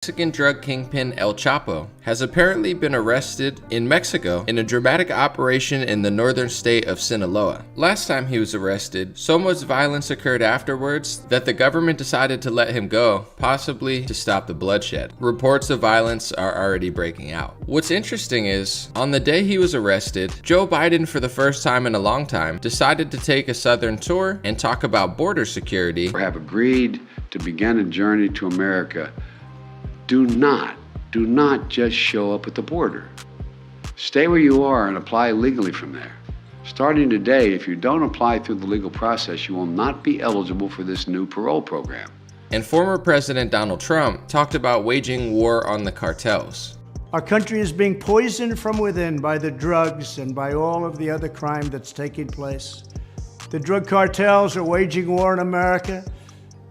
Mexican drug kingpin El Chapo has apparently been arrested in Mexico in a dramatic operation in the northern state of Sinaloa. Last time he was arrested, so much violence occurred afterwards that the government decided to let him go, possibly to stop the bloodshed. Reports of violence are already breaking out. What's interesting is, on the day he was arrested, Joe Biden, for the first time in a long time, decided to take a southern tour and talk about border security. We have agreed to begin a journey to America. Do not just show up at the border. Stay where you are and apply legally from there. Starting today, if you don't apply through the legal process, you will not be eligible for this new parole program. And former President Donald Trump talked about waging war on the cartels. Our country is being poisoned from within by the drugs and by all of the other crime that's taking place. The drug cartels are waging war on America,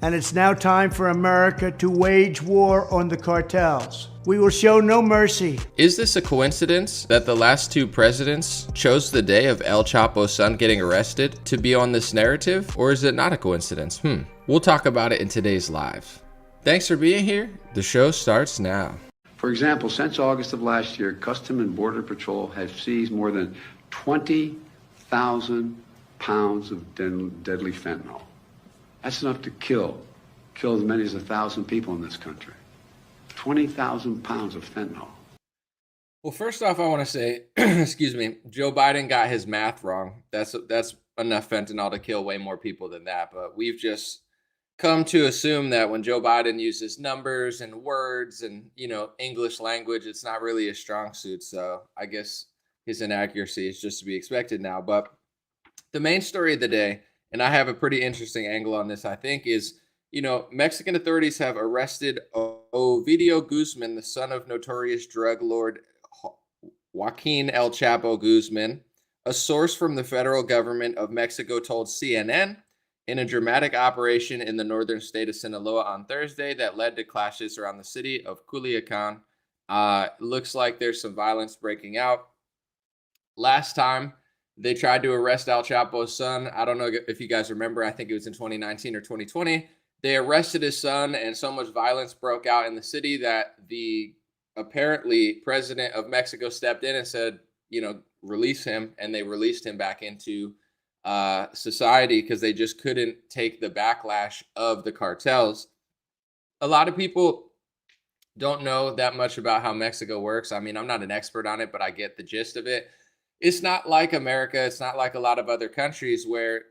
and it's now time for America to wage war on the cartels. We will show no mercy. Is this a coincidence that the last two presidents chose the day of El Chapo's son getting arrested to be on this narrative? Or is it not a coincidence? We'll talk about it in today's live. Thanks for being here. The show starts now. For example, since August of last year, Custom and Border Patrol has seized more than 20,000 pounds of deadly fentanyl. That's enough to kill as many as 1,000 people in this country. 20,000 pounds of fentanyl. Well, first off, I want to say, excuse me, Joe Biden got his math wrong. That's enough fentanyl to kill way more people than that. But we've just come to assume that when Joe Biden uses numbers and words and, English language, it's not really a strong suit. So I guess his inaccuracy is just to be expected now. But the main story of the day, and I have a pretty interesting angle on this, I think, is, Mexican authorities have arrested Ovidio Guzman, the son of notorious drug lord Joaquin El Chapo Guzman. A source from the federal government of Mexico told CNN in a dramatic operation in the northern state of Sinaloa on Thursday that led to clashes around the city of Culiacan. Looks like there's some violence breaking out. Last time they tried to arrest El Chapo's son, I don't know if you guys remember, I think it was in 2019 or 2020. They arrested his son, and so much violence broke out in the city that the apparently president of Mexico stepped in and said, release him. And they released him back into society because they just couldn't take the backlash of the cartels. A lot of people don't know that much about how Mexico works. I mean, I'm not an expert on it, but I get the gist of it. It's not like America. It's not like a lot of other countries where,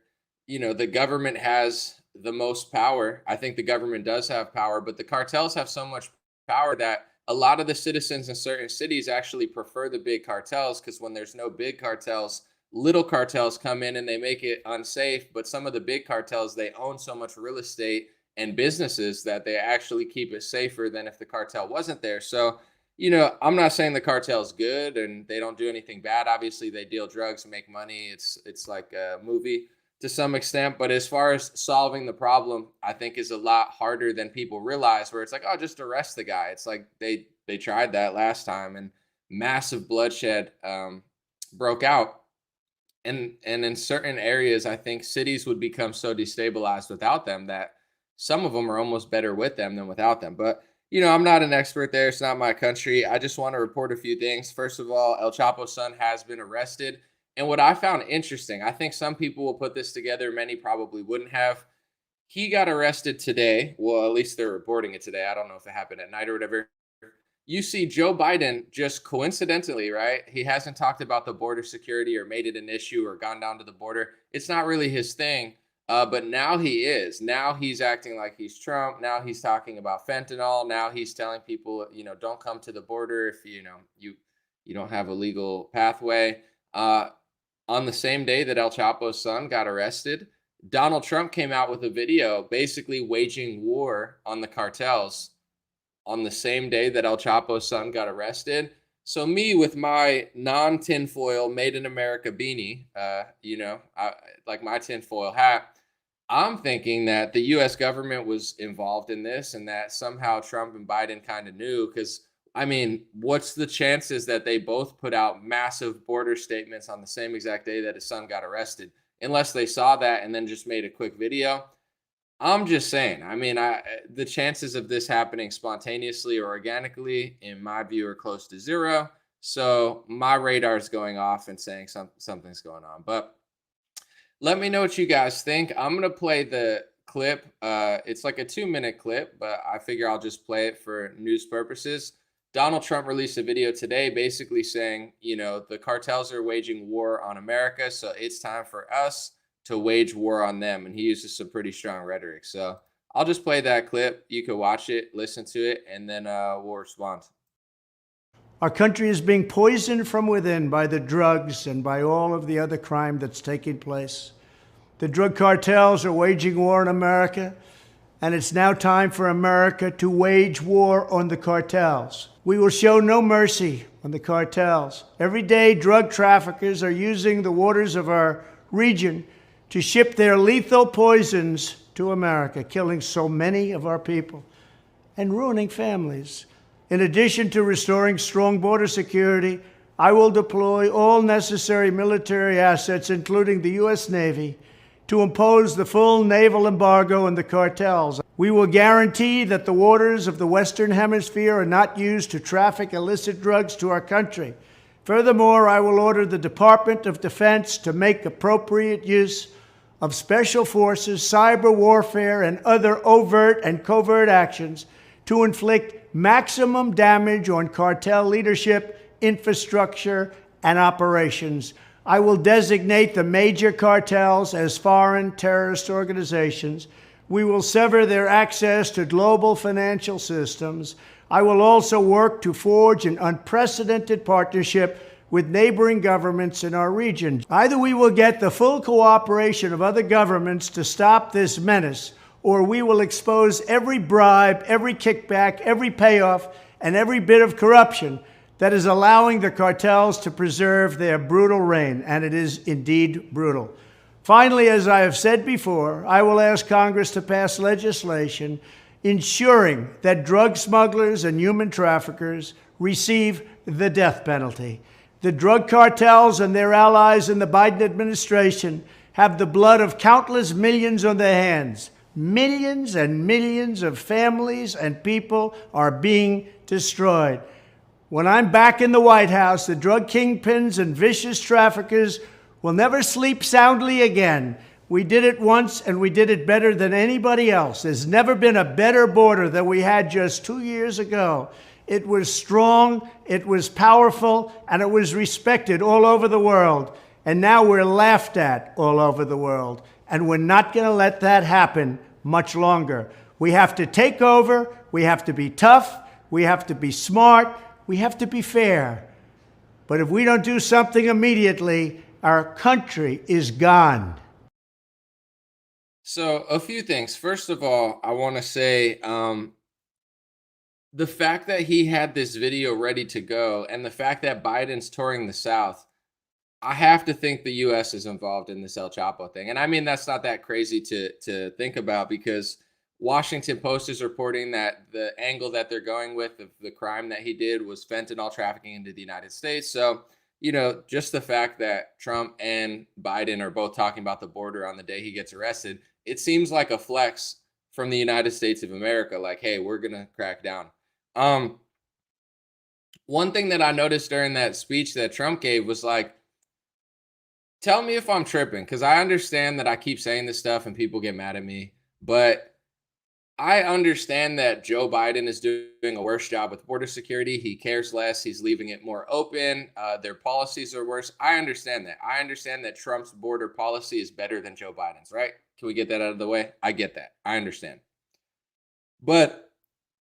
the government has the most power. I think the government does have power, but the cartels have so much power that a lot of the citizens in certain cities actually prefer the big cartels, because when there's no big cartels, little cartels come in and they make it unsafe. But some of the big cartels, they own so much real estate and businesses that they actually keep it safer than if the cartel wasn't there. So, I'm not saying the cartel's good and they don't do anything bad. Obviously, they deal drugs and make money. It's like a movie to some extent. But as far as solving the problem, I think is a lot harder than people realize, where it's like, oh, just arrest the guy. It's like they tried that last time and massive bloodshed broke out. And in certain areas, I think cities would become so destabilized without them that some of them are almost better with them than without them. But I'm not an expert there. It's not my country. I just want to report a few things. First of all, El Chapo's son has been arrested. And what I found interesting, I think some people will put this together. Many probably wouldn't have. He got arrested today. Well, at least they're reporting it today. I don't know if it happened at night or whatever. You see Joe Biden just coincidentally, right? He hasn't talked about the border security or made it an issue or gone down to the border. It's not really his thing. But now he is. Now he's acting like he's Trump. Now he's talking about fentanyl. Now he's telling people, don't come to the border if you don't have a legal pathway. On the same day that El Chapo's son got arrested, Donald Trump came out with a video basically waging war on the cartels on the same day that El Chapo's son got arrested. So me with my non-tinfoil Made in America beanie, like my tinfoil hat, I'm thinking that the U.S. government was involved in this and that somehow Trump and Biden kind of knew, because, what's the chances that they both put out massive border statements on the same exact day that his son got arrested? Unless they saw that and then just made a quick video. I'm just saying. I mean, the chances of this happening spontaneously or organically, in my view, are close to zero. So my radar is going off and saying something's going on. But let me know what you guys think. I'm gonna play the clip. It's like a 2-minute clip, but I figure I'll just play it for news purposes. Donald Trump released a video today basically saying, the cartels are waging war on America, so it's time for us to wage war on them. And he uses some pretty strong rhetoric. So I'll just play that clip. You can watch it, listen to it, and then we'll respond. Our country is being poisoned from within by the drugs and by all of the other crime that's taking place. The drug cartels are waging war in America, and it's now time for America to wage war on the cartels. We will show no mercy on the cartels. Every day, drug traffickers are using the waters of our region to ship their lethal poisons to America, killing so many of our people and ruining families. In addition to restoring strong border security, I will deploy all necessary military assets, including the U.S. Navy, to impose the full naval embargo on the cartels. We will guarantee that the waters of the Western Hemisphere are not used to traffic illicit drugs to our country. Furthermore, I will order the Department of Defense to make appropriate use of special forces, cyber warfare, and other overt and covert actions to inflict maximum damage on cartel leadership, infrastructure, and operations. I will designate the major cartels as foreign terrorist organizations. We will sever their access to global financial systems. I will also work to forge an unprecedented partnership with neighboring governments in our region. Either we will get the full cooperation of other governments to stop this menace, or we will expose every bribe, every kickback, every payoff, and every bit of corruption that is allowing the cartels to preserve their brutal reign, and it is indeed brutal. Finally, as I have said before, I will ask Congress to pass legislation ensuring that drug smugglers and human traffickers receive the death penalty. The drug cartels and their allies in the Biden administration have the blood of countless millions on their hands. Millions and millions of families and people are being destroyed. When I'm back in the White House, the drug kingpins and vicious traffickers will never sleep soundly again. We did it once, and we did it better than anybody else. There's never been a better border than we had just 2 years ago. It was strong, it was powerful, and it was respected all over the world. And now we're laughed at all over the world. And we're not going to let that happen much longer. We have to take over, we have to be tough, we have to be smart, we have to be fair. But if we don't do something immediately, our country is gone. So a few things. First of all, I want to say the fact that he had this video ready to go and the fact that Biden's touring the South, I have to think the U.S. is involved in this El Chapo thing. And I mean, that's not that crazy to think about, because Washington Post is reporting that the angle that they're going with of the crime that he did was fentanyl trafficking into the United States. So, just the fact that Trump and Biden are both talking about the border on the day he gets arrested, it seems like a flex from the United States of America. Like, hey, we're going to crack down. One thing that I noticed during that speech that Trump gave was like, tell me if I'm tripping, because I understand that I keep saying this stuff and people get mad at me, but I understand that Joe Biden is doing a worse job with border security. He cares less. He's leaving it more open. Their policies are worse. I understand that. I understand that Trump's border policy is better than Joe Biden's, right? Can we get that out of the way? I get that. I understand. But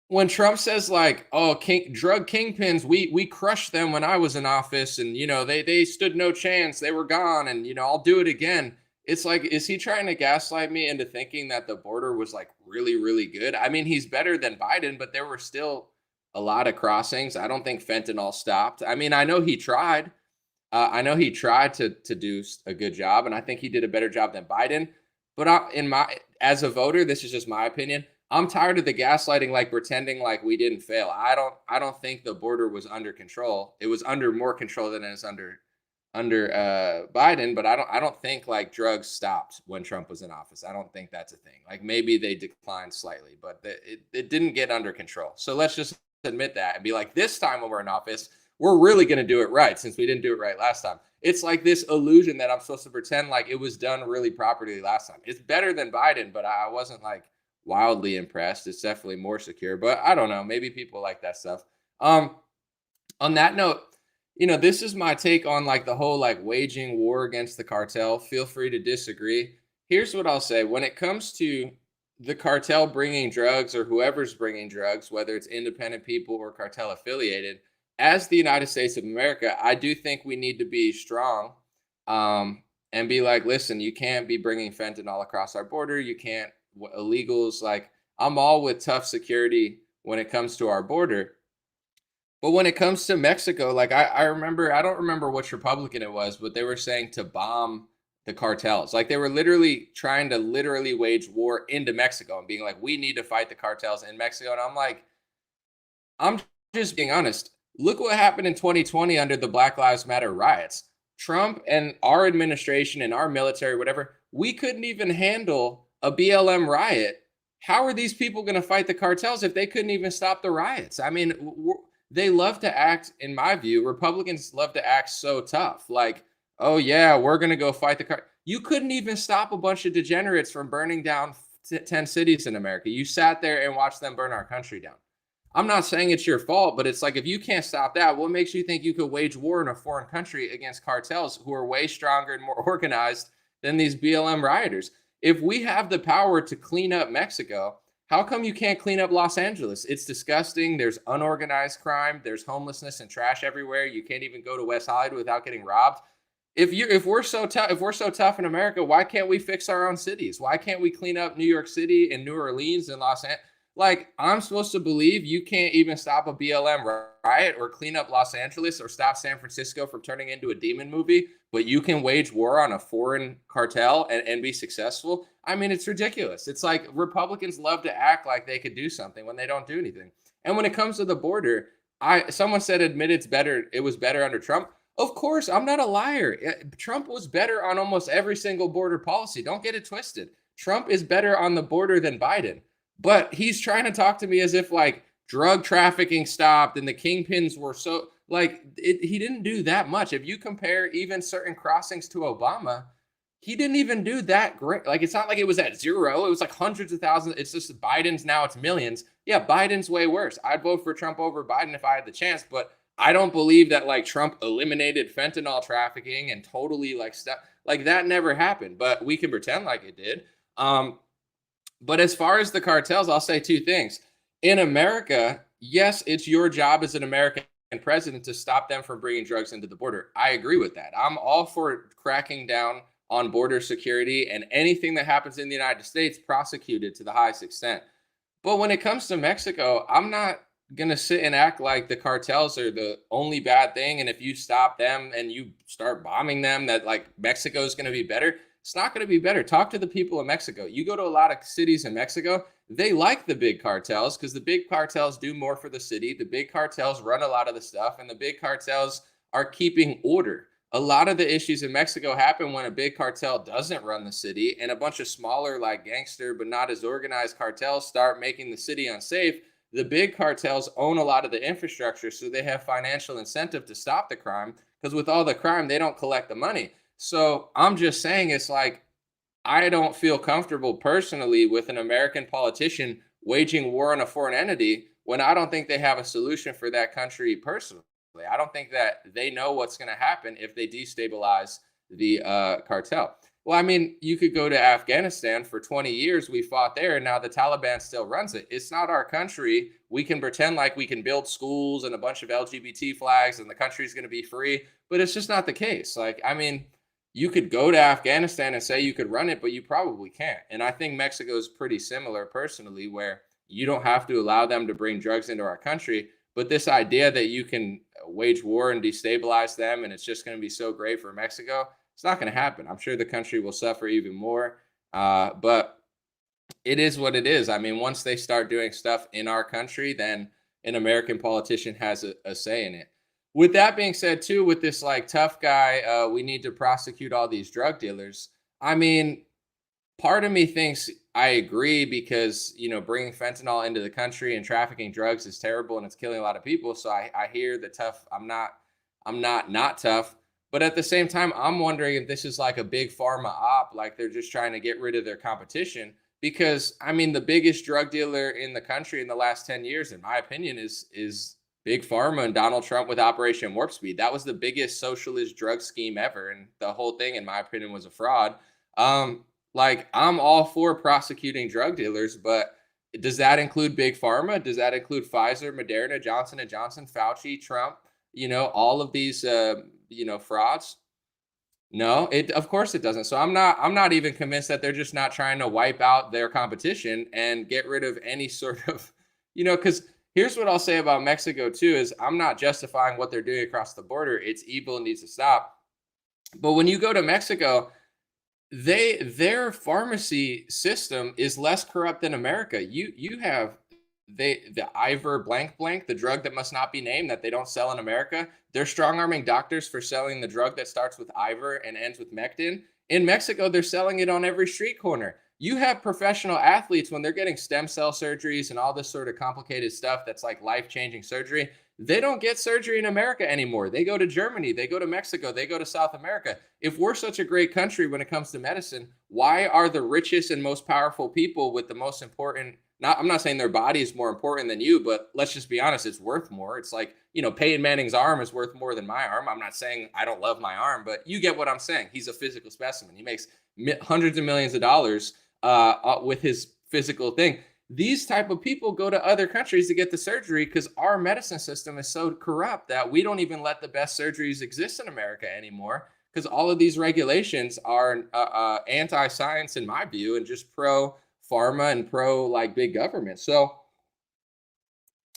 when Trump says like, oh, drug kingpins, we crushed them when I was in office, and, they stood no chance. They were gone, and, I'll do it again. It's like, is he trying to gaslight me into thinking that the border was like really, really good? I mean, he's better than Biden, but there were still a lot of crossings. I don't think fentanyl stopped. I mean, I know he tried. I know he tried to do a good job, and I think he did a better job than Biden. But as a voter, this is just my opinion. I'm tired of the gaslighting, like pretending like we didn't fail. I don't think the border was under control. It was under more control than it is under Biden, but I don't think like drugs stopped when Trump was in office. I don't think that's a thing. Like maybe they declined slightly, but it didn't get under control. So let's just admit that and be like, this time when we're in office, we're really going to do it right since we didn't do it right last time. It's like this illusion that I'm supposed to pretend like it was done really properly last time. It's better than Biden, but I wasn't like wildly impressed. It's definitely more secure, but I don't know. Maybe people like that stuff. Um, on that note, this is my take on like the whole like waging war against the cartel. Feel free to disagree. Here's what I'll say when it comes to the cartel bringing drugs or whoever's bringing drugs, whether it's independent people or cartel affiliated, as the United States of America, I do think we need to be strong and be like, listen, you can't be bringing fentanyl across our border. You can't, illegals. Like, I'm all with tough security when it comes to our border. But when it comes to Mexico, like I remember, I don't remember which Republican it was, but they were saying to bomb the cartels. Like they were literally trying to literally wage war into Mexico and being like, we need to fight the cartels in Mexico. And I'm like, I'm just being honest. Look what happened in 2020 under the Black Lives Matter riots. Trump and our administration and our military, whatever, we couldn't even handle a BLM riot. How are these people going to fight the cartels if they couldn't even stop the riots? I mean, they love to act, in my view, Republicans love to act so tough. Like, oh yeah, we're going to go fight the car. You couldn't even stop a bunch of degenerates from burning down 10 cities in America. You sat there and watched them burn our country down. I'm not saying it's your fault, but it's like, if you can't stop that, what makes you think you could wage war in a foreign country against cartels who are way stronger and more organized than these BLM rioters? If we have the power to clean up Mexico, how come you can't clean up Los Angeles? It's disgusting. There's unorganized crime. There's homelessness and trash everywhere. You can't even go to West Hollywood without getting robbed. If we're so tough in America, why can't we fix our own cities? Why can't we clean up New York City and New Orleans and Los Angeles? Like, I'm supposed to believe you can't even stop a BLM riot or clean up Los Angeles or stop San Francisco from turning into a demon movie, but you can wage war on a foreign cartel and be successful? I mean, it's ridiculous. It's like Republicans love to act like they could do something when they don't do anything. And when it comes to the border, someone said it was better under Trump. Of course, I'm not a liar. Trump was better on almost every single border policy. Don't get it twisted. Trump is better on the border than Biden. But he's trying to talk to me as if like drug trafficking stopped and the kingpins were so like he didn't do that much. If you compare even certain crossings to Obama, he didn't even do that great. Like, it's not like it was at zero. It was like hundreds of thousands. It's just Biden's now, it's millions. Yeah, Biden's way worse. I'd vote for Trump over Biden if I had the chance, but I don't believe that like Trump eliminated fentanyl trafficking and totally like stuff like that never happened, but we can pretend like it did. But as far as the cartels, I'll say two things. In America, yes, it's your job as an American president to stop them from bringing drugs into the border. I agree with that. I'm all for cracking down on border security and anything that happens in the United States prosecuted to the highest extent. But when it comes to Mexico, I'm not going to sit and act like the cartels are the only bad thing. And if you stop them and you start bombing them, that like Mexico is going to be better. It's not going to be better. Talk to the people of Mexico. You go to a lot of cities in Mexico, they like the big cartels because the big cartels do more for the city. The big cartels run a lot of the stuff, and the big cartels are keeping order. A lot of the issues in Mexico happen when a big cartel doesn't run the city and a bunch of smaller, like gangster, but not as organized cartels start making the city unsafe. The big cartels own a lot of the infrastructure, so they have financial incentive to stop the crime because with all the crime, they don't collect the money. So I'm just saying, it's like, I don't feel comfortable personally with an American politician waging war on a foreign entity when I don't think they have a solution for that country personally. I don't think that they know what's going to happen if they destabilize the cartel. Well, I mean, you could go to Afghanistan. For 20 years, we fought there, and now the Taliban still runs it. It's not our country. We can pretend like we can build schools and a bunch of LGBT flags and the country's going to be free, but it's just not the case. Like, I mean, you could go to Afghanistan and say you could run it, but you probably can't. And I think Mexico is pretty similar personally, where you don't have to allow them to bring drugs into our country. But this idea that you can wage war and destabilize them and it's just going to be so great for Mexico, it's not going to happen. I'm sure the country will suffer even more. But it is what it is. I mean, once they start doing stuff in our country, then an American politician has a say in it. with that being said, too, with this like tough guy, we need to prosecute all these drug dealers. I mean, part of me thinks I agree because bringing fentanyl into the country and trafficking drugs is terrible and it's killing a lot of people. So I hear the tough. I'm not tough, but at the same time, I'm wondering if this is like a big pharma op, like they're just trying to get rid of their competition. Because I mean, the biggest drug dealer in the country in the last 10 years, in my opinion, is Big Pharma and Donald Trump with Operation Warp Speed. That was the biggest socialist drug scheme ever, and the whole thing, in my opinion, was a fraud. Um, like I'm all for prosecuting drug dealers, but does that include Big Pharma? Does that include Pfizer, Moderna, Johnson and Johnson, Fauci, Trump? All of these frauds? No, it of course it doesn't. So I'm not even convinced that they're just not trying to wipe out their competition and get rid of any sort of, because here's what I'll say about Mexico too is I'm not justifying what they're doing across the border. It's evil and needs to stop. But when you go to Mexico, their pharmacy system is less corrupt than America. You have the Ivor blank blank, the drug that must not be named that they don't sell in America. They're strong arming doctors for selling the drug that starts with Ivor and ends with Mectin. In Mexico, they're selling it on every street corner. You have professional athletes when they're getting stem cell surgeries and all this sort of complicated stuff that's like life-changing surgery. They don't get surgery in America anymore. They go to Germany, they go to Mexico, they go to South America. If we're such a great country when it comes to medicine, why are the richest and most powerful people with the most important, not, I'm not saying their body is more important than you, but let's just be honest, it's worth more. It's like, Peyton Manning's arm is worth more than my arm. I'm not saying I don't love my arm, but you get what I'm saying. He's a physical specimen. He makes hundreds of millions of dollars with his physical thing. These type of people go to other countries to get the surgery because our medicine system is so corrupt that we don't even let the best surgeries exist in America anymore because all of these regulations are anti-science in my view and just pro pharma and pro like big government. So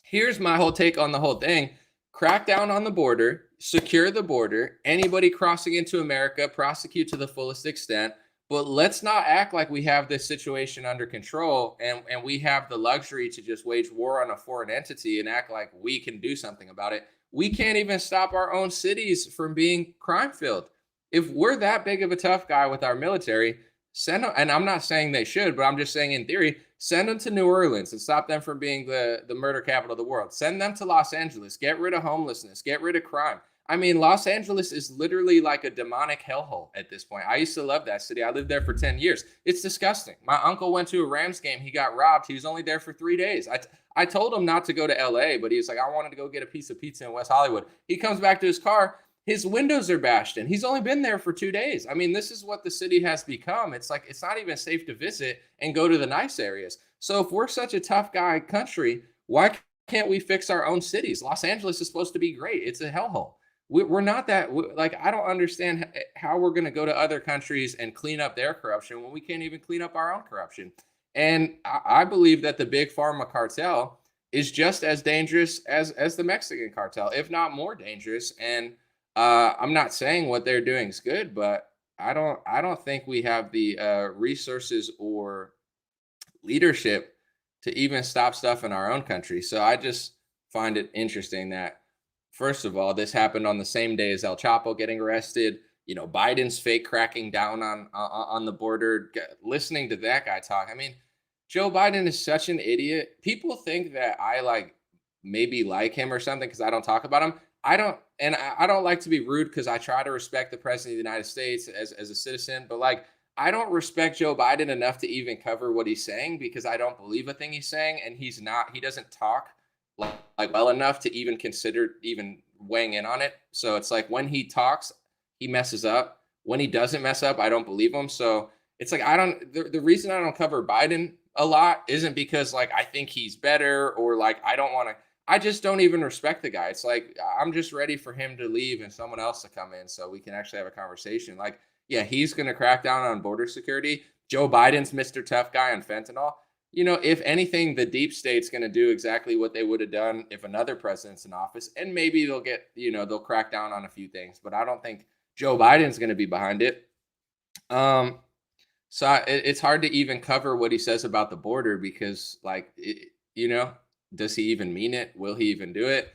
here's my whole take on the whole thing. Crack down on the border, secure the border, anybody crossing into America, prosecute to the fullest extent. But let's not act like we have this situation under control and we have the luxury to just wage war on a foreign entity and act like we can do something about it. We can't even stop our own cities from being crime filled. If we're that big of a tough guy with our military, send them, and I'm not saying they should, but I'm just saying in theory, send them to New Orleans and stop them from being the murder capital of the world. Send them to Los Angeles, get rid of homelessness, get rid of crime. I mean, Los Angeles is literally like a demonic hellhole at this point. I used to love that city. I lived there for 10 years. It's disgusting. My uncle went to a Rams game. He got robbed. He was only there for 3 days. I told him not to go to LA, but he was like, I wanted to go get a piece of pizza in West Hollywood. He comes back to his car. His windows are bashed in. He's only been there for 2 days. I mean, this is what the city has become. It's like, it's not even safe to visit and go to the nice areas. So if we're such a tough guy country, why can't we fix our own cities? Los Angeles is supposed to be great. It's a hellhole. We're not that, like, I don't understand how we're going to go to other countries and clean up their corruption when we can't even clean up our own corruption. And I believe that the big pharma cartel is just as dangerous as the Mexican cartel, if not more dangerous. And I'm not saying what they're doing is good, but I don't think we have the resources or leadership to even stop stuff in our own country. So I just find it interesting that, first of all, this happened on the same day as El Chapo getting arrested. Biden's fake cracking down on the border. Listening to that guy talk, I mean, Joe Biden is such an idiot. People think that I maybe like him or something because I don't talk about him. I don't, and I don't like to be rude because I try to respect the president of the United States as a citizen. But I don't respect Joe Biden enough to even cover what he's saying because I don't believe a thing he's saying, and he doesn't talk like well enough to even consider even weighing in on it. So it's like when he talks, he messes up. When he doesn't mess up, I don't believe him. So it's like the reason I don't cover Biden a lot isn't because I think he's better or I don't want to. I just don't even respect the guy. It's like I'm just ready for him to leave and someone else to come in so we can actually have a conversation. Yeah, he's going to crack down on border security. Joe Biden's Mr. Tough Guy on fentanyl. If anything, the deep state's going to do exactly what they would have done if another president's in office, and maybe they'll crack down on a few things, but I don't think Joe Biden's going to be behind it. So it's hard to even cover what he says about the border because, does he even mean it? Will he even do it?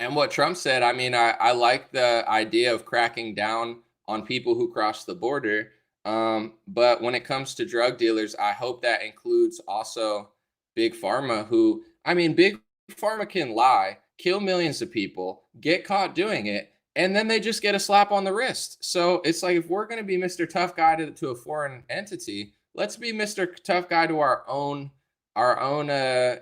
And what Trump said, I mean, I like the idea of cracking down on people who cross the border. But when it comes to drug dealers, I hope that includes also Big Pharma, who, I mean, Big Pharma can lie, kill millions of people, get caught doing it, and then they just get a slap on the wrist. So it's like, if we're going to be Mr. Tough Guy to a foreign entity, let's be Mr. Tough Guy to our own cartels.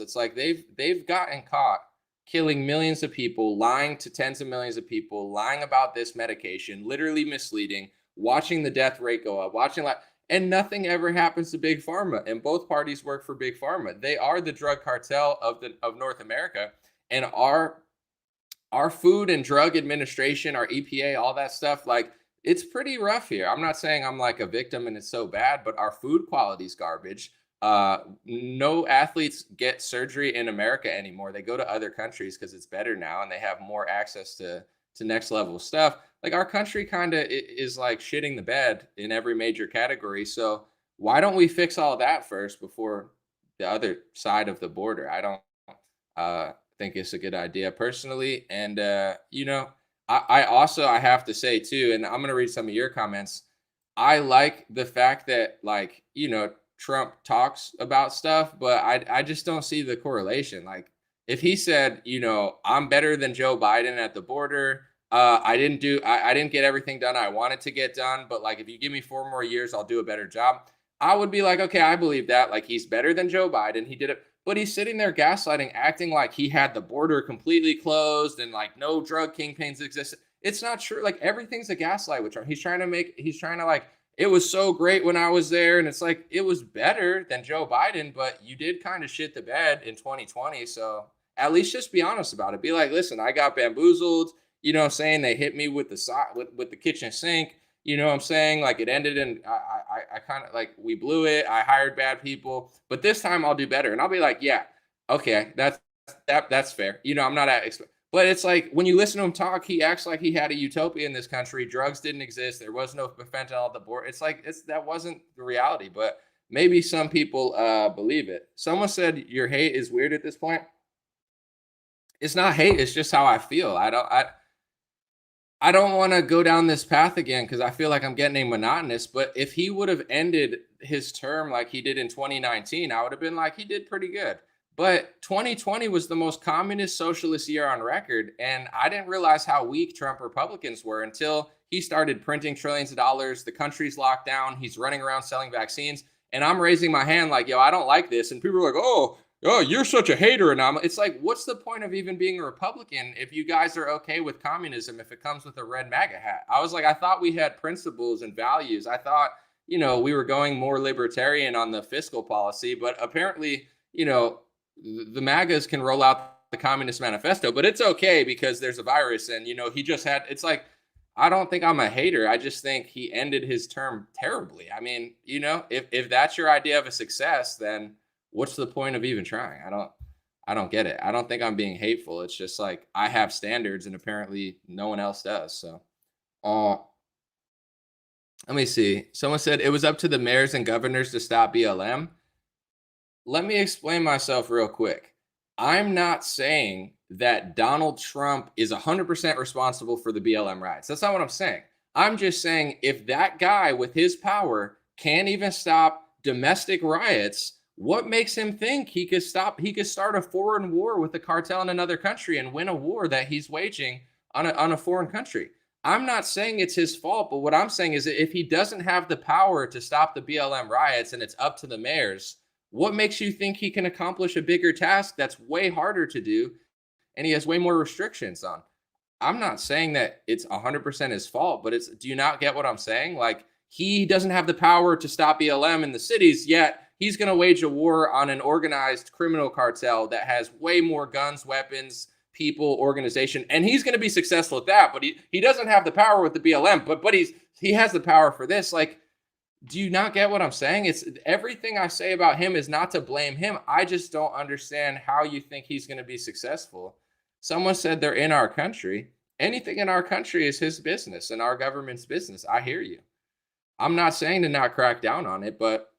It's like they've gotten caught killing millions of people, lying to tens of millions of people, lying about this medication, literally misleading, watching the death rate go up, and nothing ever happens to Big Pharma. And both parties work for Big Pharma. They are the drug cartel of North America, and our Food and Drug Administration, our EPA, all that stuff, like, it's pretty rough here. I'm not saying I'm like a victim and it's so bad, but our food quality is garbage. No athletes get surgery in America anymore. They go to other countries because it's better now and they have more access to next level stuff. Like, our country kind of is like shitting the bed in every major category. So why don't we fix all that first before the other side of the border? I don't think it's a good idea personally. And I also, I have to say too, and I'm gonna read some of your comments. I like the fact that, like, Trump talks about stuff, but I just don't see the correlation. Like, if he said, I'm better than Joe Biden at the border, I didn't get everything done I wanted to get done, but like, if you give me 4 more years, I'll do a better job. I would be like, okay, I believe that. Like, he's better than Joe Biden. He did it, but he's sitting there gaslighting, acting like he had the border completely closed and like no drug kingpins exist. It's not true. Like, everything's a gaslight with Trump. He's trying to like, it was so great when I was there. And it's like, it was better than Joe Biden, but you did kind of shit the bed in 2020. So at least just be honest about it. Be like, listen, I got bamboozled. You know what I'm saying? They hit me with the with the kitchen sink. You know what I'm saying? Like, it ended in, I kind of like, we blew it. I hired bad people, but this time I'll do better. And I'll be like, yeah, okay, that's fair. I'm not at, but it's like, when you listen to him talk, he acts like he had a utopia in this country. Drugs didn't exist. There was no fentanyl at the border. It's like, that wasn't the reality, but maybe some people believe it. Someone said your hate is weird at this point. It's not hate. It's just how I feel. I don't want to go down this path again because I feel like I'm getting monotonous. But if he would have ended his term like he did in 2019, I would have been like, he did pretty good. But 2020 was the most communist socialist year on record. And I didn't realize how weak Trump Republicans were until he started printing trillions of dollars. The country's locked down. He's running around selling vaccines. And I'm raising my hand like, yo, I don't like this. And people are like, oh, you're such a hater. And it's like, what's the point of even being a Republican if you guys are okay with communism, if it comes with a red MAGA hat? I was like, I thought we had principles and values. I thought, we were going more libertarian on the fiscal policy, but apparently, the MAGAs can roll out the Communist Manifesto, but it's okay because there's a virus. And, he just had, it's like, I don't think I'm a hater. I just think he ended his term terribly. I mean, if that's your idea of a success, then what's the point of even trying? I don't get it. I don't think I'm being hateful. It's just like, I have standards and apparently no one else does. So, let me see. Someone said it was up to the mayors and governors to stop BLM. Let me explain myself real quick. I'm not saying that Donald Trump is 100% responsible for the BLM riots. That's not what I'm saying. I'm just saying, if that guy with his power can't even stop domestic riots, what makes him think he could start a foreign war with a cartel in another country and win a war that he's waging on a foreign country? I'm not saying it's his fault, but what I'm saying is that if he doesn't have the power to stop the BLM riots and it's up to the mayors, what makes you think he can accomplish a bigger task that's way harder to do and he has way more restrictions on? I'm not saying that it's 100% his fault, but do you not get what I'm saying? Like, he doesn't have the power to stop BLM in the cities, yet he's going to wage a war on an organized criminal cartel that has way more guns, weapons, people, organization, and he's going to be successful at that. But he doesn't have the power with the BLM, but he has the power for this. Like, do you not get what I'm saying? It's everything I say about him is not to blame him. I just don't understand how you think he's going to be successful. Someone said they're in our country. Anything in our country is his business and our government's business. I hear you. I'm not saying to not crack down on it, but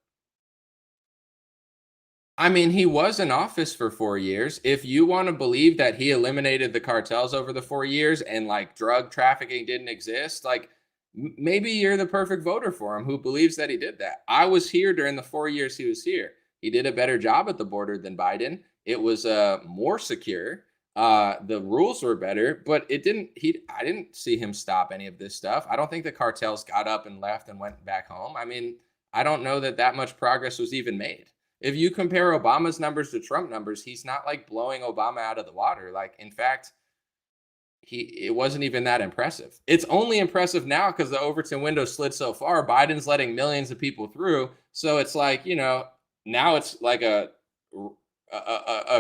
I mean, he was in office for 4 years. If you want to believe that he eliminated the cartels over the 4 years and like drug trafficking didn't exist, like maybe you're the perfect voter for him who believes that he did that. I was here during the 4 years he was here. He did a better job at the border than Biden. It was more secure. The rules were better, but it didn't. I didn't see him stop any of this stuff. I don't think the cartels got up and left and went back home. I mean, I don't know that that much progress was even made. If you compare Obama's numbers to Trump numbers, he's not like blowing Obama out of the water. Like, in fact, it wasn't even that impressive. It's only impressive now because the Overton window slid so far. Biden's letting millions of people through. So it's like, now it's like a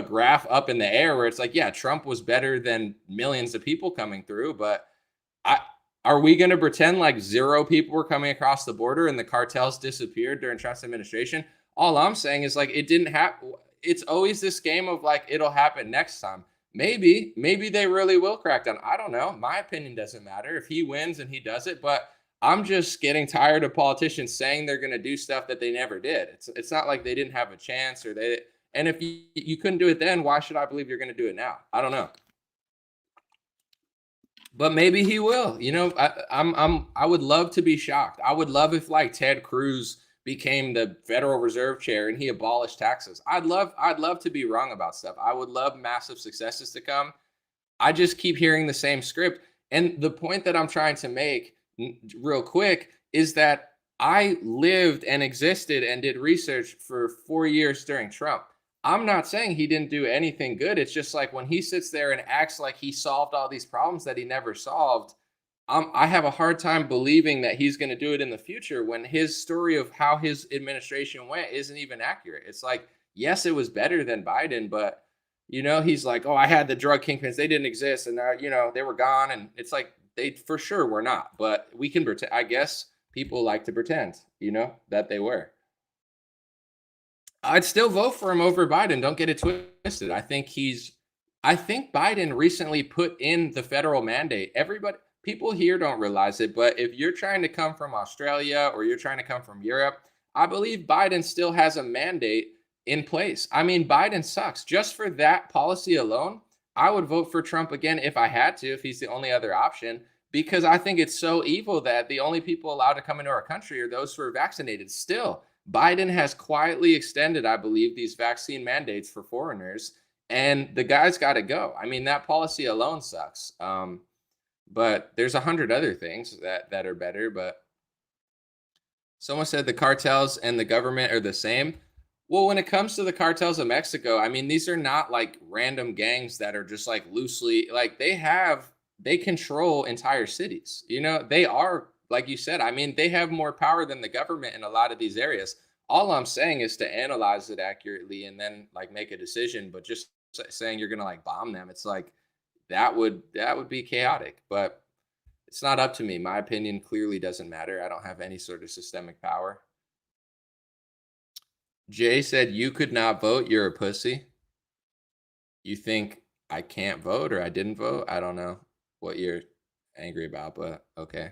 graph up in the air where it's like, yeah, Trump was better than millions of people coming through. But I are we going to pretend like zero people were coming across the border and the cartels disappeared during Trump's administration? All I'm saying is like it didn't happen. It's always this game of like it'll happen next time. Maybe they really will crack down. I don't know. My opinion doesn't matter if he wins and he does it, but I'm just getting tired of politicians saying they're going to do stuff that they never did. It's not like they didn't have a chance or they. And if you couldn't do it then, why should I believe you're going to do it now? I don't know. But maybe he will. I would love to be shocked. I would love if like Ted Cruz became the Federal Reserve Chair and he abolished taxes. I'd love to be wrong about stuff. I would love massive successes to come. I just keep hearing the same script. And the point that I'm trying to make real quick is that I lived and existed and did research for 4 years during Trump. I'm not saying he didn't do anything good. It's just like when he sits there and acts like he solved all these problems that he never solved, I have a hard time believing that he's going to do it in the future when his story of how his administration went isn't even accurate. It's like, yes, it was better than Biden, but he's like, oh, I had the drug kingpins. They didn't exist. And now, they were gone. And it's like, they for sure were not, but we can pretend. I guess people like to pretend, that they were. I'd still vote for him over Biden. Don't get it twisted. I think Biden recently put in the federal mandate. People here don't realize it, but if you're trying to come from Australia or you're trying to come from Europe, I believe Biden still has a mandate in place. I mean, Biden sucks. Just for that policy alone, I would vote for Trump again if I had to, if he's the only other option, because I think it's so evil that the only people allowed to come into our country are those who are vaccinated. Still, Biden has quietly extended, I believe, these vaccine mandates for foreigners, and the guy's got to go. I mean, that policy alone sucks. But there's 100 other things that are better. But someone said the cartels and the government are the same. Well, when it comes to the cartels of Mexico, I mean, these are not like random gangs that are just like loosely, like they control entire cities. They are, like you said, I mean, they have more power than the government in a lot of these areas. All I'm saying is to analyze it accurately and then like make a decision, but just saying you're going to like bomb them, it's like that would be chaotic, but it's not up to me. My opinion clearly doesn't matter. I don't have any sort of systemic power. Jay said, you could not vote. You're a pussy. You think I can't vote or I didn't vote? I don't know what you're angry about, but okay.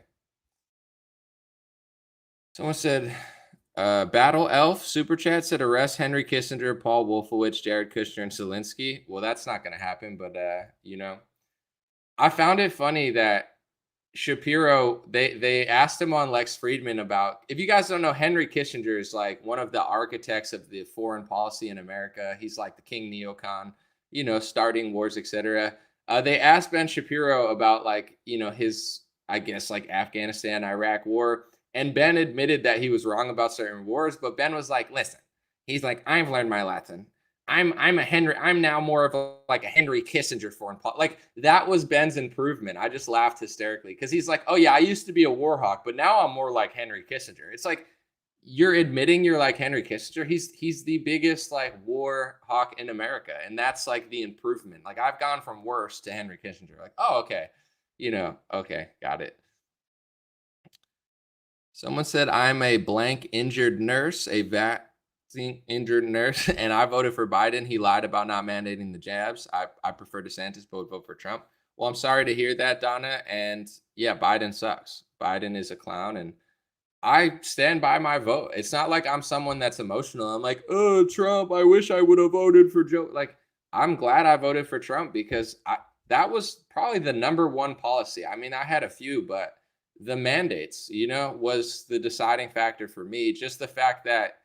Someone said, Battle Elf Super Chat said, arrest Henry Kissinger, Paul Wolfowitz, Jared Kushner, and Zelensky. Well, that's not going to happen, but I found it funny that Shapiro, they asked him on Lex Friedman about, if you guys don't know, Henry Kissinger is like one of the architects of the foreign policy in America. He's like the king neocon, starting wars, etc. They asked Ben Shapiro about like, his, I guess, like Afghanistan, Iraq war. And Ben admitted that he was wrong about certain wars, but Ben was like, listen, he's like, I've learned my lesson. I'm now more of a Henry Kissinger foreign policy. Like that was Ben's improvement. I just laughed hysterically because he's like, oh yeah, I used to be a war hawk, but now I'm more like Henry Kissinger. It's like, you're admitting you're like Henry Kissinger. He's the biggest like war hawk in America. And that's like the improvement. Like I've gone from worse to Henry Kissinger. Like, oh, okay. Okay, got it. Someone said I'm a blank injured nurse, a vaccine injured nurse, and I voted for Biden. He lied about not mandating the jabs. I prefer DeSantis, but would vote for Trump. Well, I'm sorry to hear that, Donna. And yeah, Biden sucks. Biden is a clown, and I stand by my vote. It's not like I'm someone that's emotional. I'm like, oh, Trump, I wish I would have voted for Joe. Like, I'm glad I voted for Trump because that was probably the number one policy. I mean, I had a few, but the mandates, was the deciding factor for me. Just the fact that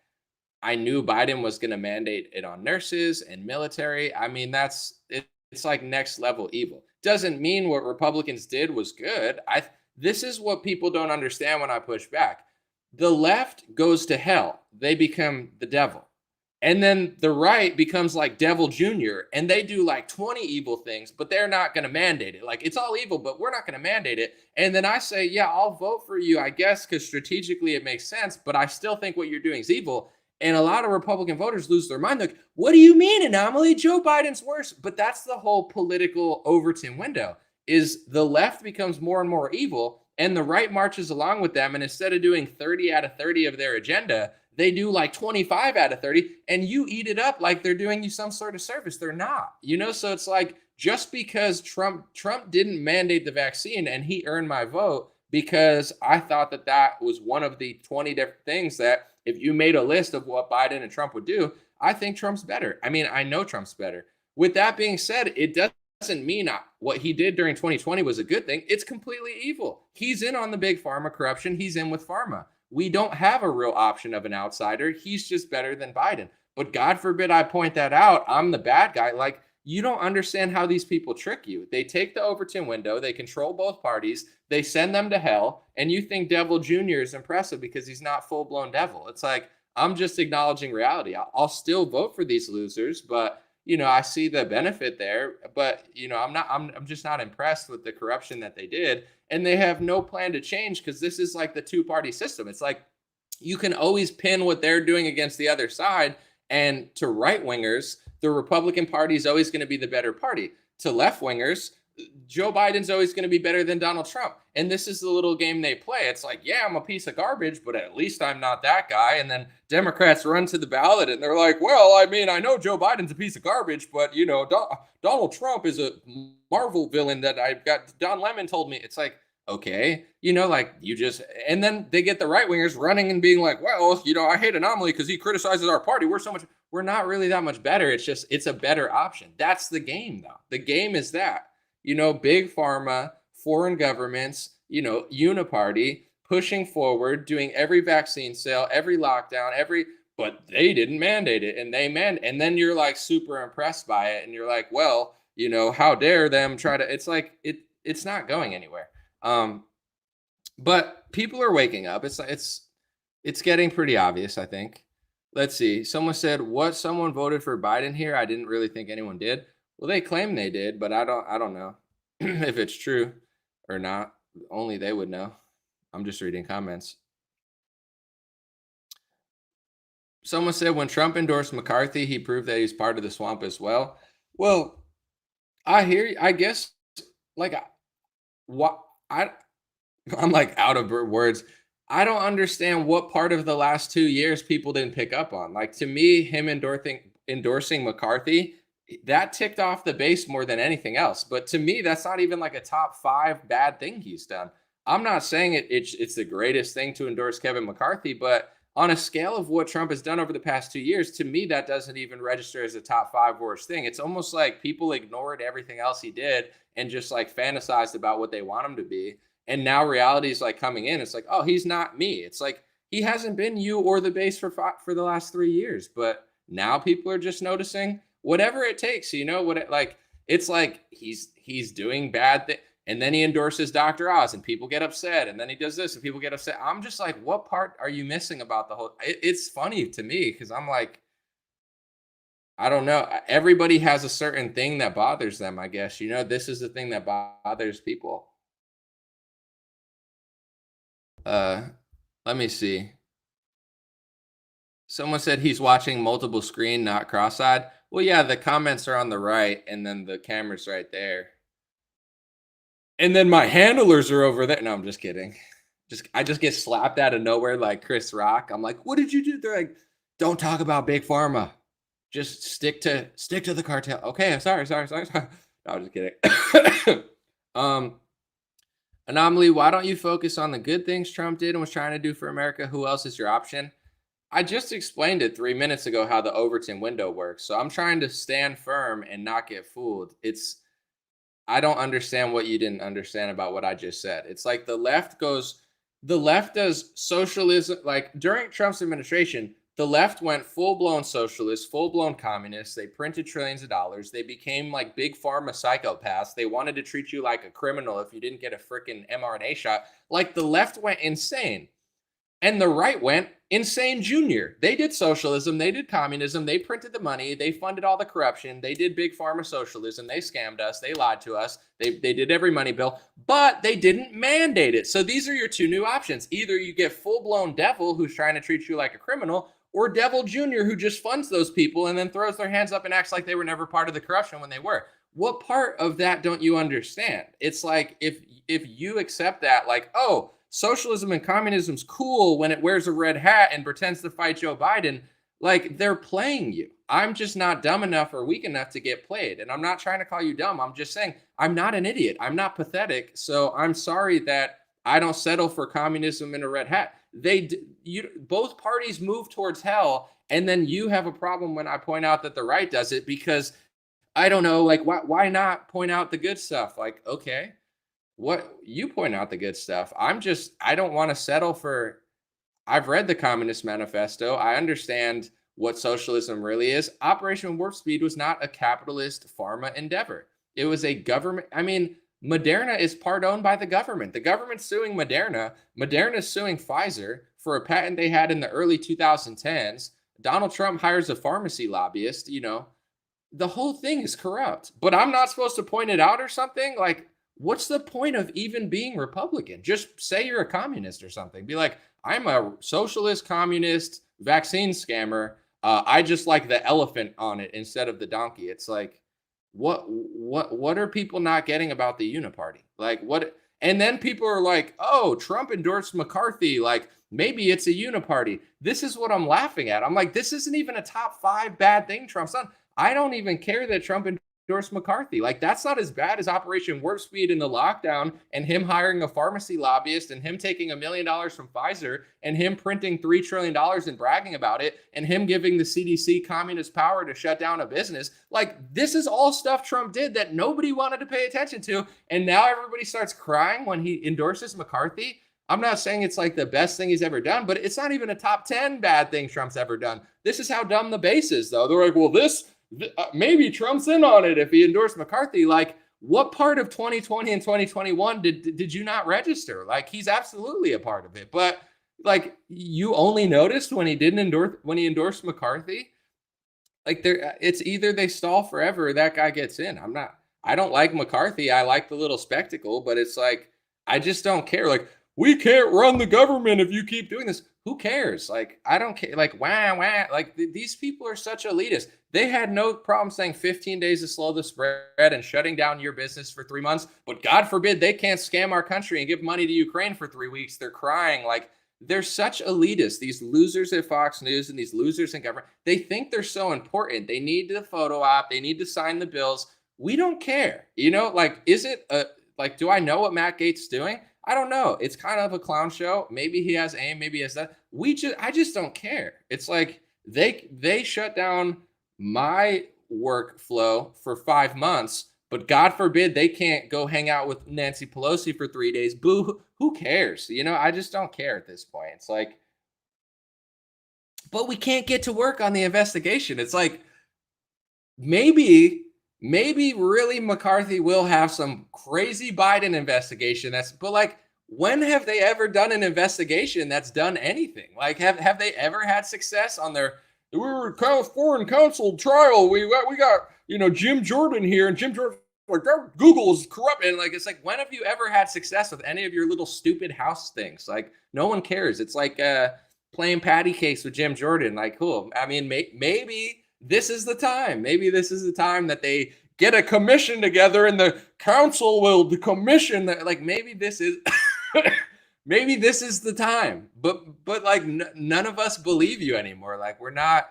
I knew Biden was going to mandate it on nurses and military. I mean, it's like next level evil. Doesn't mean what Republicans did was good. This is what people don't understand when I push back. The left goes to hell. They become the devil. And then the right becomes like Devil Jr. and they do like 20 evil things, but they're not going to mandate it. Like, it's all evil, but we're not going to mandate it. And then I say, yeah, I'll vote for you, I guess, because strategically it makes sense, but I still think what you're doing is evil. And a lot of Republican voters lose their mind. Like, what do you mean, anomaly? Joe Biden's worse. But that's the whole political Overton window, is the left becomes more and more evil and the right marches along with them. And instead of doing 30 out of 30 of their agenda, they do like 25 out of 30 and you eat it up like they're doing you some sort of service. They're not, so it's like, just because Trump didn't mandate the vaccine and he earned my vote because I thought that was one of the 20 different things that if you made a list of what Biden and Trump would do, I think Trump's better. I mean, I know Trump's better. With that being said, it doesn't mean what he did during 2020 was a good thing. It's completely evil. He's in on the big pharma corruption. He's in with Pharma. We don't have a real option of an outsider. He's just better than Biden. But God forbid I point that out. I'm the bad guy. Like, you don't understand how these people trick you. They take the Overton window. They control both parties. They send them to hell. And you think Devil Jr. is impressive because he's not full-blown devil. It's like, I'm just acknowledging reality. I'll still vote for these losers, but I see the benefit there, but I'm just not impressed with the corruption that they did. And they have no plan to change because this is like the two-party system. It's like, you can always pin what they're doing against the other side. And to right-wingers, the Republican Party is always going to be the better party. To left-wingers, Joe Biden's always going to be better than Donald Trump. And this is the little game they play. It's like, yeah, I'm a piece of garbage, but at least I'm not that guy. And then Democrats run to the ballot and they're like, well, I mean, I know Joe Biden's a piece of garbage, but, Donald Trump is a Marvel villain that I've got. Don Lemon told me. It's like, okay, and then they get the right wingers running and being like, well, I hate Anomaly because he criticizes our party. We're not really that much better. It's a better option. That's the game, though. The game is that, big pharma, foreign governments, uniparty pushing forward, doing every vaccine sale, every lockdown, but they didn't mandate it and and then you're like super impressed by it. And you're like, well, how dare them try to, it's like, it's not going anywhere. But people are waking up. It's getting pretty obvious, I think. Let's see. Someone said, someone voted for Biden here? I didn't really think anyone did. Well, they claim they did, but I don't know if it's true or not. Only they would know. I'm just reading comments. Someone said when Trump endorsed McCarthy, he proved that he's part of the swamp as well. Well, I hear you. I guess, like, I'm like out of words. I don't understand what part of the last 2 years people didn't pick up on. Like, to me, him endorsing McCarthy, that ticked off the base more than anything else. But to me, that's not even like a top 5 bad thing he's done. I'm not saying it's the greatest thing to endorse Kevin McCarthy, but on a scale of what Trump has done over the past 2 years, to me, that doesn't even register as a top 5 worst thing. It's almost like people ignored everything else he did and just like fantasized about what they want him to be. And now reality is like coming in. It's like, oh, he's not me. It's like, he hasn't been you or the base for the last 3 years. But now people are just noticing whatever it takes, it's like he's doing bad things. And then he endorses Dr. Oz and people get upset. And then he does this and people get upset. I'm just like, what part are you missing about the whole? It's funny to me because I'm like, I don't know. Everybody has a certain thing that bothers them, I guess. This is the thing that bothers people. Let me see. Someone said he's watching multiple screen, not cross-eyed. Well, yeah, the comments are on the right and then the camera's right there. And then my handlers are over there. No, I'm just kidding. I just get slapped out of nowhere like Chris Rock. I'm like, what did you do? They're like, don't talk about big pharma. Just stick to the cartel. Okay, sorry. No, I'm just kidding. Anomaly, why don't you focus on the good things Trump did and was trying to do for America? Who else is your option? I just explained it 3 minutes ago how the Overton window works. So I'm trying to stand firm and not get fooled. I don't understand what you didn't understand about what I just said. It's like the left does socialism. Like during Trump's administration, the left went full blown socialist, full blown communist. They printed trillions of dollars. They became like big pharma psychopaths. They wanted to treat you like a criminal if you didn't get a freaking mRNA shot. Like the left went insane. And the right went insane junior. They did socialism. They did communism. They printed the money. They funded all the corruption. They did big pharma socialism. They scammed us. They lied to us. They did every money bill, but they didn't mandate it. So these are your two new options. Either you get full-blown devil who's trying to treat you like a criminal, or devil junior who just funds those people and then throws their hands up and acts like they were never part of the corruption when they were. What part of that don't you understand? It's like if you accept that, like, oh, socialism and communism's cool when it wears a red hat and pretends to fight Joe Biden, like they're playing you. I'm just not dumb enough or weak enough to get played. And I'm not trying to call you dumb. I'm just saying I'm not an idiot. I'm not pathetic. So I'm sorry that I don't settle for communism in a red hat. Both parties move towards hell. And then you have a problem when I point out that the right does it because I don't know, like, why not point out the good stuff? Like, okay, what you point out the good stuff. I don't want to settle for. I've read the Communist Manifesto. I understand what socialism really is. Operation Warp Speed was not a capitalist pharma endeavor. It was a government. I mean, Moderna is part owned by the government. The government's suing Moderna. Moderna's suing Pfizer for a patent they had in the early 2010s. Donald Trump hires a pharmacy lobbyist. The whole thing is corrupt. But I'm not supposed to point it out or something? Like, what's the point of even being Republican? Just say you're a communist or something. Be like, I'm a socialist, communist, vaccine scammer. I just like the elephant on it instead of the donkey. It's like, what are people not getting about the uniparty? Like what? And then people are like, oh, Trump endorsed McCarthy. Like maybe it's a uniparty. This is what I'm laughing at. I'm like, this isn't even a top 5 bad thing Trump's done. I don't even care that Trump endorsed McCarthy. Like that's not as bad as Operation Warp Speed in the lockdown and him hiring a pharmacy lobbyist and him taking $1 million from Pfizer and him printing $3 trillion and bragging about it and him giving the CDC communist power to shut down a business. Like this is all stuff Trump did that nobody wanted to pay attention to. And now everybody starts crying when he endorses McCarthy. I'm not saying it's like the best thing he's ever done, but it's not even a top 10 bad things Trump's ever done. This is how dumb the base is, though. They're like, well, maybe Trump's in on it if he endorsed McCarthy. Like, what part of 2020 and 2021 did you not register? Like, he's absolutely a part of it. But like, you only noticed when he endorsed McCarthy. Like, it's either they stall forever or that guy gets in. I don't like McCarthy. I like the little spectacle, but it's like, I just don't care. Like, we can't run the government if you keep doing this. Who cares? Like, I don't care. Like, wah. Like, these people are such elitists. They had no problem saying 15 days to slow the spread and shutting down your business for 3 months. But God forbid they can't scam our country and give money to Ukraine for 3 weeks. They're crying. Like, they're such elitists. These losers at Fox News and these losers in government, they think they're so important. They need the photo op. They need to sign the bills. We don't care. Like, do I know what Matt Gaetz is doing? I don't know. It's kind of a clown show. Maybe he has aim. Maybe he has that. I just don't care. It's like they shut down my workflow for 5 months, but God forbid they can't go hang out with Nancy Pelosi for 3 days. Boo. Who cares? I just don't care at this point. It's like, but we can't get to work on the investigation. It's like, maybe really McCarthy will have some crazy Biden investigation. But like, when have they ever done an investigation that's done anything? Like, have they ever had success on their, we were foreign counsel trial. We got, Jim Jordan here, and Jim Jordan, like, Google is corrupt. And like, it's like, when have you ever had success with any of your little stupid house things? Like, no one cares. It's like playing patty cakes with Jim Jordan. Like, cool. I mean, maybe this is the time. Maybe this is the time that they get a commission together and the council will commission that. Like, maybe this is maybe this is the time. But like, none of us believe you anymore. Like, we're not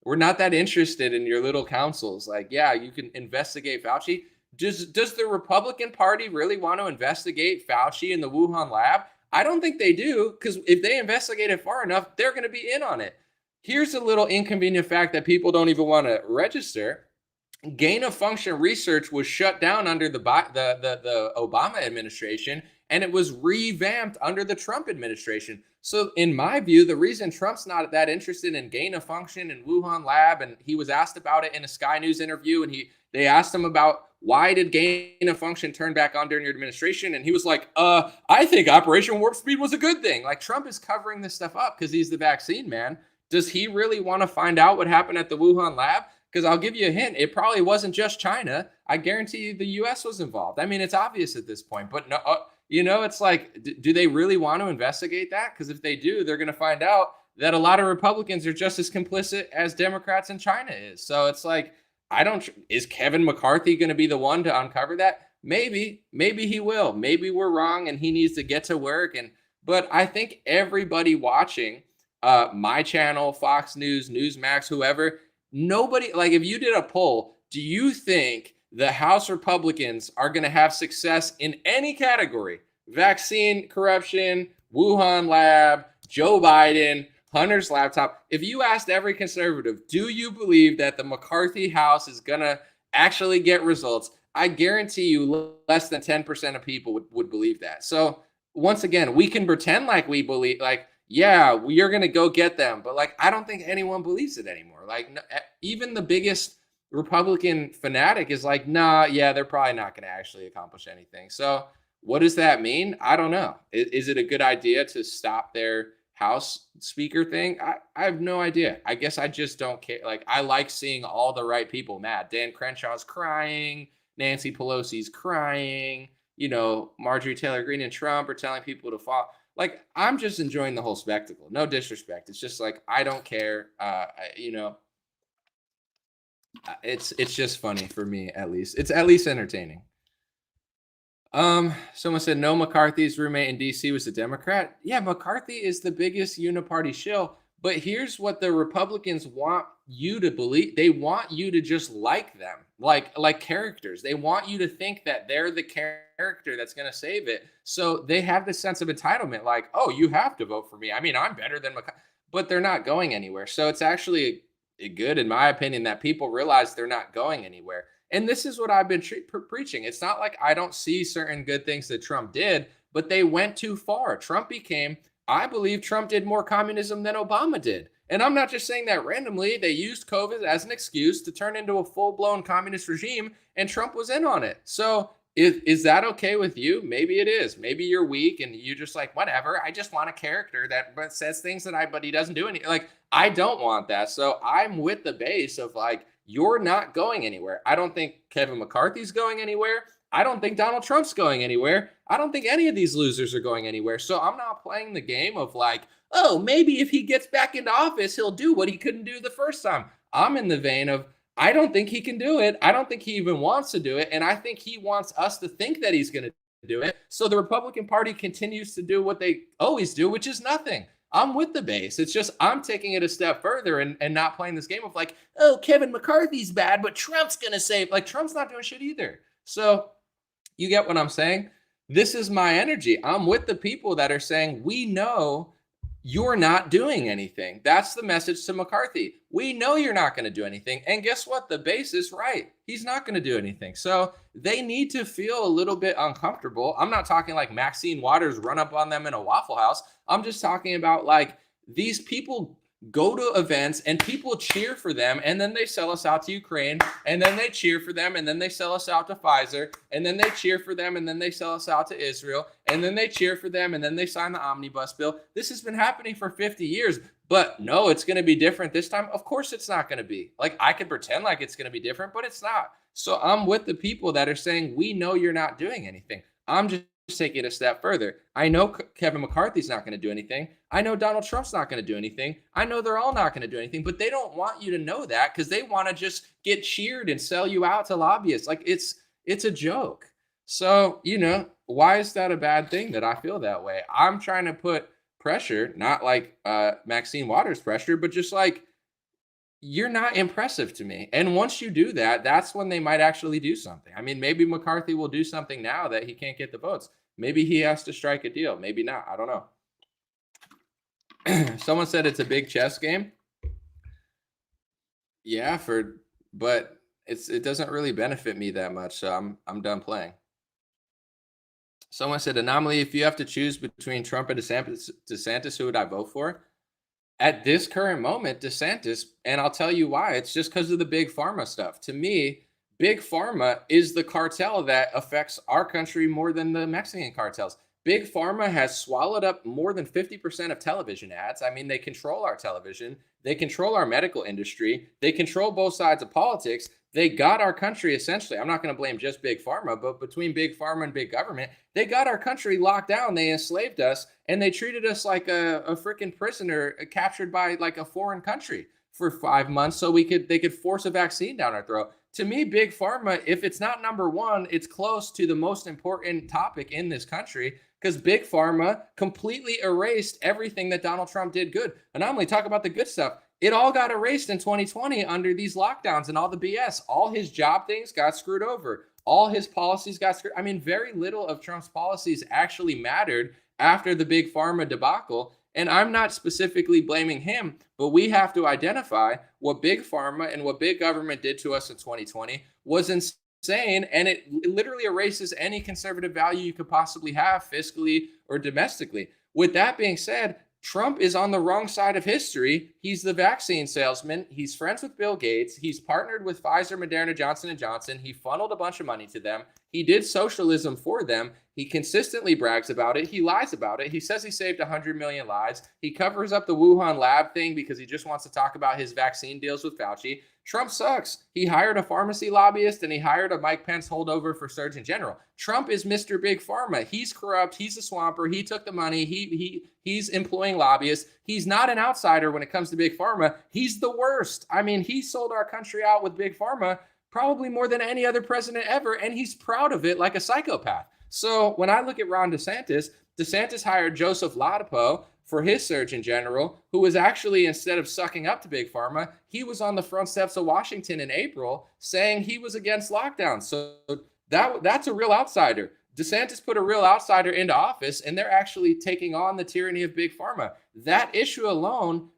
that interested in your little councils. Like, yeah, you can investigate Fauci. Does the Republican Party really want to investigate Fauci in the Wuhan lab? I don't think they do, because if they investigate it far enough, they're going to be in on it. Here's a little inconvenient fact that people don't even want to register. Gain of function research was shut down under the Obama administration, and it was revamped under the Trump administration. So in my view, the reason Trump's not that interested in gain of function and Wuhan lab, and he was asked about it in a Sky News interview, and they asked him about why did gain of function turn back on during your administration, and he was like, I think Operation Warp Speed was a good thing. Like, Trump is covering this stuff up because he's the vaccine man. Does he really want to find out what happened at the Wuhan lab? Because I'll give you a hint, it probably wasn't just China. I guarantee you the US was involved. I mean, it's obvious at this point, but no, it's like, do they really want to investigate that? Because if they do, they're going to find out that a lot of Republicans are just as complicit as Democrats in China is. So it's like, is Kevin McCarthy going to be the one to uncover that? Maybe he will. Maybe we're wrong and he needs to get to work. But I think everybody watching my channel, Fox News, Newsmax, whoever, nobody, like, if you did a poll, do you think the House Republicans are going to have success in any category? Vaccine, corruption, Wuhan lab, Joe Biden, Hunter's laptop. If you asked every conservative, do you believe that the McCarthy House is going to actually get results? I guarantee you less than 10% of people would believe that. So once again, we can pretend like we believe, like, yeah, you're going to go get them. But like, I don't think anyone believes it anymore. Like, even the biggest Republican fanatic is like, nah, yeah, they're probably not going to actually accomplish anything. So what does that mean? I don't know. Is it a good idea to stop their House speaker thing? I have no idea. I guess I just don't care. Like, I like seeing all the right people mad. Dan Crenshaw's crying. Nancy Pelosi's crying. Marjorie Taylor Greene and Trump are telling people to fall. Like, I'm just enjoying the whole spectacle. No disrespect. It's just like, I don't care. It's just funny for me, at least. It's at least entertaining. Someone said, no, McCarthy's roommate in DC was a Democrat. Yeah, McCarthy is the biggest uniparty shill. But here's what the Republicans want you to believe. They want you to just like them, like characters. They want you to think that they're the character that's going to save it. So they have this sense of entitlement, like, oh, you have to vote for me. I mean, I'm better than McCarthy. But they're not going anywhere. So it's actually good, in my opinion, that people realize they're not going anywhere. And this is what I've been preaching. It's not like I don't see certain good things that Trump did, but they went too far. I believe Trump did more communism than Obama did. And I'm not just saying that randomly. They used COVID as an excuse to turn into a full-blown communist regime, and Trump was in on it. So is that okay with you? Maybe it is. Maybe you're weak and you just like, whatever. I just want a character that says things but he doesn't do anything. Like, I don't want that. So I'm with the base of like, you're not going anywhere. I don't think Kevin McCarthy's going anywhere. I don't think Donald Trump's going anywhere. I don't think any of these losers are going anywhere. So I'm not playing the game of like, oh, maybe if he gets back into office, he'll do what he couldn't do the first time. I'm in the vein of, I don't think he can do it. I don't think he even wants to do it. And I think he wants us to think that he's going to do it. So the Republican Party continues to do what they always do, which is nothing. I'm with the base. It's just I'm taking it a step further and not playing this game of like, oh, Kevin McCarthy's bad, but Trump's going to save. Like, Trump's not doing shit either. So you get what I'm saying? This is my energy. I'm with the people that are saying, we know you're not doing anything. That's the message to McCarthy. We know you're not going to do anything. And guess what? The base is right. He's not going to do anything. So they need to feel a little bit uncomfortable. I'm not talking like Maxine Waters run up on them in a Waffle House. I'm just talking about like these people go to events and people cheer for them, and then they sell us out to Ukraine, and then they cheer for them, and then they sell us out to Pfizer, and then they cheer for them, and then they sell us out to Israel, and then they cheer for them, and then they sign the omnibus bill. This has been happening for 50 years, but no, it's going to be different this time. Of course it's not going to be. Like, I could pretend like it's going to be different, but it's not. So I'm with the people that are saying, we know you're not doing anything. I'm just take it a step further. I know Kevin McCarthy's not going to do anything. I know Donald Trump's not going to do anything. I know they're all not going to do anything, but they don't want you to know that because they want to just get cheered and sell you out to lobbyists. Like, it's a joke. So, why is that a bad thing that I feel that way? I'm trying to put pressure, not like Maxine Waters pressure, but just like, you're not impressive to me. And once you do that, that's when they might actually do something. I mean, maybe McCarthy will do something now that he can't get the votes. Maybe he has to strike a deal. Maybe not. I don't know. Someone said it's a big chess game. Yeah, but it doesn't really benefit me that much, so I'm done playing. Someone said, Anomaly, if you have to choose between Trump and DeSantis, who would I vote for? At this current moment, DeSantis, and I'll tell you why. It's just because of the big pharma stuff. To me, big pharma is the cartel that affects our country more than the Mexican cartels. Big pharma has swallowed up more than 50% of television ads. I mean, they control our television. They control our medical industry. They control both sides of politics. They got our country essentially. I'm not going to blame just big pharma, but between big pharma and big government, they got our country locked down. They enslaved us and they treated us like a freaking prisoner captured by like a foreign country for 5 months so they could force a vaccine down our throat. To me, big pharma, if it's not number one, it's close to the most important topic in this country because big pharma completely erased everything that Donald Trump did good. Anomaly, talk about the good stuff. It all got erased in 2020 under these lockdowns and all the BS. All his job things got screwed over. All his policies got screwed. I mean, very little of Trump's policies actually mattered after the big pharma debacle. And I'm not specifically blaming him, but we have to identify what big pharma and what big government did to us in 2020 was insane. And it literally erases any conservative value you could possibly have fiscally or domestically. With that being said, Trump is on the wrong side of history. He's the vaccine salesman. He's friends with Bill Gates. He's partnered with Pfizer, Moderna, Johnson & Johnson. He funneled a bunch of money to them. He did socialism for them. He consistently brags about it. He lies about it. He says he saved 100 million lives. He covers up the Wuhan lab thing because he just wants to talk about his vaccine deals with Fauci. Trump sucks. He hired a pharmacy lobbyist and he hired a Mike Pence holdover for Surgeon General. Trump is Mr. Big Pharma. He's corrupt. He's a swamper. He took the money. He's employing lobbyists. He's not an outsider when it comes to Big Pharma. He's the worst. I mean, he sold our country out with Big Pharma probably more than any other president ever, and he's proud of it like a psychopath. So when I look at Ron DeSantis, DeSantis hired Joseph Ladapo for his Surgeon General, who was actually, instead of sucking up to Big Pharma, he was on the front steps of Washington in April saying he was against lockdown. So that's a real outsider. DeSantis put a real outsider into office, and they're actually taking on the tyranny of Big Pharma. That issue alone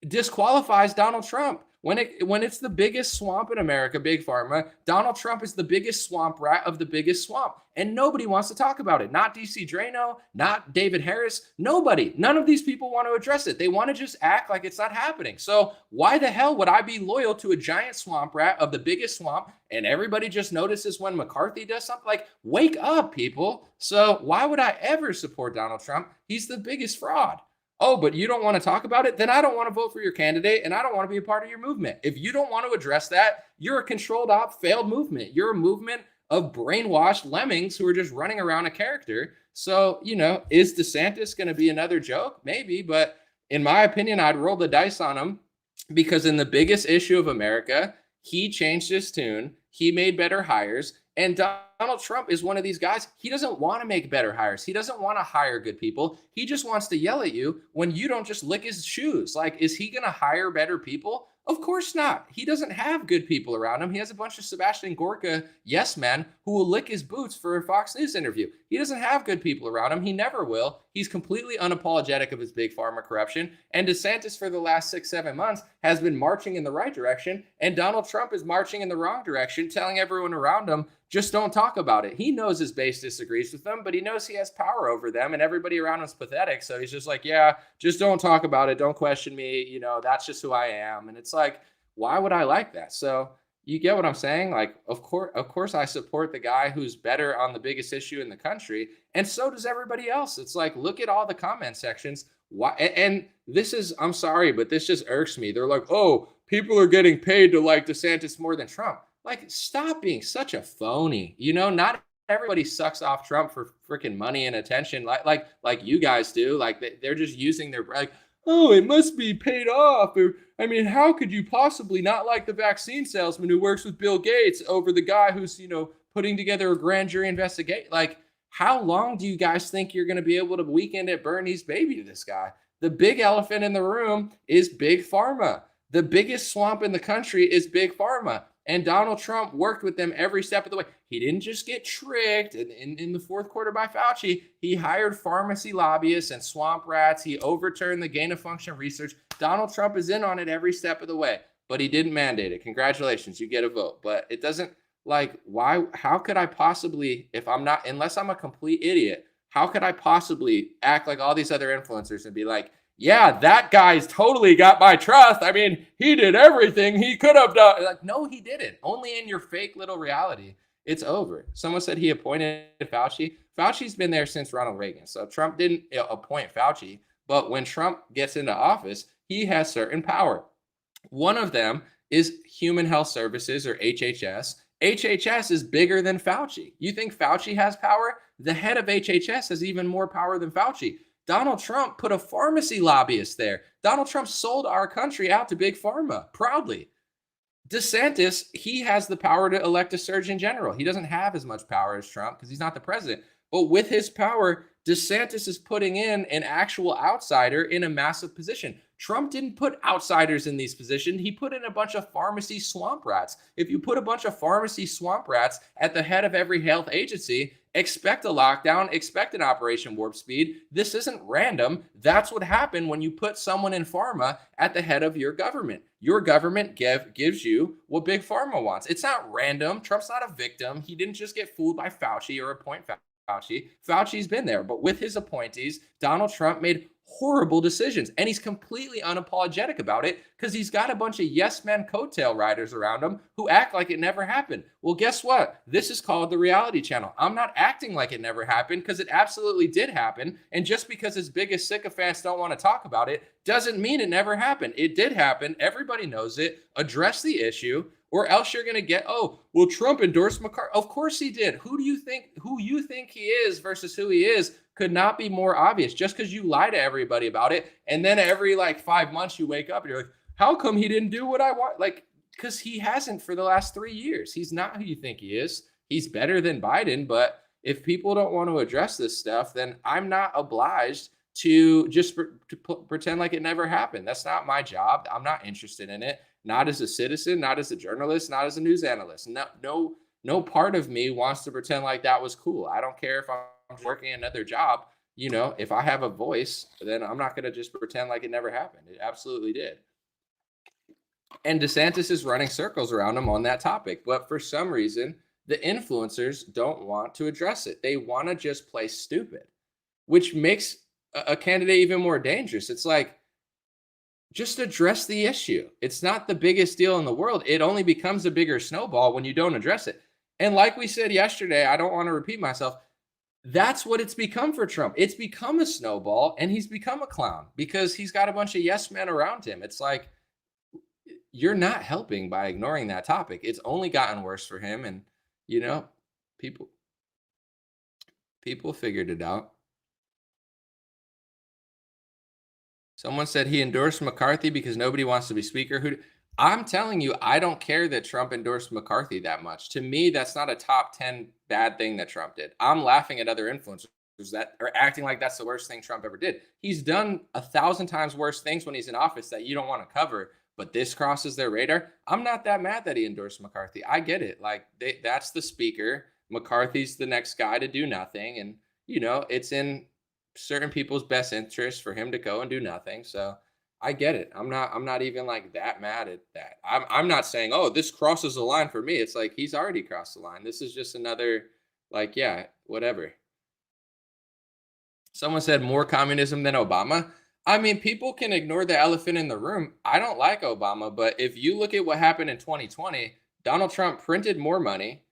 disqualifies Donald Trump. When it's the biggest swamp in America, Big Pharma, Donald Trump is the biggest swamp rat of the biggest swamp. And nobody wants to talk about it. Not DC Drano, not David Harris, nobody. None of these people want to address it. They want to just act like it's not happening. So why the hell would I be loyal to a giant swamp rat of the biggest swamp and everybody just notices when McCarthy does something? Like, wake up, people. So why would I ever support Donald Trump? He's the biggest fraud. Oh, but you don't want to talk about it? Then I don't want to vote for your candidate and I don't want to be a part of your movement. If you don't want to address that, you're a controlled op failed movement. You're a movement of brainwashed lemmings who are just running around a character. So, is DeSantis going to be another joke? Maybe, but in my opinion, I'd roll the dice on him because in the biggest issue of America, he changed his tune. He made better hires. And Donald Trump is one of these guys. He doesn't want to make better hires. He doesn't want to hire good people. He just wants to yell at you when you don't just lick his shoes. Like, is he going to hire better people? Of course not. He doesn't have good people around him. He has a bunch of Sebastian Gorka yes men who will lick his boots for a Fox News interview. He doesn't have good people around him. He never will. He's completely unapologetic of his big pharma corruption. And DeSantis for the last 6-7 months has been marching in the right direction. And Donald Trump is marching in the wrong direction, telling everyone around him, just don't talk about it. He knows his base disagrees with them, but he knows he has power over them and everybody around him is pathetic. So he's just like, yeah, just don't talk about it. Don't question me. That's just who I am. And it's like, why would I like that? So you get what I'm saying? Like, of course I support the guy who's better on the biggest issue in the country. And so does everybody else. It's like, look at all the comment sections. Why? And this is, I'm sorry, but this just irks me. They're like, oh, people are getting paid to like DeSantis more than Trump. Like, stop being such a phony. Not everybody sucks off Trump for freaking money and attention like you guys do. Like, they're just using their, like, oh, it must be paid off. Or, I mean, how could you possibly not like the vaccine salesman who works with Bill Gates over the guy who's, putting together a grand jury investigation? Like, how long do you guys think you're going to be able to weekend at Bernie's baby to this guy? The big elephant in the room is Big Pharma. The biggest swamp in the country is Big Pharma. And Donald Trump worked with them every step of the way. He didn't just get tricked in the fourth quarter by Fauci. He hired pharmacy lobbyists and swamp rats. He overturned the gain of function research. Donald Trump is in on it every step of the way, but he didn't mandate it. Congratulations, you get a vote. But it doesn't, like, why, how could I possibly, if I'm not, unless I'm a complete idiot, how could I possibly act like all these other influencers and be like, yeah, that guy's totally got my trust. I mean, he did everything he could have done. Like, no, he didn't. Only in your fake little reality. It's over. Someone said he appointed Fauci. Fauci's been there since Ronald Reagan. So Trump didn't appoint Fauci. But when Trump gets into office, he has certain power. One of them is Human Health Services, or HHS. HHS is bigger than Fauci. You think Fauci has power? The head of HHS has even more power than Fauci. Donald Trump put a pharmacy lobbyist there. Donald Trump sold our country out to Big Pharma proudly. DeSantis, he has the power to elect a surgeon general. He doesn't have as much power as Trump because he's not the president. But with his power, DeSantis is putting in an actual outsider in a massive position. Trump didn't put outsiders in these positions. He put in a bunch of pharmacy swamp rats. If you put a bunch of pharmacy swamp rats at the head of every health agency, expect a lockdown, expect an Operation Warp Speed. This isn't random. That's what happened when you put someone in pharma at the head of your government. Your government gives you what Big Pharma wants. It's not random. Trump's not a victim. He didn't just get fooled by Fauci or appoint Fauci. Fauci's been there, but with his appointees, Donald Trump made horrible decisions, and he's completely unapologetic about it because he's got a bunch of yes men coattail riders around him who act like it never happened. Well, guess what? This is called the reality channel. I'm not acting like it never happened because it absolutely did happen, and just because his biggest sycophants don't want to talk about it doesn't mean it never happened. It did happen. Everybody knows it. Address the issue, or else you're going to get, oh, well, Trump endorsed McCarthy. Of course he did. Who you think he is versus who he is could not be more obvious. Just because you lie to everybody about it, and then every 5 months you wake up and you're like, how come he didn't do what I want? Because he hasn't for the last 3 years. He's not who you think he is. He's better than Biden, but if people don't want to address this stuff, then I'm not obliged to just pretend like it never happened. That's not my job. I'm not interested in it. Not as a citizen, not as a journalist, not as a news analyst. No part of me wants to pretend like that was cool. I don't care if I'm working another job. If I have a voice, then I'm not going to just pretend like it never happened. It absolutely did. And DeSantis is running circles around him on that topic. But for some reason, the influencers don't want to address it. They want to just play stupid, which makes a candidate even more dangerous. It's like, just address the issue. It's not the biggest deal in the world. It only becomes a bigger snowball when you don't address it. And like we said yesterday, I don't want to repeat myself. That's what it's become for Trump. It's become a snowball, and he's become a clown because he's got a bunch of yes men around him. It's like, you're not helping by ignoring that topic. It's only gotten worse for him. And, people figured it out. Someone said he endorsed McCarthy because nobody wants to be speaker. I'm telling you, I don't care that Trump endorsed McCarthy that much. To me, that's not a top 10 bad thing that Trump did. I'm laughing at other influencers that are acting like that's the worst thing Trump ever did. He's done 1,000 times worse things when he's in office that you don't want to cover, but this crosses their radar. I'm not that mad that he endorsed McCarthy. I get it. That's the speaker. McCarthy's the next guy to do nothing. And, it's in certain people's best interest for him to go and do nothing. So I get it. I'm not even that mad at that. I'm not saying, oh, this crosses the line for me. It's like, he's already crossed the line. This is just another, yeah, whatever. Someone said more communism than Obama. I mean, people can ignore the elephant in the room. I don't like Obama, but if you look at what happened in 2020, Donald Trump printed more money.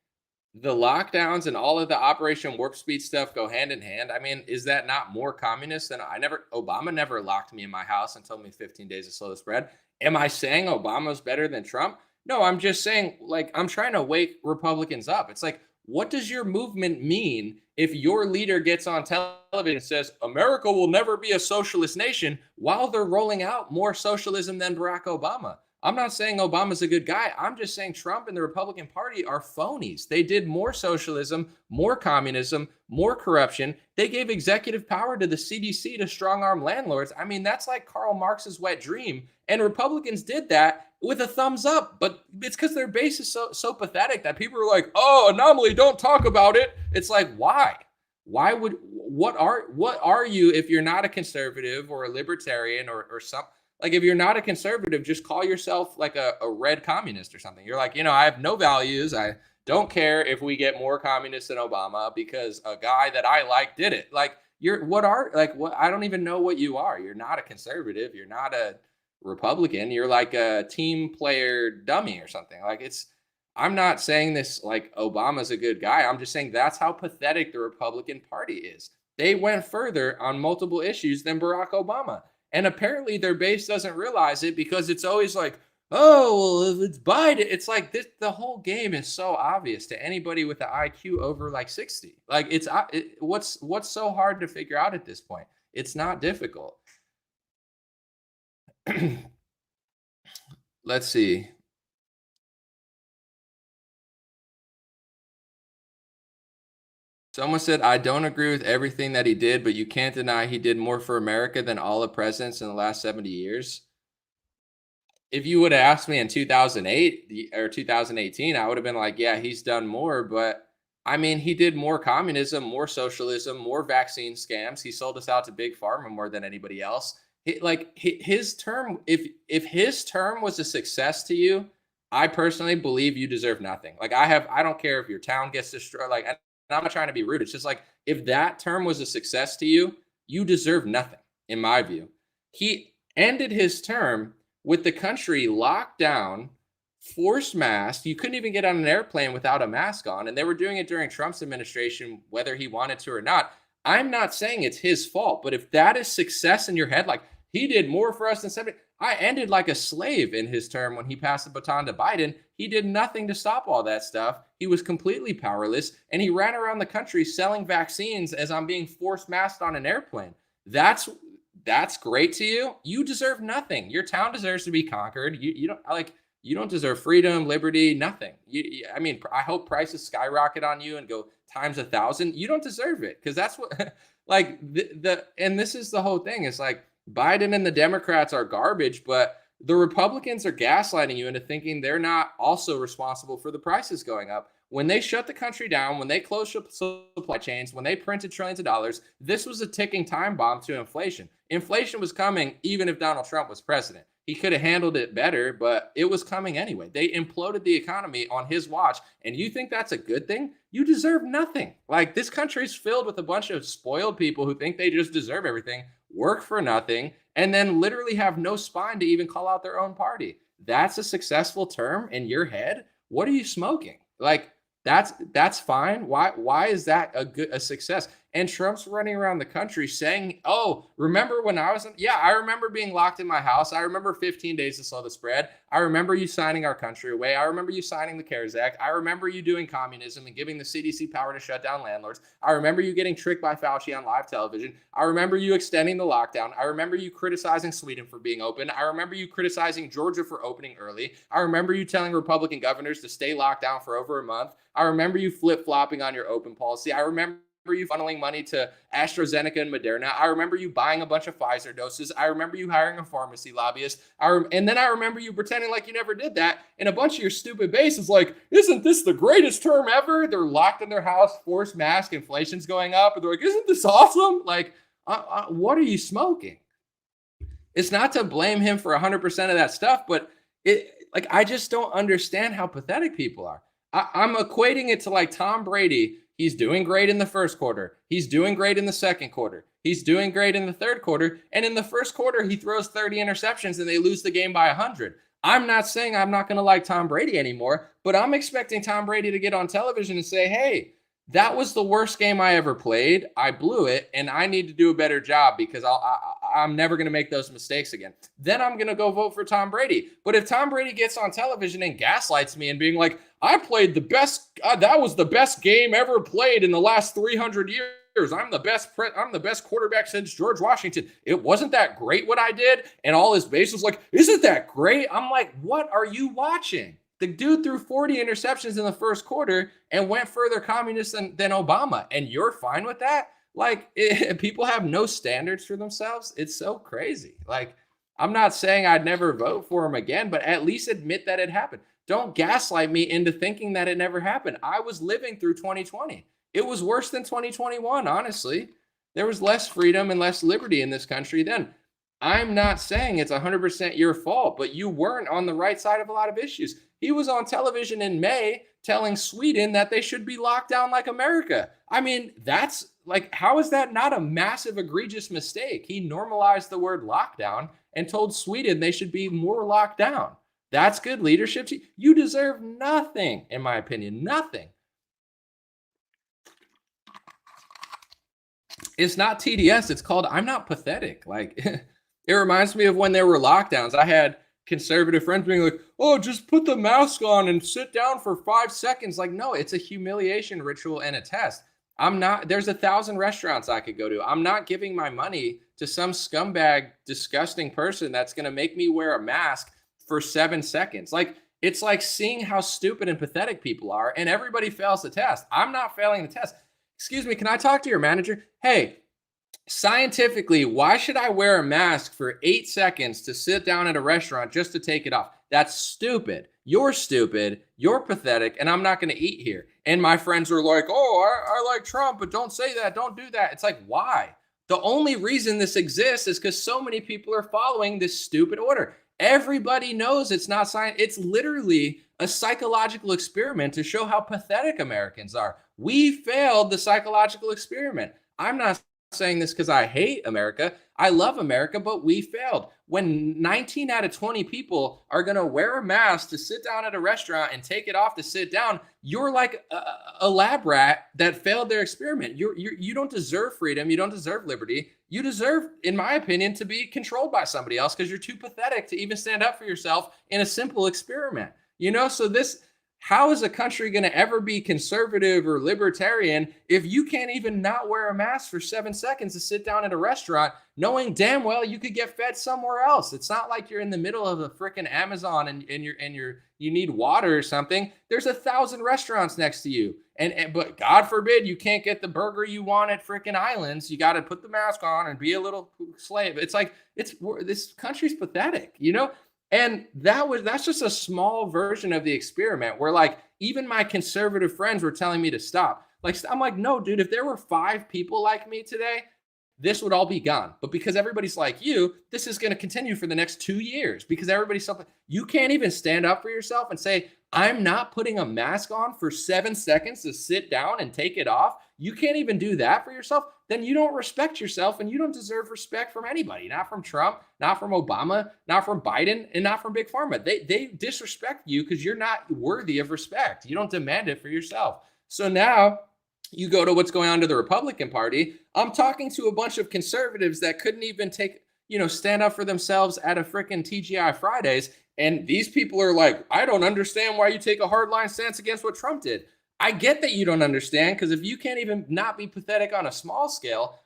The lockdowns and all of the Operation Warp Speed stuff go hand in hand. I mean, is that not more communist than Obama never locked me in my house and told me 15 days of slow spread. Am I saying Obama's better than Trump? No, I'm just saying, I'm trying to wake Republicans up. It's like, what does your movement mean if your leader gets on television and says, America will never be a socialist nation while they're rolling out more socialism than Barack Obama? I'm not saying Obama's a good guy. I'm just saying Trump and the Republican Party are phonies. They did more socialism, more communism, more corruption. They gave executive power to the CDC to strong-arm landlords. I mean, that's like Karl Marx's wet dream. And Republicans did that with a thumbs up, but it's because their base is so pathetic that people are like, oh, anomaly, don't talk about it. It's like, why? What are you if you're not a conservative or a libertarian or something? Like, if you're not a conservative, just call yourself like a red communist or something. You're like, I have no values. I don't care if we get more communists than Obama because a guy that I like did it. Like, I don't even know what you are. You're not a conservative. You're not a Republican. You're like a team player dummy or something. Like, I'm not saying this like Obama's a good guy. I'm just saying that's how pathetic the Republican Party is. They went further on multiple issues than Barack Obama. And apparently their base doesn't realize it because it's always like, oh, well, if it's Biden, it's like this. The whole game is so obvious to anybody with an IQ over like 60. Like, what's so hard to figure out at this point? It's not difficult. Let's see. Someone said, I don't agree with everything that he did, but you can't deny he did more for America than all the presidents in the last 70 years. If you would have asked me in 2008 or 2018, I would have been like, yeah, he's done more. But I mean, he did more communism, more socialism, more vaccine scams. He sold us out to Big Pharma more than anybody else. His term, if his term was a success to you, I personally believe you deserve nothing. Like, I don't care if your town gets destroyed. Like, and I'm not trying to be rude. It's just like, if that term was a success to you, you deserve nothing, in my view. He ended his term with the country locked down, forced masks. You couldn't even get on an airplane without a mask on. And they were doing it during Trump's administration, whether he wanted to or not. I'm not saying it's his fault, but if that is success in your head, like, he did more for us than 70. I ended like a slave in his term when he passed the baton to Biden. He did nothing to stop all that stuff. He was completely powerless, and he ran around the country selling vaccines as I'm being forced masked on an airplane. That's great to you. You deserve nothing. Your town deserves to be conquered. You don't deserve freedom, liberty, nothing. I mean, I hope prices skyrocket on you and go times 1,000. You don't deserve it, because that's what like and this is the whole thing. It's like, Biden and the Democrats are garbage, but the Republicans are gaslighting you into thinking they're not also responsible for the prices going up. When they shut the country down, when they closed supply chains, when they printed trillions of dollars, this was a ticking time bomb to inflation. Inflation was coming even if Donald Trump was president. He could have handled it better, but it was coming anyway. They imploded the economy on his watch, and you think that's a good thing? You deserve nothing. Like, this country's filled with a bunch of spoiled people who think they just deserve everything, work for nothing, and then literally have no spine to even call out their own party. That's a successful term in your head? What are you smoking? Like, that's fine. Why is that a success? And Trump's running around the country saying, oh, remember when I was I remember being locked in my house. I remember 15 days to slow the spread. I remember you signing our country away. I remember you signing the CARES Act. I remember you doing communism and giving the CDC power to shut down landlords. I remember you getting tricked by Fauci on live television. I remember you extending the lockdown. I remember you criticizing Sweden for being open. I remember you criticizing Georgia for opening early. I remember you telling Republican governors to stay locked down for over a month. I remember you flip-flopping on your open policy. I remember you funneling money to AstraZeneca and Moderna. I remember you buying a bunch of Pfizer doses. I remember you hiring a pharmacy lobbyist. And then I remember you pretending like you never did that. And a bunch of your stupid base is like, isn't this the greatest term ever? They're locked in their house, forced mask, inflation's going up. And they're like, isn't this awesome? Like, what are you smoking? It's not to blame him for 100% of that stuff, but I just don't understand how pathetic people are. I'm equating it to like Tom Brady. He's doing great in the first quarter. He's doing great in the second quarter. He's doing great in the third quarter. And in the first quarter, he throws 30 interceptions and they lose the game by 100. I'm not saying I'm not going to like Tom Brady anymore, but I'm expecting Tom Brady to get on television and say, hey, that was the worst game I ever played. I blew it, and I need to do a better job because I'm never going to make those mistakes again. Then I'm going to go vote for Tom Brady. But if Tom Brady gets on television and gaslights me and being like, I played the best, that was the best game ever played in the last 300 years. I'm the best quarterback since George Washington. It wasn't that great what I did. And all his base was like, isn't that great? I'm like, what are you watching? The dude threw 40 interceptions in the first quarter and went further communist than Obama. And you're fine with that? Like, people have no standards for themselves. It's so crazy. Like, I'm not saying I'd never vote for him again, but at least admit that it happened. Don't gaslight me into thinking that it never happened. I was living through 2020. It was worse than 2021, honestly. There was less freedom and less liberty in this country then. I'm not saying it's 100% your fault, but you weren't on the right side of a lot of issues. He was on television in May telling Sweden that they should be locked down like America. I mean, that's like, how is that not a massive, egregious mistake? He normalized the word lockdown and told Sweden they should be more locked down. That's good leadership. You deserve nothing, in my opinion, nothing. It's not TDS. It's called I'm not pathetic. Like, it reminds me of when there were lockdowns. I had conservative friends being like, oh, just put the mask on and sit down for 5 seconds. Like, no, it's a humiliation ritual and a test. There's 1,000 restaurants I could go to. I'm not giving my money to some scumbag, disgusting person that's going to make me wear a mask for 7 seconds. Like, it's like seeing how stupid and pathetic people are, and everybody fails the test. I'm not failing the test. Excuse me, can I talk to your manager? Hey, scientifically, why should I wear a mask for 8 seconds to sit down at a restaurant just to take it off? That's stupid. You're pathetic, and I'm not going to eat here. And my friends were like, oh, I like Trump, but don't say that. Don't do that. It's like, why? The only reason this exists is because so many people are following this stupid order. Everybody knows it's not science. It's literally a psychological experiment to show how pathetic Americans are. We failed the psychological experiment. I'm not saying this because I hate America. I love America, but we failed. When 19 out of 20 people are going to wear a mask to sit down at a restaurant and take it off to sit down, you're like a lab rat that failed their experiment. You don't deserve freedom. You don't deserve liberty. You deserve, in my opinion, to be controlled by somebody else because you're too pathetic to even stand up for yourself in a simple experiment. So how is a country going to ever be conservative or libertarian if you can't even not wear a mask for 7 seconds to sit down at a restaurant, knowing damn well you could get fed somewhere else? It's not like you're in the middle of the freaking Amazon and you need water or something. There's 1,000 restaurants next to you, but God forbid you can't get the burger you want at freaking Islands. You got to put the mask on and be a little slave. It's like this country's pathetic, And that's just a small version of the experiment where like even my conservative friends were telling me to stop. Like, I'm like, no, dude, if there were 5 people like me today, this would all be gone. But because everybody's like you, this is going to continue for the next 2 years because everybody's something. You can't even stand up for yourself and say, I'm not putting a mask on for 7 seconds to sit down and take it off. You can't even do that for yourself. Then you don't respect yourself and you don't deserve respect from anybody, not from Trump, not from Obama, not from Biden, and not from Big Pharma. They disrespect you because you're not worthy of respect. You don't demand it for yourself. So now you go to what's going on to the Republican Party. I'm talking to a bunch of conservatives that couldn't even stand up for themselves at a freaking TGI Fridays. And these people are like, I don't understand why you take a hardline stance against what Trump did. I get that you don't understand, because if you can't even not be pathetic on a small scale,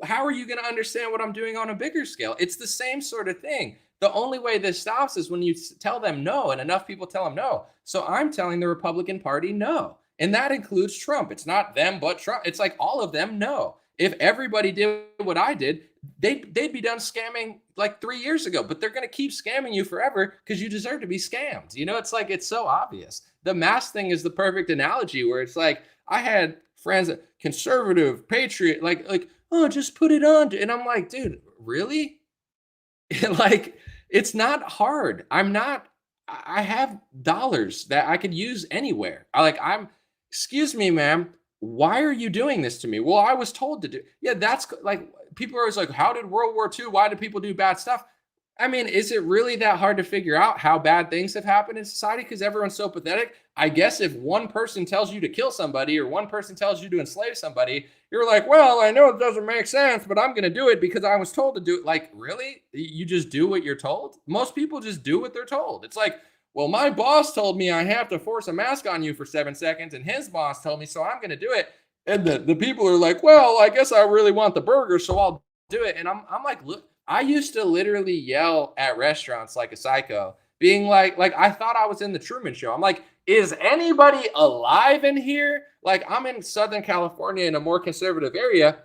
how are you going to understand what I'm doing on a bigger scale? It's the same sort of thing. The only way this stops is when you tell them no, and enough people tell them no. So I'm telling the Republican Party no. And that includes Trump. It's not them, but Trump. It's like all of them no. If everybody did what I did, they'd be done scamming like 3 years ago, but they're going to keep scamming you forever because you deserve to be scammed. It's like, it's so obvious. The mask thing is the perfect analogy where it's like, I had friends, conservative, patriot, like, oh, just put it on. And I'm like, dude, really? Like, it's not hard. I have dollars that I could use anywhere. Excuse me, ma'am, why are you doing this to me? Well, I was told to do. Yeah, that's like, people are always like, how did World War II? Why did people do bad stuff? I mean, is it really that hard to figure out how bad things have happened in society because everyone's so pathetic? I guess if one person tells you to kill somebody or one person tells you to enslave somebody, you're like, well, I know it doesn't make sense, but I'm going to do it because I was told to do it. Like, really? You just do what you're told? Most people just do what they're told. It's like, well, my boss told me I have to force a mask on you for 7 seconds, and his boss told me, so I'm going to do it. And the people are like, well, I guess I really want the burger, so I'll do it. And I'm like, look, I used to literally yell at restaurants like a psycho, being like I thought I was in the Truman Show. I'm like, is anybody alive in here? Like, I'm in Southern California in a more conservative area,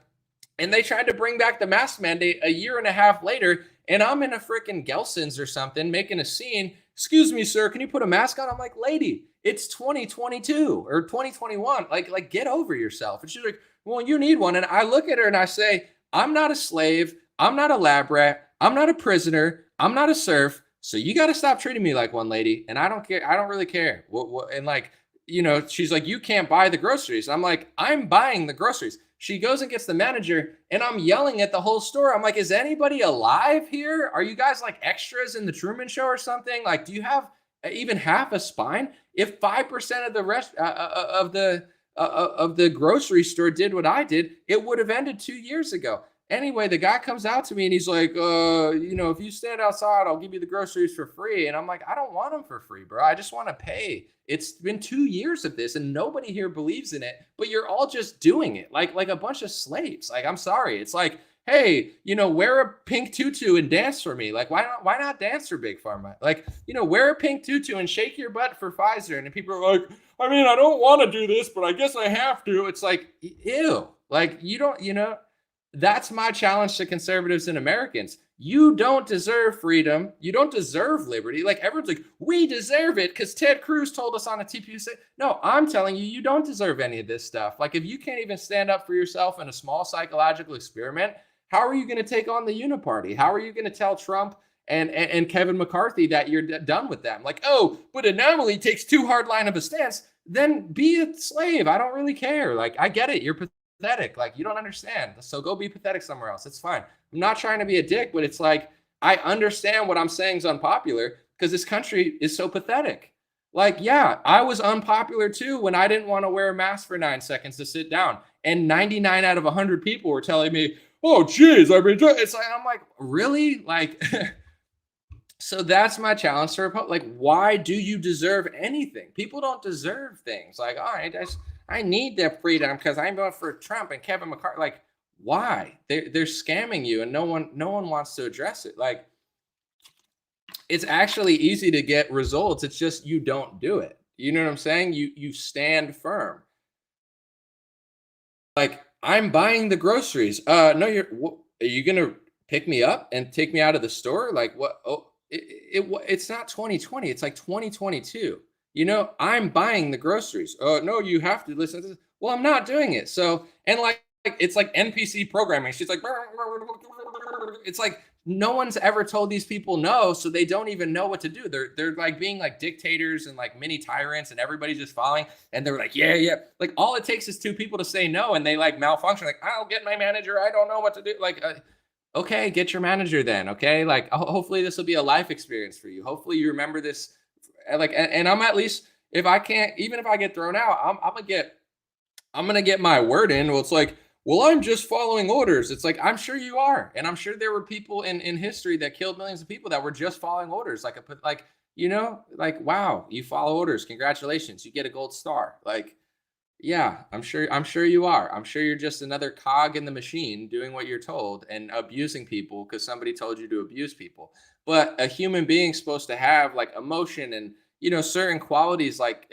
and they tried to bring back the mask mandate a year and a half later, and I'm in a freaking Gelson's or something making a scene. Excuse me, sir, can you put a mask on? I'm like, lady, it's 2022 or 2021. Like get over yourself. And she's like, well, you need one. And I look at her and I say, I'm not a slave. I'm not a lab rat. I'm not a prisoner. I'm not a serf. So you got to stop treating me like one, lady. And I don't care. I don't really care. And like, she's like, you can't buy the groceries. I'm like, I'm buying the groceries. She goes and gets the manager, and I'm yelling at the whole store. I'm like, is anybody alive here? Are you guys like extras in the Truman Show or something? Like, do you have even half a spine? If 5% of the rest of the grocery store did what I did, it would have ended 2 years ago. Anyway, the guy comes out to me and he's like, if you stand outside, I'll give you the groceries for free. And I'm like, I don't want them for free, bro. I just want to pay. It's been 2 years of this and nobody here believes in it, but you're all just doing it like a bunch of slaves. Like, I'm sorry. It's like, hey, wear a pink tutu and dance for me. Like, why not dance for Big Pharma? Like, wear a pink tutu and shake your butt for Pfizer. And people are like, I mean, I don't want to do this, but I guess I have to. It's like, ew. Like, you don't, that's my challenge to conservatives and Americans. You don't deserve freedom. You don't deserve liberty. Like, everyone's like, we deserve it because Ted Cruz told us on a TPU. No, I'm telling you, you don't deserve any of this stuff. Like, if you can't even stand up for yourself in a small psychological experiment, how are you going to take on the uniparty? How are you going to tell Trump and Kevin McCarthy that you're done with them? Like, oh, but Anomaly takes too hard line of a stance. Then be a slave. I don't really care. Like, I get it. You're pathetic. Like, you don't understand. So go be pathetic somewhere else. It's fine. I'm not trying to be a dick, but it's like, I understand what I'm saying is unpopular because this country is so pathetic. Like, yeah, I was unpopular too when I didn't want to wear a mask for 9 seconds to sit down. And 99 out of 100 people were telling me, oh, geez, I mean, it's like, I'm like, really? Like, so that's my challenge to Republic. Like, why do you deserve anything? People don't deserve things. Like, all right, I need their freedom because I'm voting for Trump and Kevin McCarthy. Like, why? They're scamming you, and no one wants to address it. Like, it's actually easy to get results. It's just you don't do it. You know what I'm saying? You stand firm. Like, I'm buying the groceries. No, are you gonna pick me up and take me out of the store? Like, what? Oh, it's not 2020. It's like 2022. I'm buying the groceries. Oh, no, you have to listen to this. Well, I'm not doing it. So, and like it's like NPC programming. She's like, it's like no one's ever told these people no, so they don't even know what to do. They're like being like dictators and like mini tyrants, and everybody's just following. And they're like, yeah. Like, all it takes is two people to say no, and they like malfunction. Like, I'll get my manager. I don't know what to do. Like, okay, get your manager then. Okay, like hopefully this will be a life experience for you. Hopefully you remember this. Like, and I'm at least, if I can't, even if I get thrown out, I'm gonna get my word in. Well, it's like, well, I'm just following orders. It's like, I'm sure you are, and I'm sure there were people in history that killed millions of people that were just following orders. Like wow, you follow orders. Congratulations, you get a gold star. Like, yeah, I'm sure you are. I'm sure you're just another cog in the machine doing what you're told and abusing people because somebody told you to abuse people. But a human being's supposed to have like emotion and, certain qualities, like,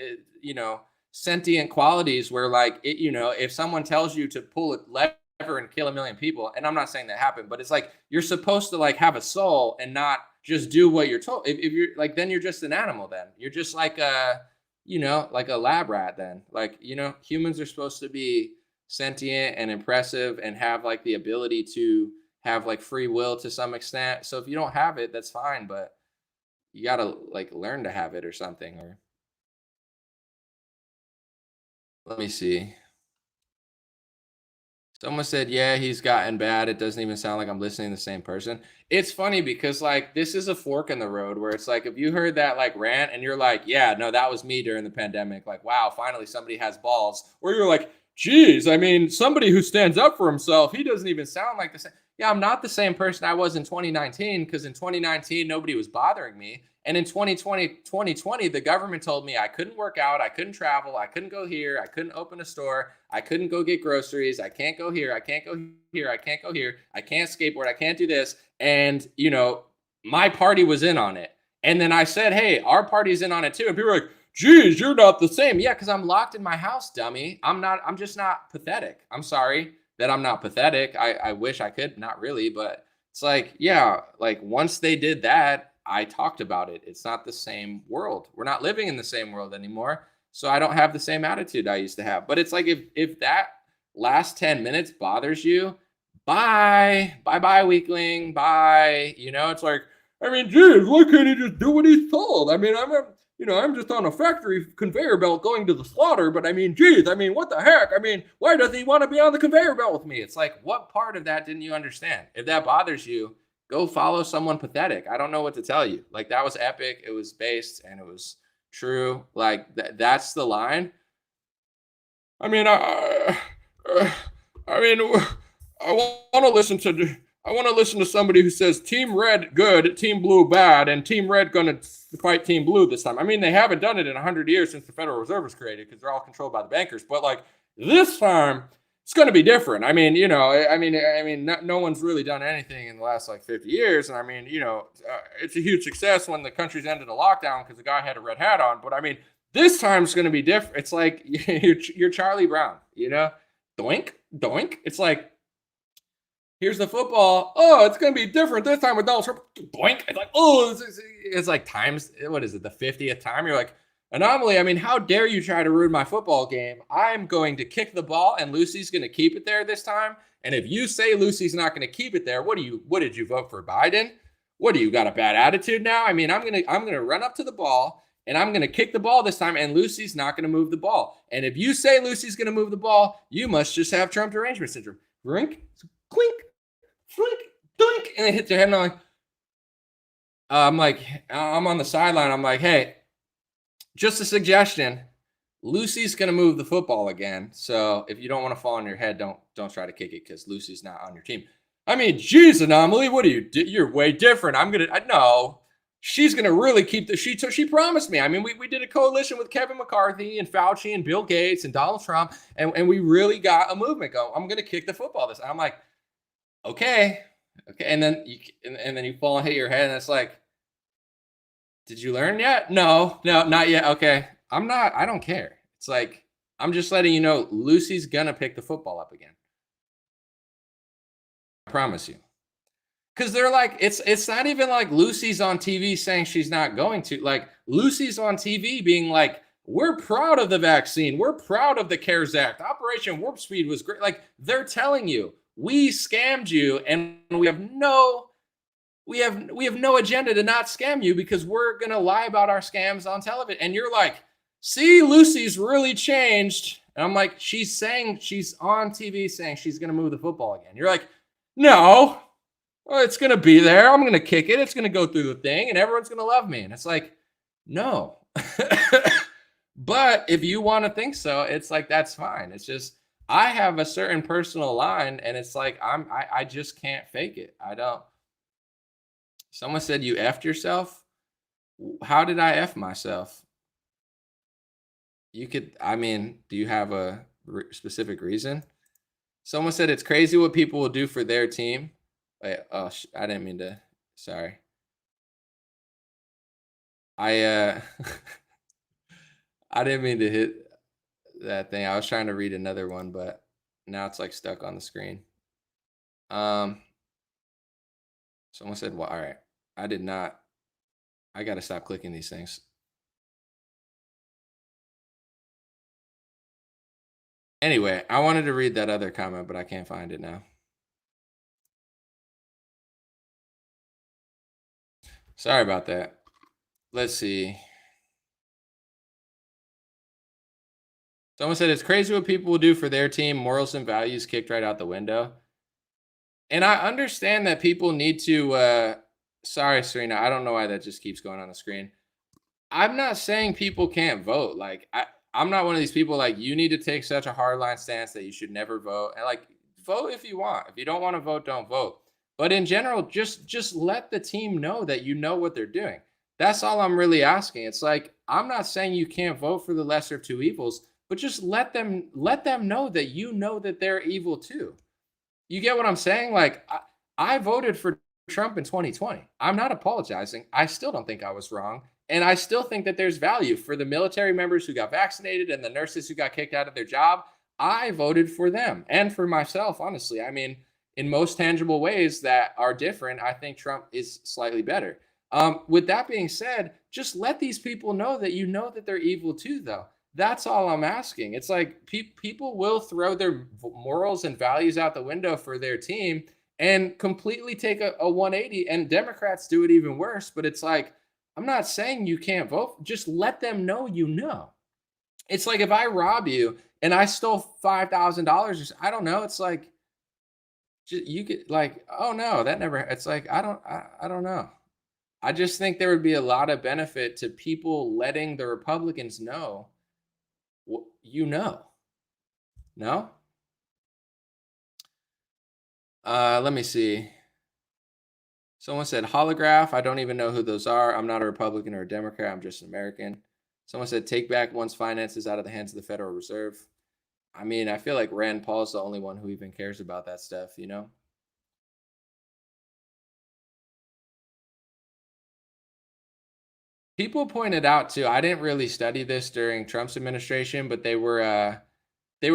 sentient qualities where like, if someone tells you to pull a lever and kill a million people, and I'm not saying that happened, but it's like, you're supposed to like have a soul and not just do what you're told. If you're like, then you're just an animal. Then you're just like like a lab rat then. Like, humans are supposed to be sentient and impressive and have like the ability to have like free will to some extent. So if you don't have it, that's fine, but you got to like learn to have it or something. Or let me see. Someone said, yeah, he's gotten bad. It doesn't even sound like I'm listening to the same person. It's funny because like this is a fork in the road where it's like if you heard that like rant and you're like, yeah, no, that was me during the pandemic. Like, wow, finally somebody has balls. Or you're like, geez, I mean, somebody who stands up for himself, he doesn't even sound like the same. Yeah, I'm not the same person I was in 2019 because in 2019, nobody was bothering me. And in 2020, the government told me I couldn't work out, I couldn't travel, I couldn't go here, I couldn't open a store, I couldn't go get groceries, I can't go here, I can't go here, I can't go here, I can't skateboard, I can't do this. And, you know, my party was in on it. And then I said, hey, our party's in on it too. And people are like, geez, you're not the same. Yeah, because I'm locked in my house, dummy. I'm just not pathetic. I'm sorry that I'm not pathetic. I wish I could, not really, but it's like, yeah, like once they did that, I talked about it. It's not the same world. We're not living in the same world anymore. So I don't have the same attitude I used to have. But it's like if that last 10 minutes bothers you, bye, weakling, bye. You know, it's like, I mean, geez, why can't he just do what he's told? I mean, I'm just on a factory conveyor belt going to the slaughter, but I mean, geez, I mean, what the heck? I mean, why does he want to be on the conveyor belt with me? It's like, what part of that didn't you understand? If that bothers you, go follow someone pathetic. I don't know what to tell you. Like that was epic. It was based and it was true. Like that's the line. I mean, I mean, I want to listen to. I want to listen to somebody who says Team Red good, Team Blue bad, and Team Red going to fight Team Blue this time. I mean, they haven't done it in 100 years since the Federal Reserve was created because they're all controlled by the bankers. But like this time, it's going to be different. I mean, you know, no one's really done anything in the last like 50 years, and I mean, you know, it's a huge success when the country's ended a lockdown because the guy had a red hat on. But I mean, this time's going to be different. It's like you're Charlie Brown, you know, doink, doink. It's like here's the football. Oh, it's going to be different this time with Donald Trump. Boink. It's like, oh, it's like times, what is it, the 50th time? You're like, anomaly. I mean, how dare you try to ruin my football game? I'm going to kick the ball and Lucy's going to keep it there this time. And if you say Lucy's not going to keep it there, what did you vote for Biden? What do you got a bad attitude now? I mean, I'm going to run up to the ball and I'm going to kick the ball this time and Lucy's not going to move the ball. And if you say Lucy's going to move the ball, you must just have Trump derangement syndrome. Rink, clink, flink, doink, and it hits your head. And I'm on the sideline. I'm like, hey, just a suggestion. Lucy's gonna move the football again. So if you don't want to fall on your head, don't try to kick it because Lucy's not on your team. I mean, geez, anomaly, what are you? You're way different. No. She's gonna really keep the. She promised me. I mean, we did a coalition with Kevin McCarthy and Fauci and Bill Gates and Donald Trump, and we really got a movement going. I'm gonna kick the football this. I'm like, okay, and then you fall and hit your head, and it's like, did you learn yet? No, not yet. Okay, I don't care. It's like I'm just letting you know, Lucy's gonna pick the football up again. I promise you. Because they're like, it's not even like Lucy's on TV saying she's not going to. Like Lucy's on TV being like, we're proud of the vaccine. We're proud of the CARES Act. Operation Warp Speed was great. Like they're telling you, we scammed you, and we have no agenda to not scam you because we're gonna lie about our scams on television. And you're like, see, Lucy's really changed. And I'm like, she's saying she's on TV saying she's gonna move the football again. You're like, no, well, it's gonna be there. I'm gonna kick it. It's gonna go through the thing, and everyone's gonna love me. And it's like, no. But if you want to think so, it's like that's fine. It's just I have a certain personal line, and it's like I just can't fake it. I don't. Someone said you effed yourself. How did I F myself? I mean, do you have a specific reason? Someone said it's crazy what people will do for their team. Wait, oh, I didn't mean to. Sorry. I I didn't mean to hit that thing. I was trying to read another one, but now it's like stuck on the screen. Someone said, well, all right. I did not. I got to stop clicking these things. Anyway, I wanted to read that other comment, but I can't find it now. Sorry about that. Let's see. Someone said it's crazy what people will do for their team, morals and values kicked right out the window. And I understand that people need to sorry, Serena, I don't know why that just keeps going on the screen. I'm not saying people can't vote. Like I'm not one of these people like you need to take such a hardline stance that you should never vote. And like vote if you want. If you don't want to vote, don't vote. But in general, just let the team know that you know what they're doing. That's all I'm really asking. It's like I'm not saying you can't vote for the lesser of two evils, but just let them know that you know that they're evil too. You get what I'm saying? Like I voted for Trump in 2020. I'm not apologizing. I still don't think I was wrong. And I still think that there's value for the military members who got vaccinated and the nurses who got kicked out of their job. I voted for them and for myself, honestly. I mean, in most tangible ways that are different, I think Trump is slightly better. With that being said, just let these people know that you know that they're evil too, though. That's all I'm asking. It's like people will throw their morals and values out the window for their team and completely take a 180. And Democrats do it even worse. But it's like, I'm not saying you can't vote. Just let them know you know. It's like if I rob you and I stole $5,000, I don't know. It's like you could like, oh no, that never. It's like I don't know. I just think there would be a lot of benefit to people letting the Republicans know you know. No? Let me see. Someone said holograph. I don't even know who those are. I'm not a Republican or a Democrat. I'm just an American. Someone said take back one's finances out of the hands of the Federal Reserve. I mean, I feel like Rand Paul's the only one who even cares about that stuff, you know? People pointed out too, I didn't really study this during Trump's administration, but they were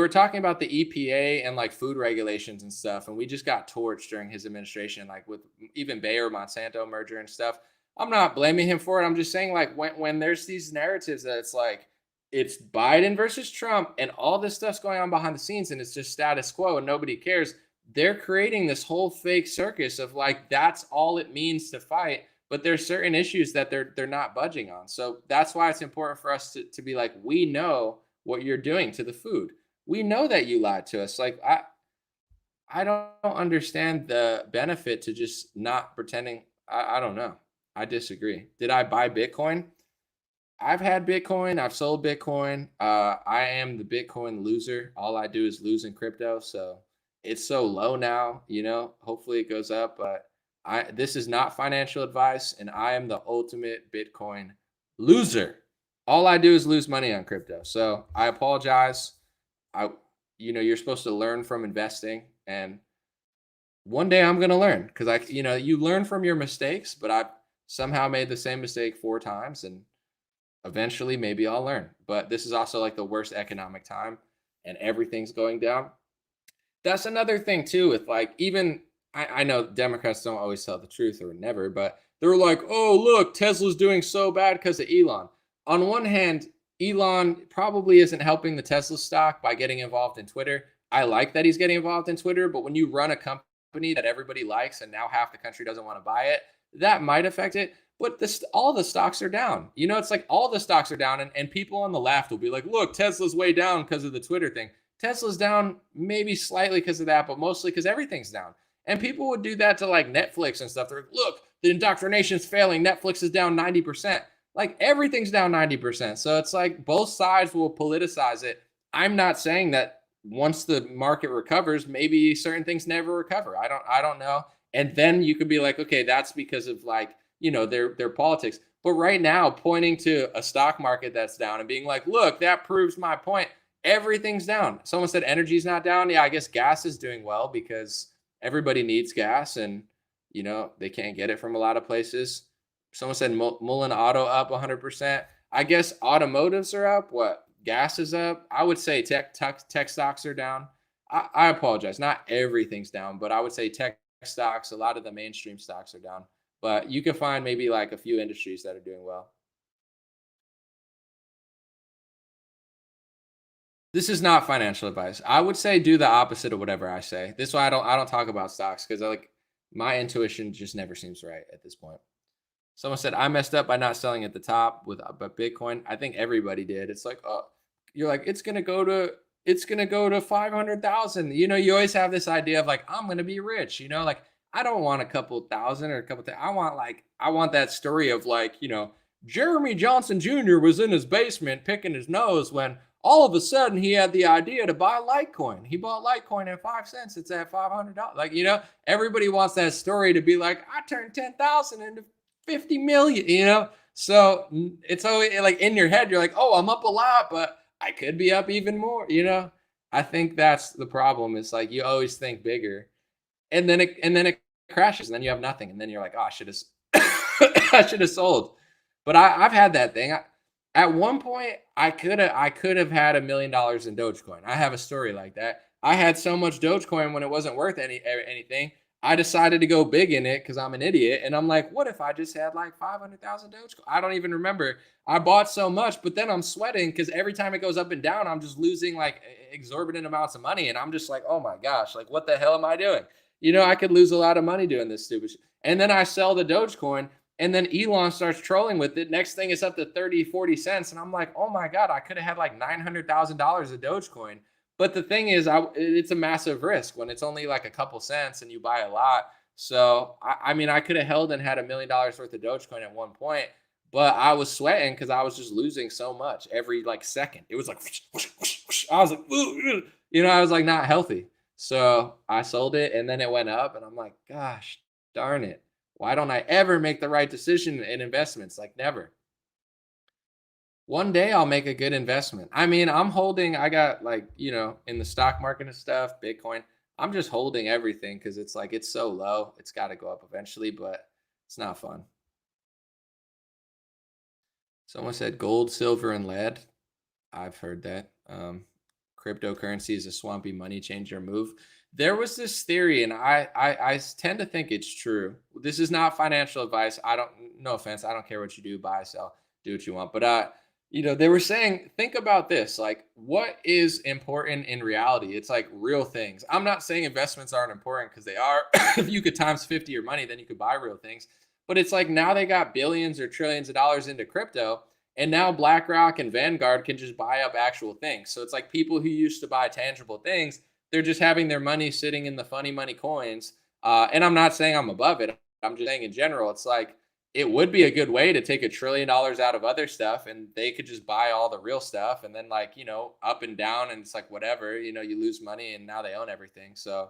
talking about the EPA and like food regulations and stuff, and we just got torched during his administration, like with even Bayer Monsanto merger and stuff. I'm not blaming him for it. I'm just saying, like, when there's these narratives that it's like it's Biden versus Trump and all this stuff's going on behind the scenes and it's just status quo and nobody cares. They're creating this whole fake circus of like that's all it means to fight. But there's certain issues that they're not budging on. So that's why it's important for us to be like, we know what you're doing to the food. We know that you lied to us. Like I don't understand the benefit to just not pretending. I don't know. I disagree. Did I buy Bitcoin? I've had Bitcoin. I've sold Bitcoin. I am the Bitcoin loser. All I do is lose in crypto. So it's so low now, you know, hopefully it goes up, but this is not financial advice and I am the ultimate Bitcoin loser. All I do is lose money on crypto. So I apologize. You're supposed to learn from investing, and one day I'm going to learn because you learn from your mistakes, but I've somehow made the same mistake 4 times and eventually maybe I'll learn. But this is also like the worst economic time and everything's going down. That's another thing too, with like, even I know Democrats don't always tell the truth or never, but they're like, oh, look, Tesla's doing so bad because of Elon. On one hand, Elon probably isn't helping the Tesla stock by getting involved in Twitter. I like that he's getting involved in Twitter, but when you run a company that everybody likes and now half the country doesn't want to buy it, that might affect it. But all the stocks are down. You know, it's like all the stocks are down, and people on the left will be like, look, Tesla's way down because of the Twitter thing. Tesla's down maybe slightly because of that, but mostly because everything's down. And people would do that to like Netflix and stuff. They're like, look, the indoctrination's failing. Netflix is down 90%. Like everything's down 90%. So it's like both sides will politicize it. I'm not saying that once the market recovers, maybe certain things never recover. I don't know. And then you could be like, okay, that's because of like, their politics. But right now, pointing to a stock market that's down and being like, look, that proves my point. Everything's down. Someone said energy's not down. Yeah, I guess gas is doing well because everybody needs gas and, they can't get it from a lot of places. Someone said Mullen Auto up 100%. I guess automotives are up. What? Gas is up. I would say tech stocks are down. I apologize. Not everything's down, but I would say tech stocks, a lot of the mainstream stocks are down. But you can find maybe like a few industries that are doing well. This is not financial advice. I would say do the opposite of whatever I say. This is why I don't talk about stocks because my intuition just never seems right at this point. Someone said I messed up by not selling at the top but Bitcoin. I think everybody did. It's like, oh, you're like, it's gonna go to 500,000. You know, you always have this idea of like, I'm gonna be rich, you know, like I don't want a couple thousand or a couple I want like I want that story of like, you know, Jeremy Johnson Jr. was in his basement picking his nose when all of a sudden he had the idea to buy Litecoin. He bought Litecoin at 5 cents. It's at $500. Like, you know, everybody wants that story to be like, I turned 10,000 into 50 million, you know? So it's always like in your head, you're like, oh, I'm up a lot, but I could be up even more, you know? I think that's the problem. It's like you always think bigger. And then it crashes, and then you have nothing. And then you're like, oh, I should have I should have sold. But I've had that thing. At one point, I could have had $1 million in Dogecoin. I have a story like that. I had so much Dogecoin when it wasn't worth anything. I decided to go big in it because I'm an idiot. And I'm like, what if I just had like 500,000 Dogecoin? I don't even remember. I bought so much, but then I'm sweating because every time it goes up and down, I'm just losing like exorbitant amounts of money. And I'm just like, oh my gosh, like what the hell am I doing? You know, I could lose a lot of money doing this stupid shit. And then I sell the Dogecoin, and then Elon starts trolling with it. Next thing it's up to 30, 40 cents. And I'm like, oh my God, I could have had like $900,000 of Dogecoin. But the thing is, it's a massive risk when it's only like a couple cents and you buy a lot. So, I mean, I could have held and had $1 million worth of Dogecoin at one point, but I was sweating because I was just losing so much every like second. It was like, I was like, you know, I was like not healthy. So I sold it and then it went up and I'm like, gosh, darn it. Why don't I ever make the right decision in investments? Like never. One day I'll make a good investment. I mean, I got like, you know, in the stock market and stuff, Bitcoin. I'm just holding everything because it's like, it's so low. It's got to go up eventually, but it's not fun. Someone said gold, silver, and lead. I've heard that. Cryptocurrency is a swampy money changer move. There was this theory, and I tend to think it's true. This is not financial advice. No offense, I don't care what you do, buy, sell, do what you want. But you know, they were saying, think about this, like what is important in reality? It's like real things. I'm not saying investments aren't important because they are. If you could times 50 your money, then you could buy real things. But it's like now they got billions or trillions of dollars into crypto. And now BlackRock and Vanguard can just buy up actual things. So it's like people who used to buy tangible things, they're just having their money sitting in the funny money coins. And I'm not saying I'm above it. I'm just saying in general, it's like it would be a good way to take $1 trillion out of other stuff and they could just buy all the real stuff. And then like, you know, up and down and it's like, whatever, you know, you lose money and now they own everything. So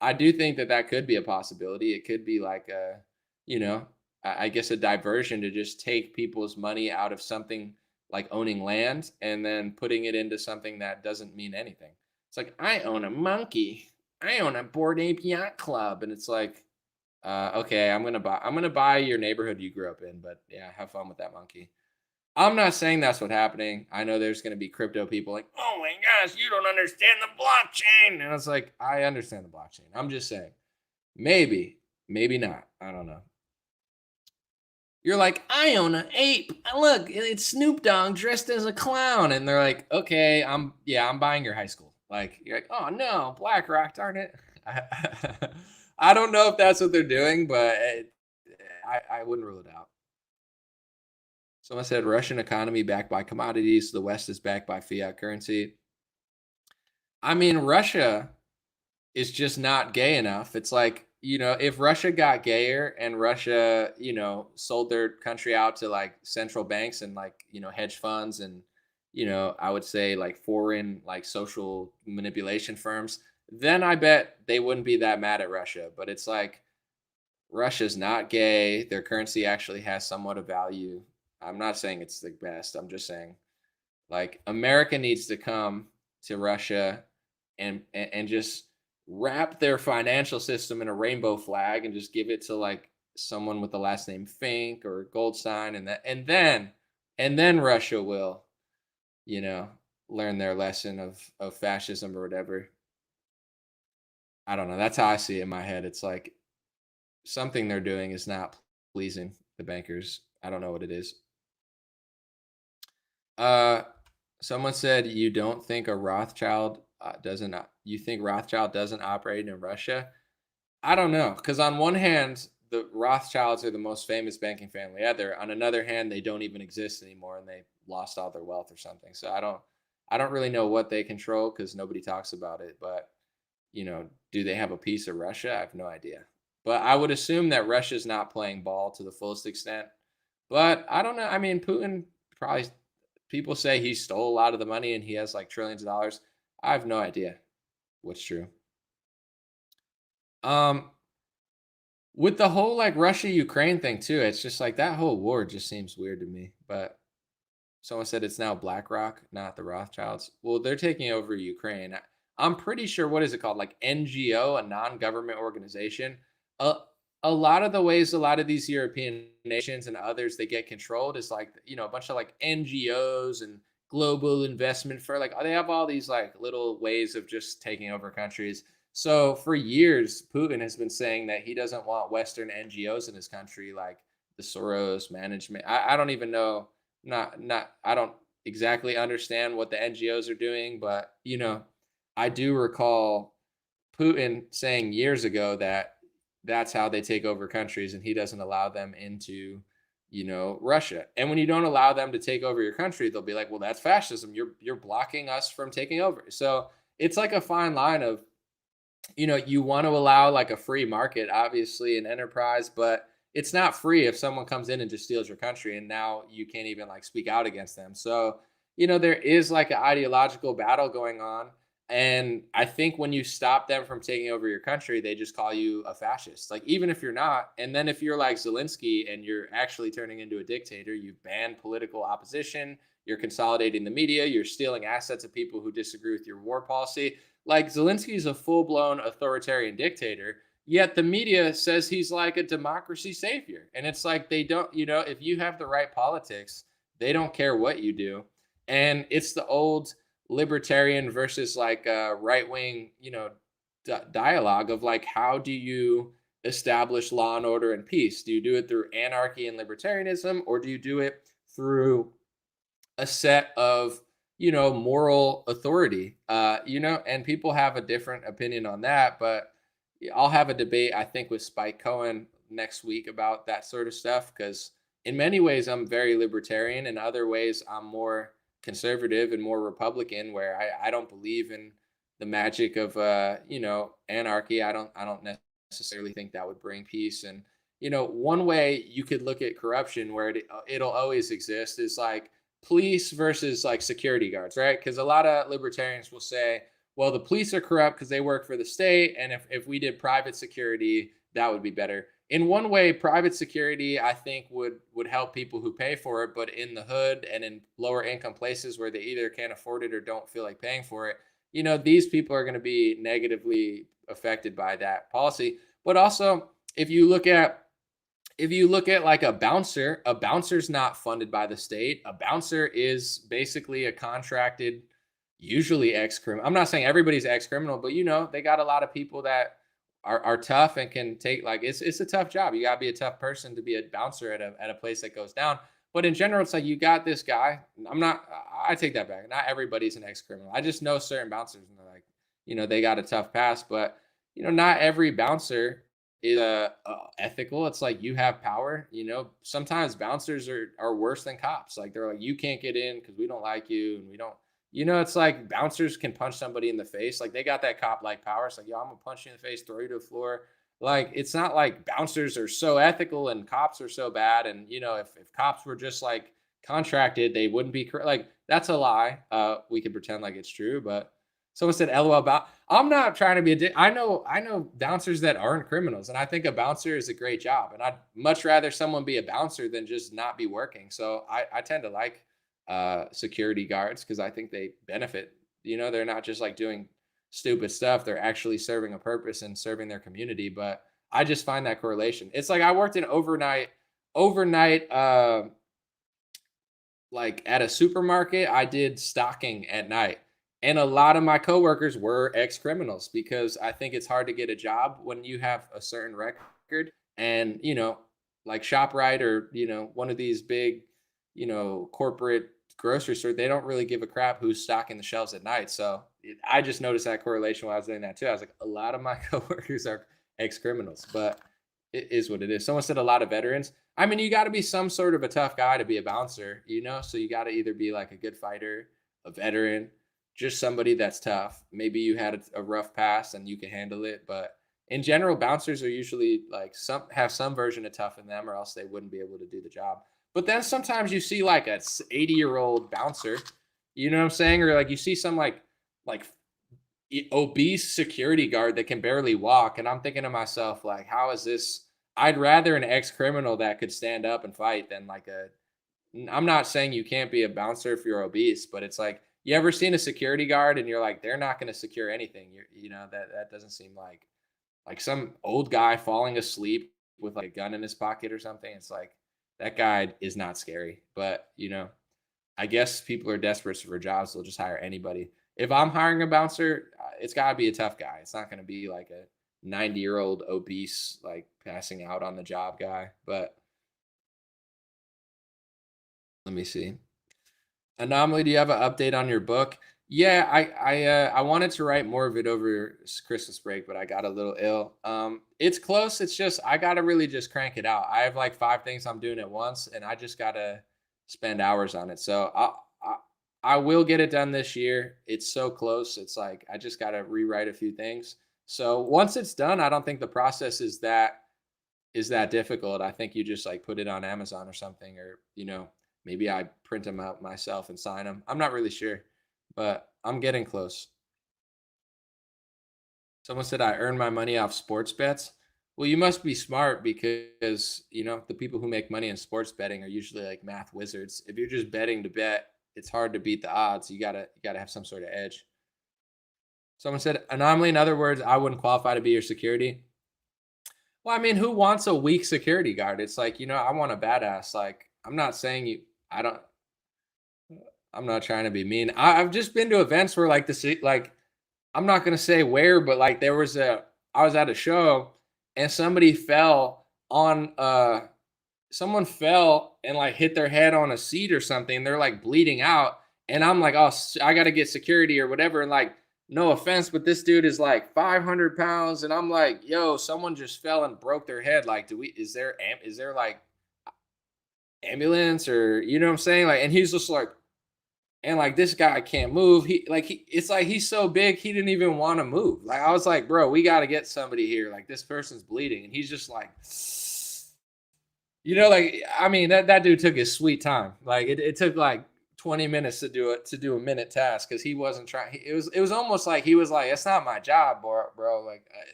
I do think that that could be a possibility. It could be like a, you know, I guess a diversion to just take people's money out of something like owning land and then putting it into something that doesn't mean anything. It's like, I own a monkey. I own a Bored Ape Yacht Club. And it's like, okay, I'm gonna buy your neighborhood you grew up in, but yeah, have fun with that monkey. I'm not saying that's what's happening. I know there's gonna be crypto people like, oh my gosh, you don't understand the blockchain. And it's like, I understand the blockchain. I'm just saying, maybe, maybe not. I don't know. You're like, I own an ape. Look, it's Snoop Dogg dressed as a clown. And they're like, okay, I'm buying your high school. Like, you're like, oh no, BlackRock, darn it. I don't know if that's what they're doing, but I wouldn't rule it out. Someone said Russian economy backed by commodities. The West is backed by fiat currency. I mean, Russia is just not gay enough. It's like, you know, if Russia got gayer and Russia, you know, sold their country out to like central banks and like, you know, hedge funds and, you know, I would say like foreign like social manipulation firms, then I bet they wouldn't be that mad at Russia. But it's like Russia's not gay. Their currency actually has somewhat of value. I'm not saying it's the best. I'm just saying like America needs to come to Russia and just wrap their financial system in a rainbow flag and just give it to like someone with the last name Fink or Goldstein and then Russia will, you know, learn their lesson of fascism or whatever. I don't know. That's how I see it in my head. It's like something they're doing is not pleasing the bankers. I don't know what it is. Someone said you don't think a Rothschild you think Rothschild doesn't operate in Russia? I don't know, because on one hand, the Rothschilds are the most famous banking family ever. On another hand, they don't even exist anymore and they lost all their wealth or something. So I don't really know what they control because nobody talks about it. But, do they have a piece of Russia? I have no idea. But I would assume that Russia's not playing ball to the fullest extent. But I don't know. I mean, Putin probably, people say he stole a lot of the money and he has like trillions of dollars. I have no idea what's true. Um, with the whole like Russia Ukraine thing too, it's just like that whole war just seems weird to me. But someone said it's now BlackRock, not the Rothschilds. Well, they're taking over Ukraine. I'm pretty sure, what is it called? Like NGO, a non-government organization. A, a lot of the ways a lot of these European nations and others they get controlled is like, a bunch of like NGOs and global investment for like they have all these like little ways of just taking over countries. So for years, Putin has been saying that he doesn't want Western NGOs in his country, like the Soros management. I don't even know, not I don't exactly understand what the NGOs are doing, but I do recall Putin saying years ago that that's how they take over countries and he doesn't allow them into Russia. And when you don't allow them to take over your country, they'll be like, well, that's fascism. You're blocking us from taking over. So it's like a fine line of you want to allow like a free market, obviously, an enterprise, but it's not free if someone comes in and just steals your country and now you can't even like speak out against them. So, there is like an ideological battle going on. And I think when you stop them from taking over your country, they just call you a fascist. Like, even if you're not. And then if you're like Zelensky and you're actually turning into a dictator, you've banned political opposition, you're consolidating the media, you're stealing assets of people who disagree with your war policy. Like Zelensky is a full-blown authoritarian dictator, yet the media says he's like a democracy savior. And it's like they don't, if you have the right politics, they don't care what you do. And it's the old libertarian versus like right-wing, dialogue of like, how do you establish law and order and peace? Do you do it through anarchy and libertarianism, or do you do it through a set of moral authority, and people have a different opinion on that. But I'll have a debate, I think, with Spike Cohen next week about that sort of stuff, because in many ways I'm very libertarian, in other ways I'm more conservative and more Republican, where I don't believe in the magic of anarchy. I don't necessarily think that would bring peace. And one way you could look at corruption where it'll always exist is like police versus like security guards, right? Because a lot of libertarians will say, well, the police are corrupt because they work for the state, and if we did private security, that would be better. In one way, private security I think would help people who pay for it, but in the hood and in lower income places where they either can't afford it or don't feel like paying for it, these people are going to be negatively affected by that policy. But also, if you look at like a bouncer's not funded by the state. A bouncer is basically a contracted, usually ex-criminal. I'm not saying everybody's ex-criminal, but they got a lot of people that are tough and can take, like, it's a tough job. You gotta be a tough person to be a bouncer at a place that goes down. But in general, it's like you got this guy. I take that back. Not everybody's an ex-criminal. I just know certain bouncers and they're like, they got a tough past, but not every bouncer is ethical. It's like you have power. Sometimes bouncers are worse than cops. Like they're like, you can't get in because we don't like you, and we don't. It's like bouncers can punch somebody in the face. Like they got that cop like power. It's like, yo, I'm gonna punch you in the face, throw you to the floor. Like it's not like bouncers are so ethical and cops are so bad. And if cops were just like contracted, they wouldn't be like, that's a lie. We could pretend like it's true, but someone said, "LOL about." I'm not trying to be a dick. I know bouncers that aren't criminals, and I think a bouncer is a great job. And I'd much rather someone be a bouncer than just not be working. So I tend to like security guards because I think they benefit. They're not just like doing stupid stuff. They're actually serving a purpose and serving their community. But I just find that correlation. It's like I worked in overnight, like at a supermarket. I did stocking at night. And a lot of my coworkers were ex-criminals because I think it's hard to get a job when you have a certain record. And, like ShopRite or, one of these big, corporate grocery store, they don't really give a crap who's stocking the shelves at night. So I just noticed that correlation while I was doing that too. I was like, a lot of my coworkers are ex-criminals, but it is what it is. Someone said a lot of veterans. I mean, you got to be some sort of a tough guy to be a bouncer, so you got to either be like a good fighter, a veteran, just somebody that's tough. Maybe you had a rough past and you can handle it, but in general, bouncers are usually like have some version of tough in them, or else they wouldn't be able to do the job. But then sometimes you see like a 80-year-old bouncer, you know what I'm saying, or like you see some like obese security guard that can barely walk, and I'm thinking to myself like, how is this? I'd rather an ex-criminal that could stand up and fight than like a. I'm not saying you can't be a bouncer if you're obese, but it's like, you ever seen a security guard and you're like, they're not going to secure anything. That doesn't seem like some old guy falling asleep with like a gun in his pocket or something. It's like, that guy is not scary. But I guess people are desperate for jobs. They'll just hire anybody. If I'm hiring a bouncer, it's got to be a tough guy. It's not going to be like a 90-year-old obese, like passing out on the job guy. But let me see. Anomaly, do you have an update on your book? Yeah, I wanted to write more of it over Christmas break, but I got a little ill. It's close. It's just I gotta really just crank it out. I have like 5 things I'm doing at once, and I just gotta spend hours on it. So I will get it done this year. It's so close. It's like I just gotta rewrite a few things. So once it's done, I don't think the process is that difficult. I think you just like put it on Amazon or something, or maybe I print them out myself and sign them. I'm not really sure, but I'm getting close. Someone said I earn my money off sports bets. Well, you must be smart because, the people who make money in sports betting are usually like math wizards. If you're just betting to bet, it's hard to beat the odds. You gotta have some sort of edge. Someone said anomaly. In other words, I wouldn't qualify to be your security. Well, I mean, who wants a weak security guard? It's like, I want a badass. Like, I'm not saying you, I don't, I'm not trying to be mean. I've just been to events where like like, I'm not going to say where, but like I was at a show and somebody fell on, someone fell and like hit their head on a seat or something. They're like bleeding out. And I'm like, oh, I got to get security or whatever. And like, no offense, but this dude is like 500 pounds. And I'm like, yo, someone just fell and broke their head. Like, is there like ambulance, or, you know what I'm saying? Like, and he's just like, and like, this guy can't move. It's like, he's so big, he didn't even want to move. Like, I was like, bro, we got to get somebody here. Like, this person's bleeding. And he's just like, like, I mean, that dude took his sweet time. Like it took like 20 minutes to do a minute task, because he wasn't trying. It was almost like he was like, it's not my job, bro.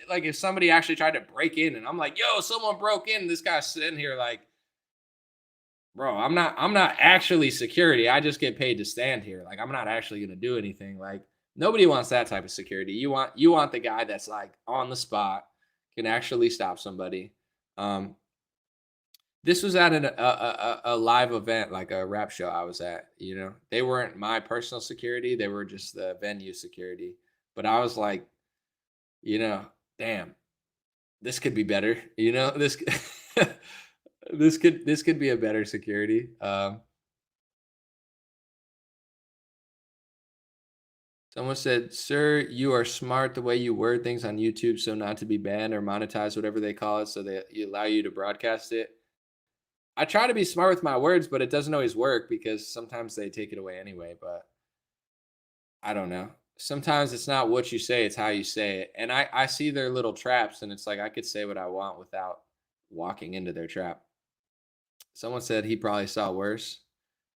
Like if somebody actually tried to break in and I'm like, yo, someone broke in, this guy's sitting here like, bro, I'm not actually security. I just get paid to stand here. Like, I'm not actually gonna do anything. Like, nobody wants that type of security. You want the guy that's like on the spot, can actually stop somebody. This was at a live event, like a rap show I was at. They weren't my personal security; they were just the venue security. But I was like, damn, this could be better. This this could be a better security. Someone said, "Sir, you are smart the way you word things on YouTube, so not to be banned or monetized, whatever they call it, so they allow you to broadcast it." I try to be smart with my words, but it doesn't always work because sometimes they take it away anyway. But I don't know. Sometimes it's not what you say, it's how you say it. And I see their little traps, and it's like I could say what I want without walking into their trap. Someone said he probably saw worse.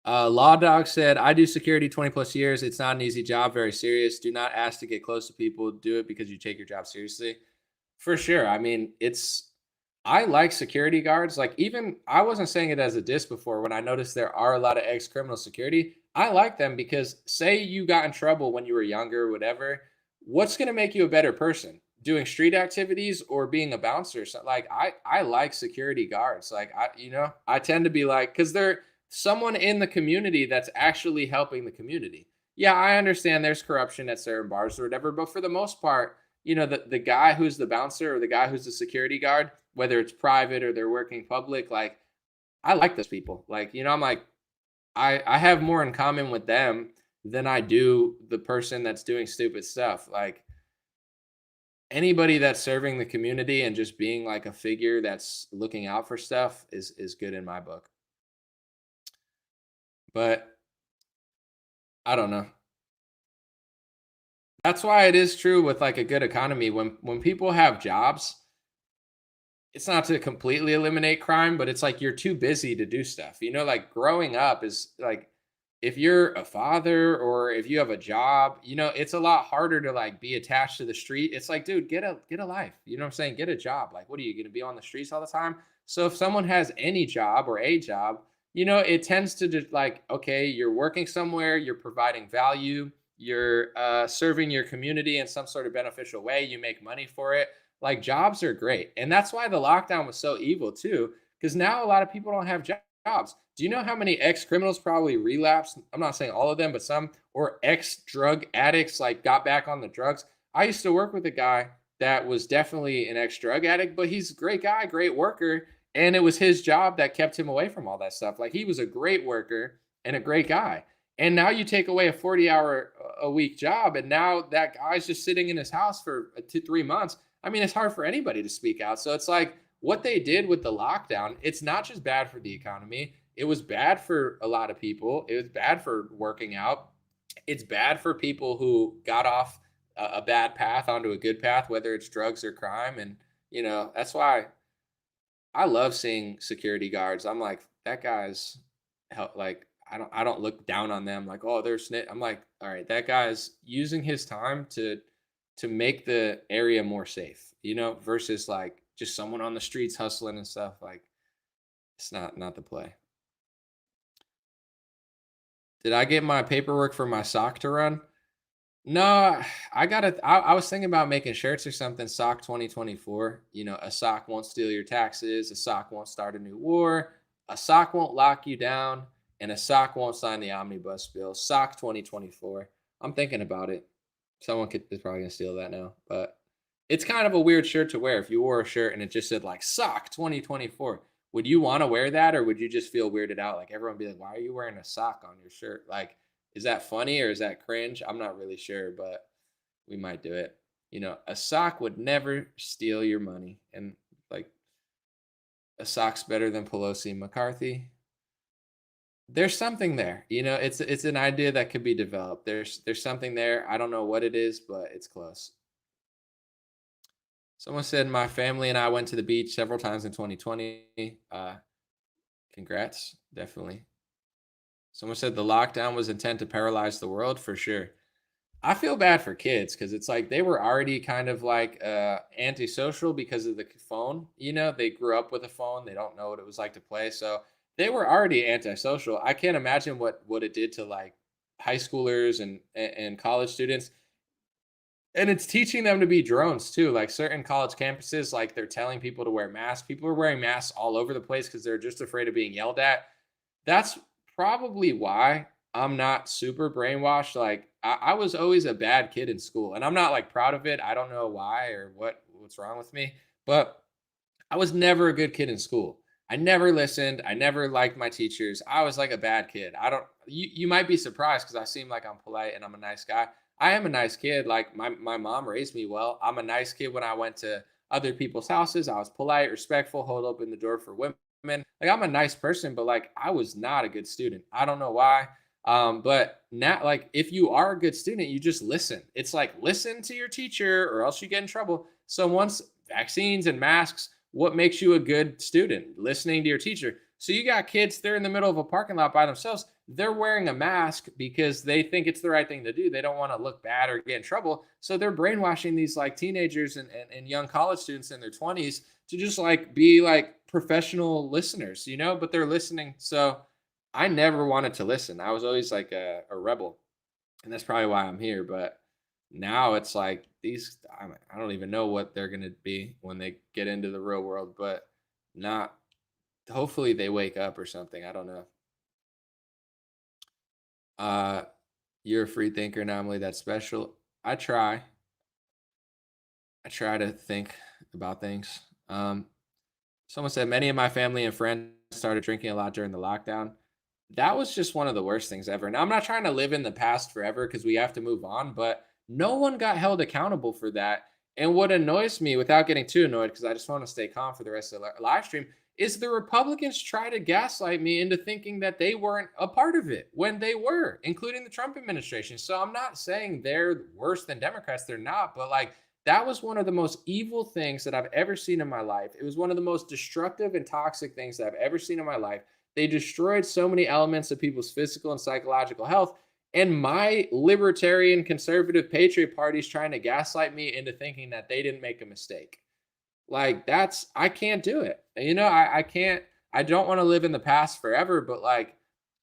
Law Dog said, I do security 20 plus years. It's not an easy job, very serious. Do not ask to get close to people. Do it because you take your job seriously. For sure. I mean, I like security guards. Like, even I wasn't saying it as a diss before when I noticed there are a lot of ex-criminal security. I like them because say you got in trouble when you were younger or whatever, what's going to make you a better person? Doing street activities or being a bouncer? So, like, I like security guards. Like, I tend to be like, because they're someone in the community that's actually helping the community. Yeah, I understand there's corruption at certain bars or whatever, but for the most part, the guy who's the bouncer or the guy who's the security guard, whether it's private or they're working public, like, I like those people. Like, I'm like, I have more in common with them than I do the person that's doing stupid stuff. Like, anybody that's serving the community and just being like a figure that's looking out for stuff is good in my book. But I don't know. That's why it is true with like a good economy. When people have jobs, it's not to completely eliminate crime, but it's like you're too busy to do stuff. You know, like growing up is like if you're a father or if you have a job, you know, it's a lot harder to like be attached to the street. It's like, dude, get a life. You know what I'm saying? Get a job. Like, what are you going to be on the streets all the time? So if someone has any job or a job, you know, it tends to just like, okay, you're working somewhere, you're providing value, you're serving your community in some sort of beneficial way, you make money for it. Like jobs are great. And that's why the lockdown was so evil too, because now a lot of people don't have jobs. Do you know how many ex-criminals probably relapsed? I'm not saying all of them, but some, or ex-drug addicts like got back on the drugs. I used to work with a guy that was definitely an ex-drug addict, but he's a great guy, great worker, and it was his job that kept him away from all that stuff. Like he was a great worker and a great guy. And now you take away a 40-hour a week job, and now that guy's just sitting in his house for 2 3 months. I mean, it's hard for anybody to speak out. So it's like what they did with the lockdown, it's not just bad for the economy. It was bad for a lot of people. It was bad for working out. It's bad for people who got off a bad path onto a good path, whether it's drugs or crime. And, you know, that's why I love seeing security guards. I'm like, that guy's like, I don't look down on them like, oh, they're snitch. I'm like, all right, that guy's using his time to make the area more safe, you know, versus like just someone on the streets hustling and stuff. Like it's not the play. Did I get my paperwork for my sock to run? No, I was thinking about making shirts or something. Sock 2024. You know, a sock won't steal your taxes. A sock won't start a new war. A sock won't lock you down. And a sock won't sign the omnibus bill. Sock 2024. I'm thinking about it. Someone is probably gonna steal that now, but it's kind of a weird shirt to wear. If you wore a shirt and it just said like sock 2024, would you want to wear that, or would you just feel weirded out? Like everyone would be like, why are you wearing a sock on your shirt? Like, is that funny or is that cringe? I'm not really sure, but we might do it. You know, a sock would never steal your money. And like a sock's better than Pelosi and McCarthy. There's something there. You know, it's an idea that could be developed. There's something there. I don't know what it is, but it's close. Someone said my family and I went to the beach several times in 2020. Congrats, definitely. Someone said the lockdown was intent to paralyze the world for sure. I feel bad for kids because it's like they were already kind of like antisocial because of the phone. You know, they grew up with a phone. They don't know what it was like to play. So they were already antisocial. I can't imagine what it did to like high schoolers and college students. And it's teaching them to be drones too. Like certain college campuses, like they're telling people to wear masks. People are wearing masks all over the place because they're just afraid of being yelled at. That's probably why I'm not super brainwashed. Like I was always a bad kid in school, and I'm not like proud of it. I don't know why or what's wrong with me, but I was never a good kid in school. I never listened. I never liked my teachers. I was like a bad kid. I don't. You might be surprised because I seem like I'm polite and I'm a nice guy. I am a nice kid. Like my mom raised me well. I'm a nice kid when I went to other people's houses. I was polite, respectful, hold open the door for women. Like I'm a nice person, but like I was not a good student. I don't know why. But now, like if you are a good student, you just listen. It's like listen to your teacher, or else you get in trouble. So once vaccines and masks, what makes you a good student? Listening to your teacher. So you got kids, they're in the middle of a parking lot by themselves. They're wearing a mask because they think it's the right thing to do. They don't want to look bad or get in trouble. So they're brainwashing these like teenagers and young college students in their 20s to just like be like professional listeners, you know, but they're listening. So I never wanted to listen. I was always like a rebel. And that's probably why I'm here. But now it's like these, I don't even know what they're going to be when they get into the real world, but not, hopefully they wake up or something. I don't know. You're a free thinker, anomaly. That's special. I try to think about things. Someone said many of my family and friends started drinking a lot during the lockdown. That was just one of the worst things ever. Now I'm not trying to live in the past forever because we have to move on, but no one got held accountable for that. And what annoys me, without getting too annoyed, because I just want to stay calm for the rest of the live stream, is the Republicans try to gaslight me into thinking that they weren't a part of it when they were, including the Trump administration. So I'm not saying they're worse than Democrats. They're not. But like, that was one of the most evil things that I've ever seen in my life. It was one of the most destructive and toxic things that I've ever seen in my life. They destroyed so many elements of people's physical and psychological health. And my libertarian conservative patriot party's trying to gaslight me into thinking that they didn't make a mistake. Like, that's, I can't do it. You know, I can't, I don't want to live in the past forever, but like,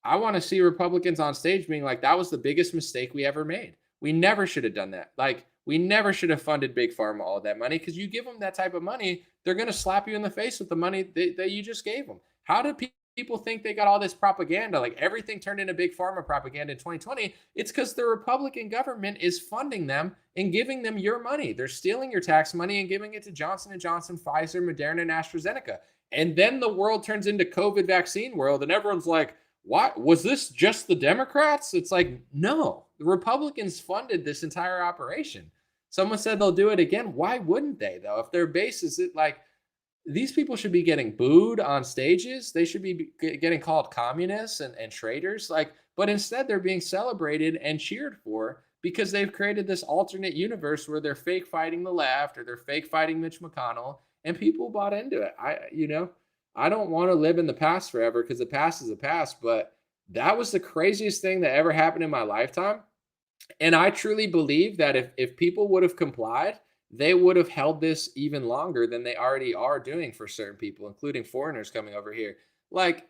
I want to see Republicans on stage being like, that was the biggest mistake we ever made. We never should have done that. Like, we never should have funded Big Pharma all that money, because you give them that type of money, they're going to slap you in the face with the money that you just gave them. How do people think they got all this propaganda? Like, everything turned into Big Pharma propaganda in 2020. It's because the Republican government is funding them and giving them your money. They're stealing your tax money and giving it to Johnson & Johnson, Pfizer, Moderna, and AstraZeneca. And then the world turns into COVID vaccine world, and everyone's like, what? Was this just the Democrats? It's like, no, the Republicans funded this entire operation. Someone said they'll do it again. Why wouldn't they, though? If their base is it, like, these people should be getting booed on stages. They should be getting called communists and traitors. Like, but instead they're being celebrated and cheered for because they've created this alternate universe where they're fake fighting the left or they're fake fighting Mitch McConnell, and people bought into it. I don't want to live in the past forever because the past is the past, but that was the craziest thing that ever happened in my lifetime. And I truly believe that if people would have complied, they would have held this even longer than they already are doing for certain people, including foreigners coming over here. Like,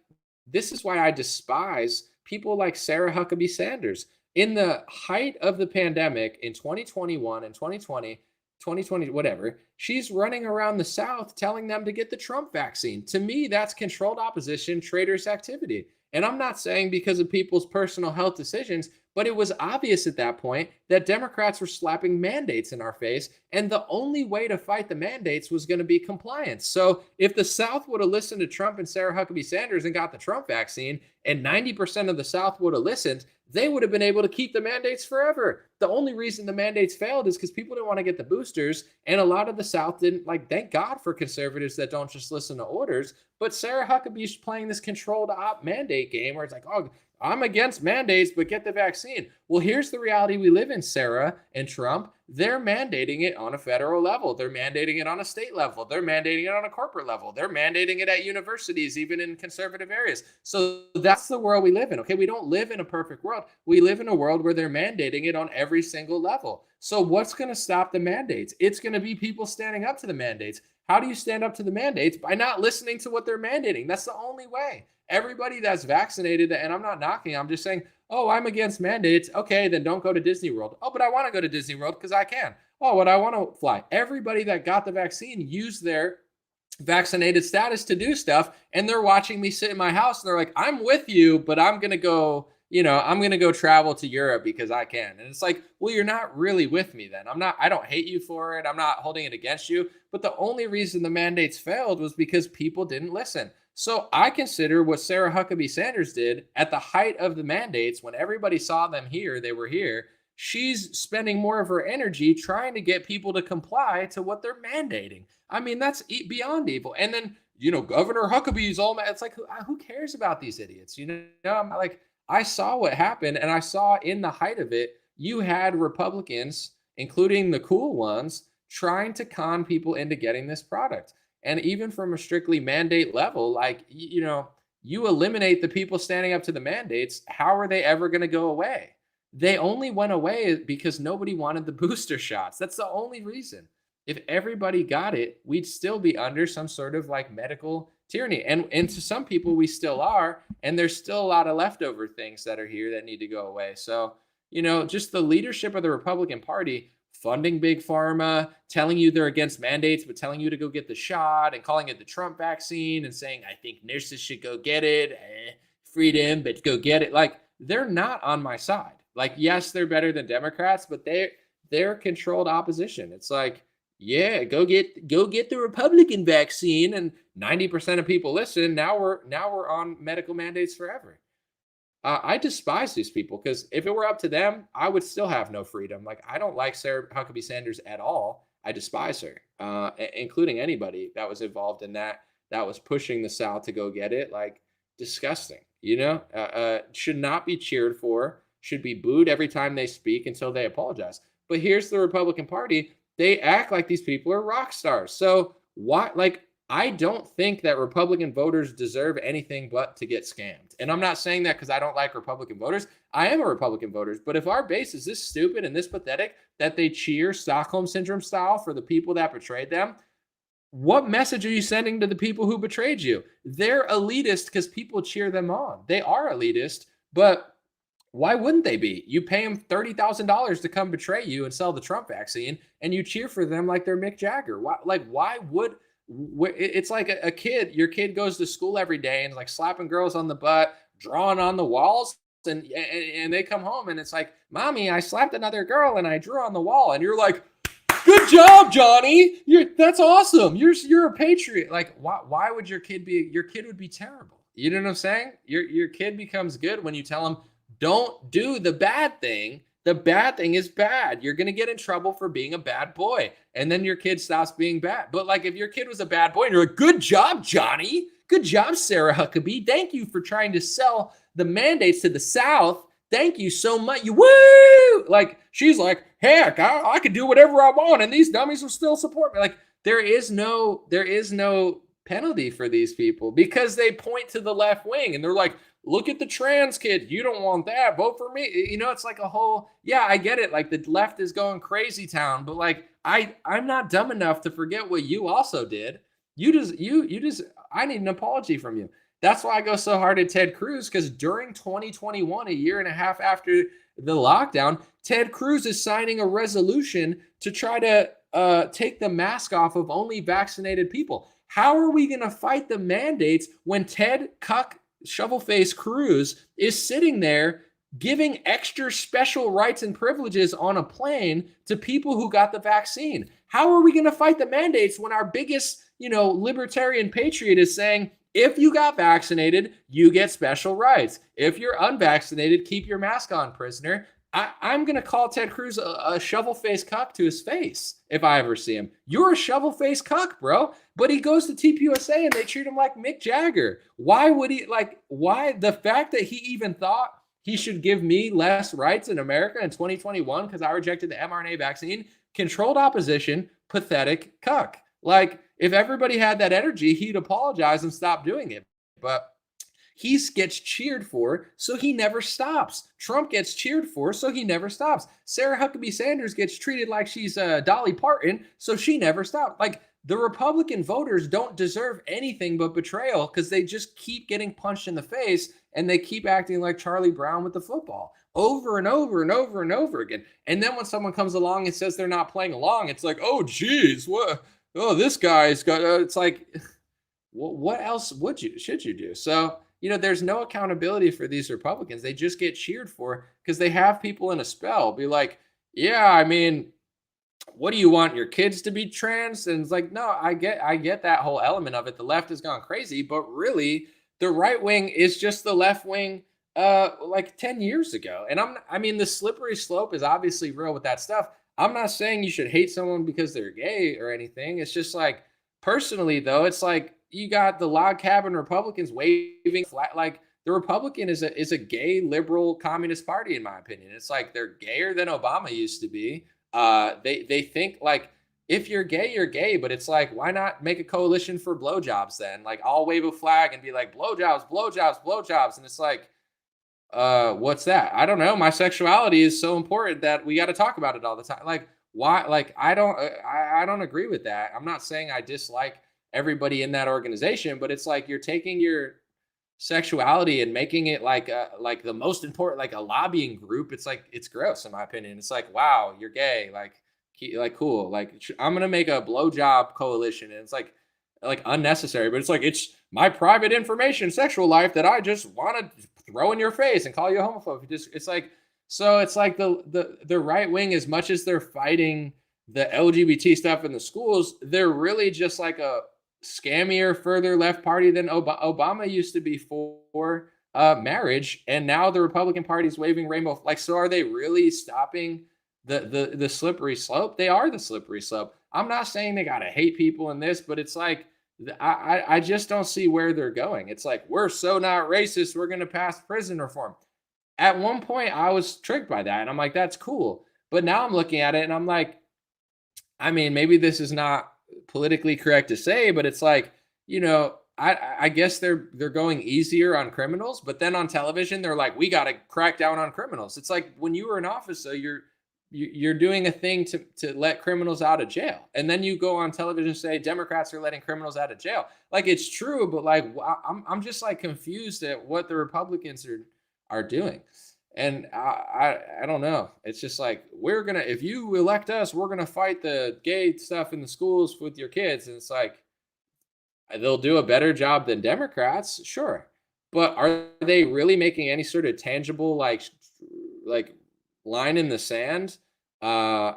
this is why I despise people like Sarah Huckabee Sanders. In the height of the pandemic in 2021 and 2020, whatever, she's running around the South telling them to get the Trump vaccine. To me, that's controlled opposition, traitorous activity. And I'm not saying because of people's personal health decisions, but it was obvious at that point that Democrats were slapping mandates in our face, and the only way to fight the mandates was going to be compliance. So if the South would have listened to Trump and Sarah Huckabee Sanders and got the Trump vaccine, and 90% of the South would have listened, they would have been able to keep the mandates forever. The only reason the mandates failed is because people didn't want to get the boosters, and a lot of the South didn't. Like, thank God for conservatives that don't just listen to orders. But Sarah Huckabee's playing this controlled op mandate game where it's like, oh, I'm against mandates, but get the vaccine. Well, here's the reality we live in, Sarah and Trump. They're mandating it on a federal level. They're mandating it on a state level. They're mandating it on a corporate level. They're mandating it at universities, even in conservative areas. So that's the world we live in. Okay, we don't live in a perfect world. We live in a world where they're mandating it on every single level. So what's going to stop the mandates? It's going to be people standing up to the mandates. How do you stand up to the mandates? By not listening to what they're mandating. That's the only way. Everybody that's vaccinated, and I'm not knocking, I'm just saying, oh, I'm against mandates. Okay, then don't go to Disney World. Oh, but I want to go to Disney World because I can. Oh, but I want to fly. Everybody that got the vaccine used their vaccinated status to do stuff, and they're watching me sit in my house, and they're like, I'm with you, but I'm going to go, I'm going to go travel to Europe because I can. And it's like, well, you're not really with me then. I don't hate you for it. I'm not holding it against you. But the only reason the mandates failed was because people didn't listen. So I consider what Sarah Huckabee Sanders did at the height of the mandates, when everybody saw them here, they were here. She's spending more of her energy trying to get people to comply to what they're mandating. I mean, that's beyond evil. And then, Governor Huckabee's all mad. It's like, who cares about these idiots? I'm like, I saw what happened, and I saw in the height of it, you had Republicans, including the cool ones, trying to con people into getting this product. And even from a strictly mandate level, like, you eliminate the people standing up to the mandates. How are they ever going to go away? They only went away because nobody wanted the booster shots. That's the only reason. If everybody got it, we'd still be under some sort of like medical tyranny. And to some people, we still are. And there's still a lot of leftover things that are here that need to go away. So, just the leadership of the Republican Party funding Big Pharma, telling you they're against mandates, but telling you to go get the shot and calling it the Trump vaccine and saying, I think nurses should go get it. Freedom, but go get it. Like, they're not on my side. Like, yes, they're better than Democrats, but they're controlled opposition. It's like, yeah, go get the Republican vaccine, and 90% of people listen. Now we're on medical mandates forever. I despise these people because if it were up to them, I would still have no freedom. Like, I don't like Sarah Huckabee Sanders at all. I despise her, including anybody that was involved in that that was pushing the South to go get it. Like, disgusting, you know, should not be cheered for, should be booed every time they speak until they apologize. But here's the Republican Party. They act like these people are rock stars. So why, like, I don't think that Republican voters deserve anything but to get scammed. And I'm not saying that because I don't like Republican voters. I am a Republican voter. But if our base is this stupid and this pathetic that they cheer Stockholm Syndrome style for the people that betrayed them, what message are you sending to the people who betrayed you? They're elitist because people cheer them on. They are elitist, but why wouldn't they be? You pay them $30,000 to come betray you and sell the Trump vaccine, and you cheer for them like they're Mick Jagger. Why would it's like a kid, your kid goes to school every day and like slapping girls on the butt, drawing on the walls, and they come home and it's like, Mommy, I slapped another girl and I drew on the wall. And you're like, good job, Johnny. That's awesome. You're a patriot. Like, why would your kid would be terrible. You know what I'm saying? Your kid becomes good when you tell him, don't do the bad thing. The bad thing is bad. You're going to get in trouble for being a bad boy. And then your kid stops being bad. But like, if your kid was a bad boy and you're like, good job, Johnny. Good job, Sarah Huckabee. Thank you for trying to sell the mandates to the South. Thank you so much. You woo! Like, she's like, heck, I could do whatever I want and these dummies will still support me. Like, there is no penalty for these people because they point to the left wing and they're like, look at the trans kid. You don't want that. Vote for me. You know, it's like a whole, yeah, I get it. Like, the left is going crazy town, but like, I'm not dumb enough to forget what you also did. I need an apology from you. That's why I go so hard at Ted Cruz, because during 2021, a year and a half after the lockdown, Ted Cruz is signing a resolution to try to take the mask off of only vaccinated people. How are we going to fight the mandates when Ted Cuck Shovelface Cruz is sitting there giving extra special rights and privileges on a plane to people who got the vaccine? How are we going to fight the mandates when our biggest, libertarian patriot is saying, if you got vaccinated, you get special rights. If you're unvaccinated, keep your mask on, prisoner. I'm going to call Ted Cruz a shovel-faced cuck to his face if I ever see him. You're a shovel-faced cuck, bro. But he goes to TPUSA and they treat him like Mick Jagger. Why would he, why? The fact that he even thought he should give me less rights in America in 2021 because I rejected the mRNA vaccine, controlled opposition, pathetic cuck. Like, if everybody had that energy, he'd apologize and stop doing it. But he gets cheered for, so he never stops. Trump gets cheered for, so he never stops. Sarah Huckabee Sanders gets treated like she's Dolly Parton, so she never stops. Like, the Republican voters don't deserve anything but betrayal because they just keep getting punched in the face and they keep acting like Charlie Brown with the football over and over and over and over again. And then when someone comes along and says they're not playing along, it's like, oh, geez, what? Oh, this guy's got, it's like, what else should you do? So, there's no accountability for these Republicans. They just get cheered for because they have people in a spell. Be like, yeah, I mean, what do you want your kids to be trans? And it's like, no, I get that whole element of it. The left has gone crazy, but really the right wing is just the left wing like 10 years ago. And the slippery slope is obviously real with that stuff. I'm not saying you should hate someone because they're gay or anything. It's just like, personally though, it's like you got the log cabin Republicans waving flat. Like, the Republican is a gay liberal communist party, in my opinion. It's like they're gayer than Obama used to be. They think like, if you're gay, you're gay, but it's like, why not make a coalition for blowjobs then? Like, I'll wave a flag and be like, blowjobs, blowjobs, blowjobs. And it's like, what's that? I don't know. My sexuality is so important that we got to talk about it all the time. Like, why? Like, I don't agree with that. I'm not saying I dislike everybody in that organization, but it's like you're taking your sexuality and making it like the most important, like a lobbying group. It's like, it's gross in my opinion. It's like, wow, you're gay. Like cool. Like, I'm going to make a blowjob coalition. And it's like unnecessary, but it's like, it's my private information, sexual life that I just want to throw in your face and call you a homophobe. It's like, so it's like the right wing, as much as they're fighting the LGBT stuff in the schools, they're really just like a scammier, further left party than Obama used to be for marriage. And now the Republican Party is waving rainbow. Like, so are they really stopping the slippery slope? They are the slippery slope. I'm not saying they got to hate people in this, but it's like, I just don't see where they're going. It's like, we're so not racist, we're going to pass prison reform. At one point, I was tricked by that, and I'm like, that's cool. But now I'm looking at it, and I'm like, I mean, maybe this is not politically correct to say, but it's like, I guess they're going easier on criminals, but then on television they're like, we got to crack down on criminals. It's like when you were in office, though, you're doing a thing to let criminals out of jail, and then you go on television and say Democrats are letting criminals out of jail. Like, it's true, but like I'm just like confused at what the Republicans are doing. And I don't know. It's just like, if you elect us, we're gonna fight the gay stuff in the schools with your kids. And it's like, they'll do a better job than Democrats, sure. But are they really making any sort of tangible like line in the sand? I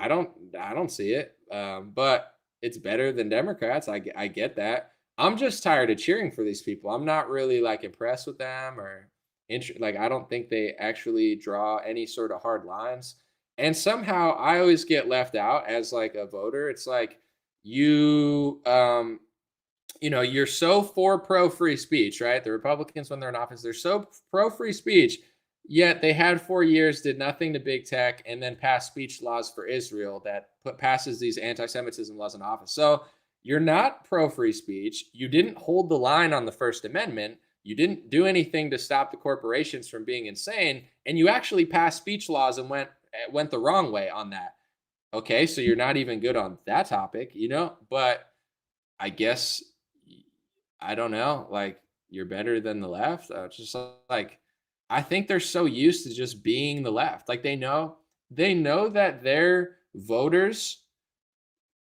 don't see it. But it's better than Democrats. I get that. I'm just tired of cheering for these people. I'm not really like impressed with them or like, I don't think they actually draw any sort of hard lines. And somehow I always get left out as like a voter. It's like, you you're so for pro free speech, right? The Republicans, when they're in office, they're so pro free speech, yet they had 4 years, did nothing to big tech, and then passed speech laws for Israel that passes these anti-Semitism laws in office. So you're not pro free speech. You didn't hold the line on the First Amendment. You didn't do anything to stop the corporations from being insane, and you actually passed speech laws and went the wrong way on that. Okay, so you're not even good on that topic, but I guess, I don't know, like, you're better than the left. It's just like, I think they're so used to just being the left. Like, they know that their voters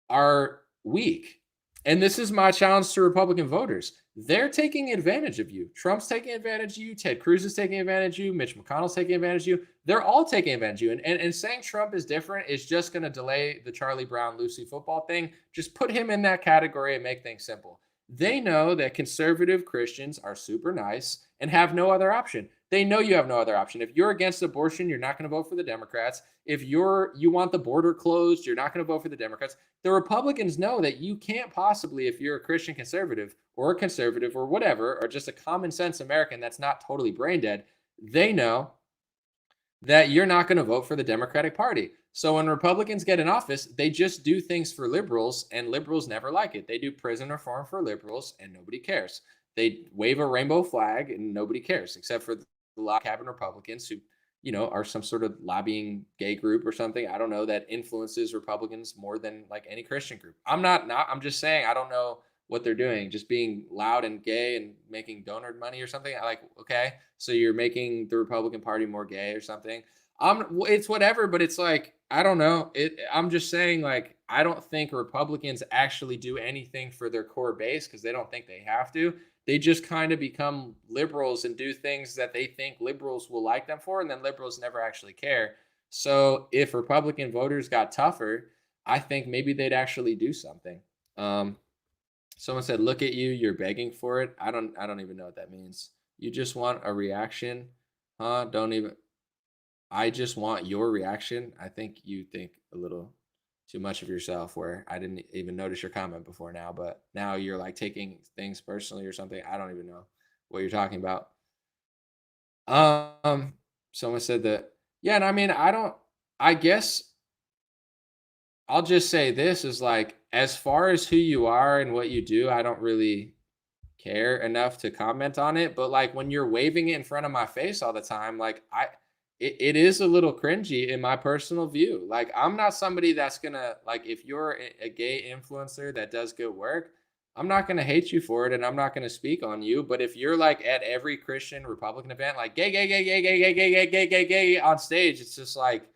are weak. And this is my challenge to Republican voters. They're taking advantage of you. Trump's taking advantage of you. Ted Cruz is taking advantage of you. Mitch McConnell's taking advantage of you. They're all taking advantage of you. And saying Trump is different is just going to delay the Charlie Brown Lucy football thing. Just put him in that category and make things simple. They know that conservative Christians are super nice and have no other option. They know you have no other option. If you're against abortion, you're not going to vote for the Democrats. If you want the border closed, you're not going to vote for the Democrats. The Republicans know that you can't possibly, if you're a Christian conservative or whatever, or just a common sense American that's not totally brain dead, they know that you're not going to vote for the Democratic Party. So when Republicans get in office, they just do things for liberals, and liberals never like it. They do prison reform for liberals, and nobody cares. They wave a rainbow flag, and nobody cares, except for the log cabin Republicans who, are some sort of lobbying gay group or something. I don't know, that influences Republicans more than like any Christian group. I'm just saying, I don't know what they're doing, just being loud and gay and making donor money or something. Okay, so you're making the Republican Party more gay or something. It's whatever, but it's like, I don't know. I'm just saying, like, I don't think Republicans actually do anything for their core base because they don't think they have to. They just kind of become liberals and do things that they think liberals will like them for, and then liberals never actually care. So if Republican voters got tougher, I think maybe they'd actually do something. Someone said, "Look at you, you're begging for it." I don't even know what that means. You just want a reaction, huh? I just want your reaction. I think you think a little too much of yourself, where I didn't even notice your comment before now, but now you're like taking things personally or something. I don't even know what you're talking about. Someone said that, yeah, and I mean, I guess I'll just say this is like, as far as who you are and what you do, I don't really care enough to comment on it. But like, when you're waving it in front of my face all the time, like, it is a little cringy in my personal view. Like, I'm not somebody that's gonna, like, if you're a gay influencer that does good work, I'm not gonna hate you for it, and I'm not gonna speak on you. But if you're like at every Christian Republican event, like gay, gay, gay, gay, gay, gay, gay, gay, gay, gay, gay on stage, it's just like,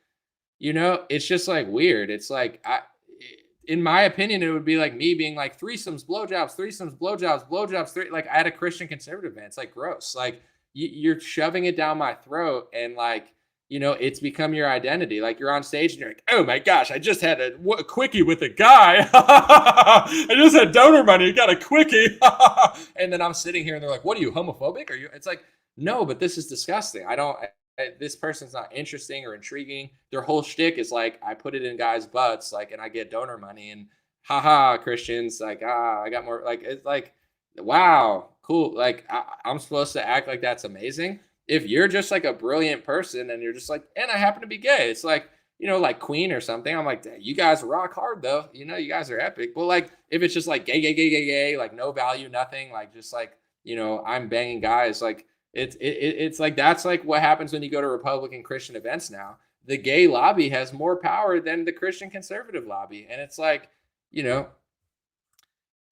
it's just like weird. It's like, in my opinion, it would be like me being like threesomes, blowjobs, like at a Christian conservative event. It's like gross. Like, you're shoving it down my throat, and like, it's become your identity. Like, you're on stage and you're like, oh my gosh, I just had a quickie with a guy. I just had donor money, got a quickie. And then I'm sitting here and they're like, what are you, homophobic? It's like, no, but this is disgusting. This person's not interesting or intriguing. Their whole shtick is like, I put it in guys' butts, like, and I get donor money, and haha, Christians, like, I got more, like, it's like, wow, cool. Like, I'm supposed to act like that's amazing. If you're just like a brilliant person and you're just like, and I happen to be gay, it's like, like Queen or something. I'm like, you guys rock hard though. You guys are epic. But like, if it's just like gay, gay, gay, gay, gay, like no value, nothing, like just like, I'm banging guys, like it's like that's like what happens when you go to Republican Christian events now. The gay lobby has more power than the Christian conservative lobby. And it's like, you know,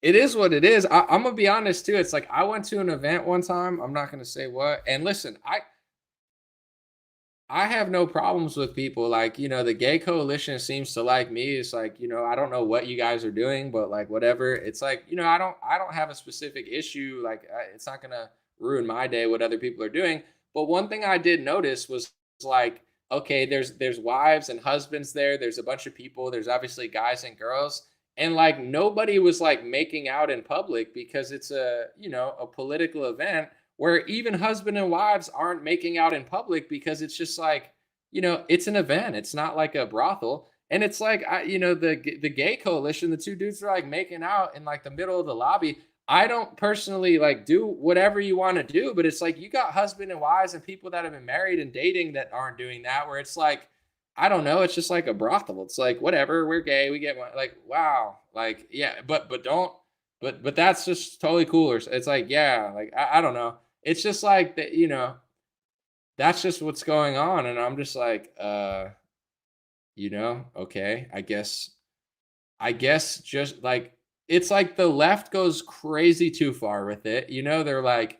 it is what it is. I'm gonna be honest too. It's like I went to an event one time. I'm not gonna say what. And listen, I have no problems with people. Like, the gay coalition seems to like me. It's like, I don't know what you guys are doing, but like whatever. It's like, I don't have a specific issue. Like, it's not gonna ruin my day what other people are doing. But one thing I did notice was like, okay, there's wives and husbands there. There's a bunch of people. There's obviously guys and girls, and like nobody was like making out in public because it's a political event where even husband and wives aren't making out in public because it's just like, it's an event. It's not like a brothel. And it's like, the gay coalition, the two dudes are like making out in like the middle of the lobby. I don't personally like do whatever you want to do, but it's like you got husband and wives and people that have been married and dating that aren't doing that, where it's like, I don't know, it's just like a brothel. It's like, whatever, we're gay, we get one. Like, wow. Like, yeah, but don't, but that's just totally cool. Or it's like, yeah, like, I don't know. It's just like that, that's just what's going on. And I'm just like, okay, I guess just like, it's like the left goes crazy too far with it. They're like,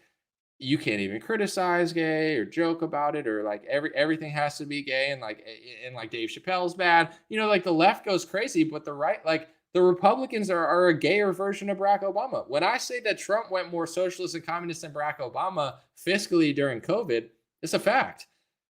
you can't even criticize gay or joke about it, or like everything has to be gay, and like Dave Chappelle's bad. Like the left goes crazy, but the right, like the Republicans are a gayer version of Barack Obama. When I say that Trump went more socialist and communist than Barack Obama fiscally during COVID, it's a fact.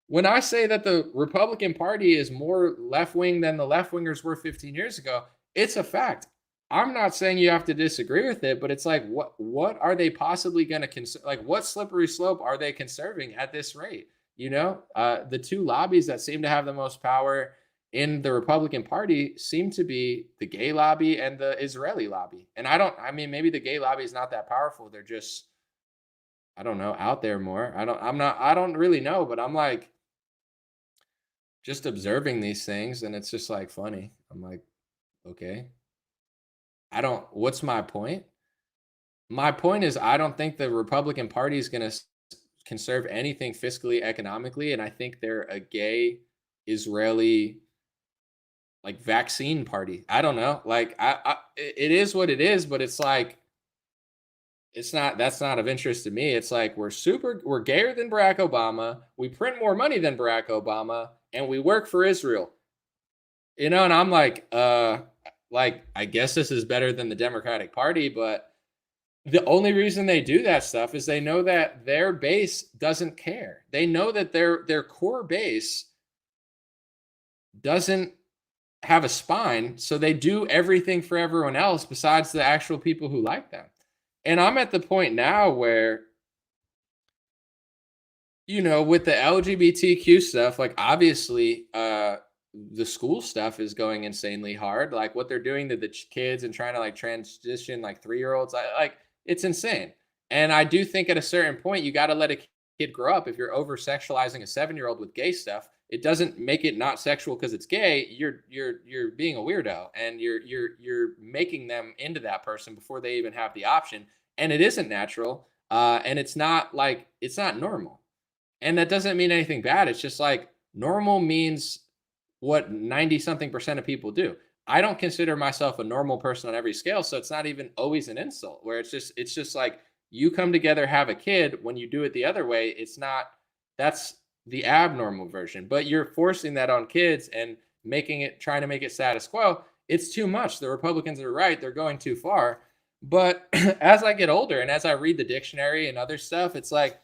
When I say that the Republican Party is more left wing than the left wingers were 15 years ago, it's a fact. I'm not saying you have to disagree with it, but it's like, what are they possibly going to like, what slippery slope are they conserving at this rate? The two lobbies that seem to have the most power in the Republican Party seem to be the gay lobby and the Israeli lobby. And I mean, maybe the gay lobby is not that powerful. They're just, I don't know, out there more. I don't really know, but I'm like just observing these things, and it's just like funny. I'm like, okay. What's my point? My point is, I don't think the Republican Party is going to conserve anything fiscally, economically. And I think they're a gay Israeli, like, vaccine party. I don't know. Like, it is what it is, but it's like, that's not of interest to me. It's like, we're gayer than Barack Obama. We print more money than Barack Obama, and we work for Israel. And I'm like, I guess this is better than the Democratic Party, but the only reason they do that stuff is they know that their base doesn't care. They know that their core base doesn't have a spine, so they do everything for everyone else besides the actual people who like them. And I'm at the point now where, with the LGBTQ stuff, like obviously, the school stuff is going insanely hard. Like what they're doing to the kids and trying to like transition like 3-year-olds, like it's insane. And I do think at a certain point, you got to let a kid grow up. If you're over sexualizing a 7-year-old with gay stuff, it doesn't make it not sexual because it's gay. You're being a weirdo, and you're making them into that person before they even have the option. And it isn't natural. And it's not normal. And that doesn't mean anything bad. It's just like normal means what 90 something percent of people do. I don't consider myself a normal person on every scale. So it's not even always an insult, where it's just like, you come together, have a kid. When you do it the other way, that's the abnormal version, but you're forcing that on kids and trying to make it status quo. It's too much. The Republicans are right. They're going too far. But as I get older and as I read the dictionary and other stuff, it's like,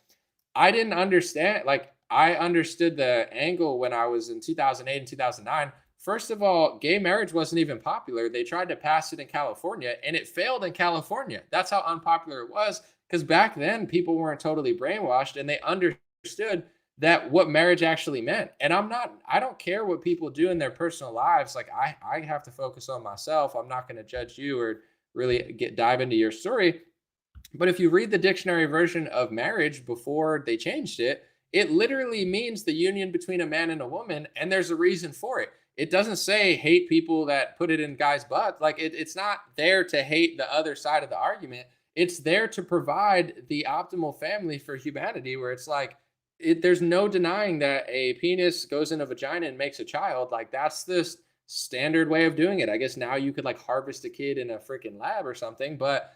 I didn't understand. Like, I understood the angle when I was in 2008 and 2009. First of all, gay marriage wasn't even popular. They tried to pass it in California, and it failed in California. That's how unpopular it was, because back then people weren't totally brainwashed, and they understood that what marriage actually meant. And I don't care what people do in their personal lives. Like I have to focus on myself. I'm not going to judge you or really dive into your story. But if you read the dictionary version of marriage before they changed it, it literally means the union between a man and a woman. And there's a reason for it. It doesn't say hate people that put it in guys' butts. Like it's not there to hate the other side of the argument. It's there to provide the optimal family for humanity, where it's like, there's no denying that a penis goes in a vagina and makes a child. Like that's the standard way of doing it. I guess now you could like harvest a kid in a freaking lab or something, but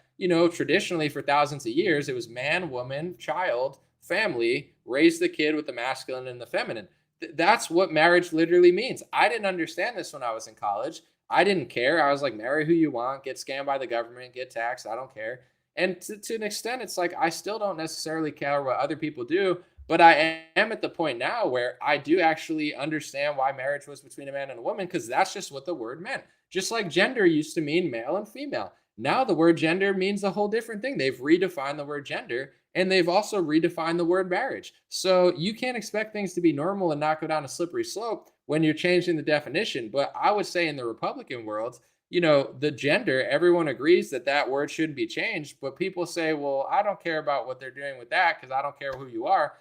traditionally for thousands of years, it was man, woman, child, family, raise the kid with the masculine and the feminine. That's what marriage literally means. I didn't understand this when I was in college. I didn't care. I was like, marry who you want, get scammed by the government, get taxed. I don't care. And to an extent, it's like, I still don't necessarily care what other people do, but I am at the point now where I do actually understand why marriage was between a man and a woman, because that's just what the word meant. Just like gender used to mean male and female. Now the word gender means a whole different thing. They've redefined the word gender, and they've also redefined the word marriage. So you can't expect things to be normal and not go down a slippery slope when you're changing the definition. But I would say in the Republican world, the gender, everyone agrees that that word shouldn't be changed. But people say, well, I don't care about what they're doing with that because I don't care who you are.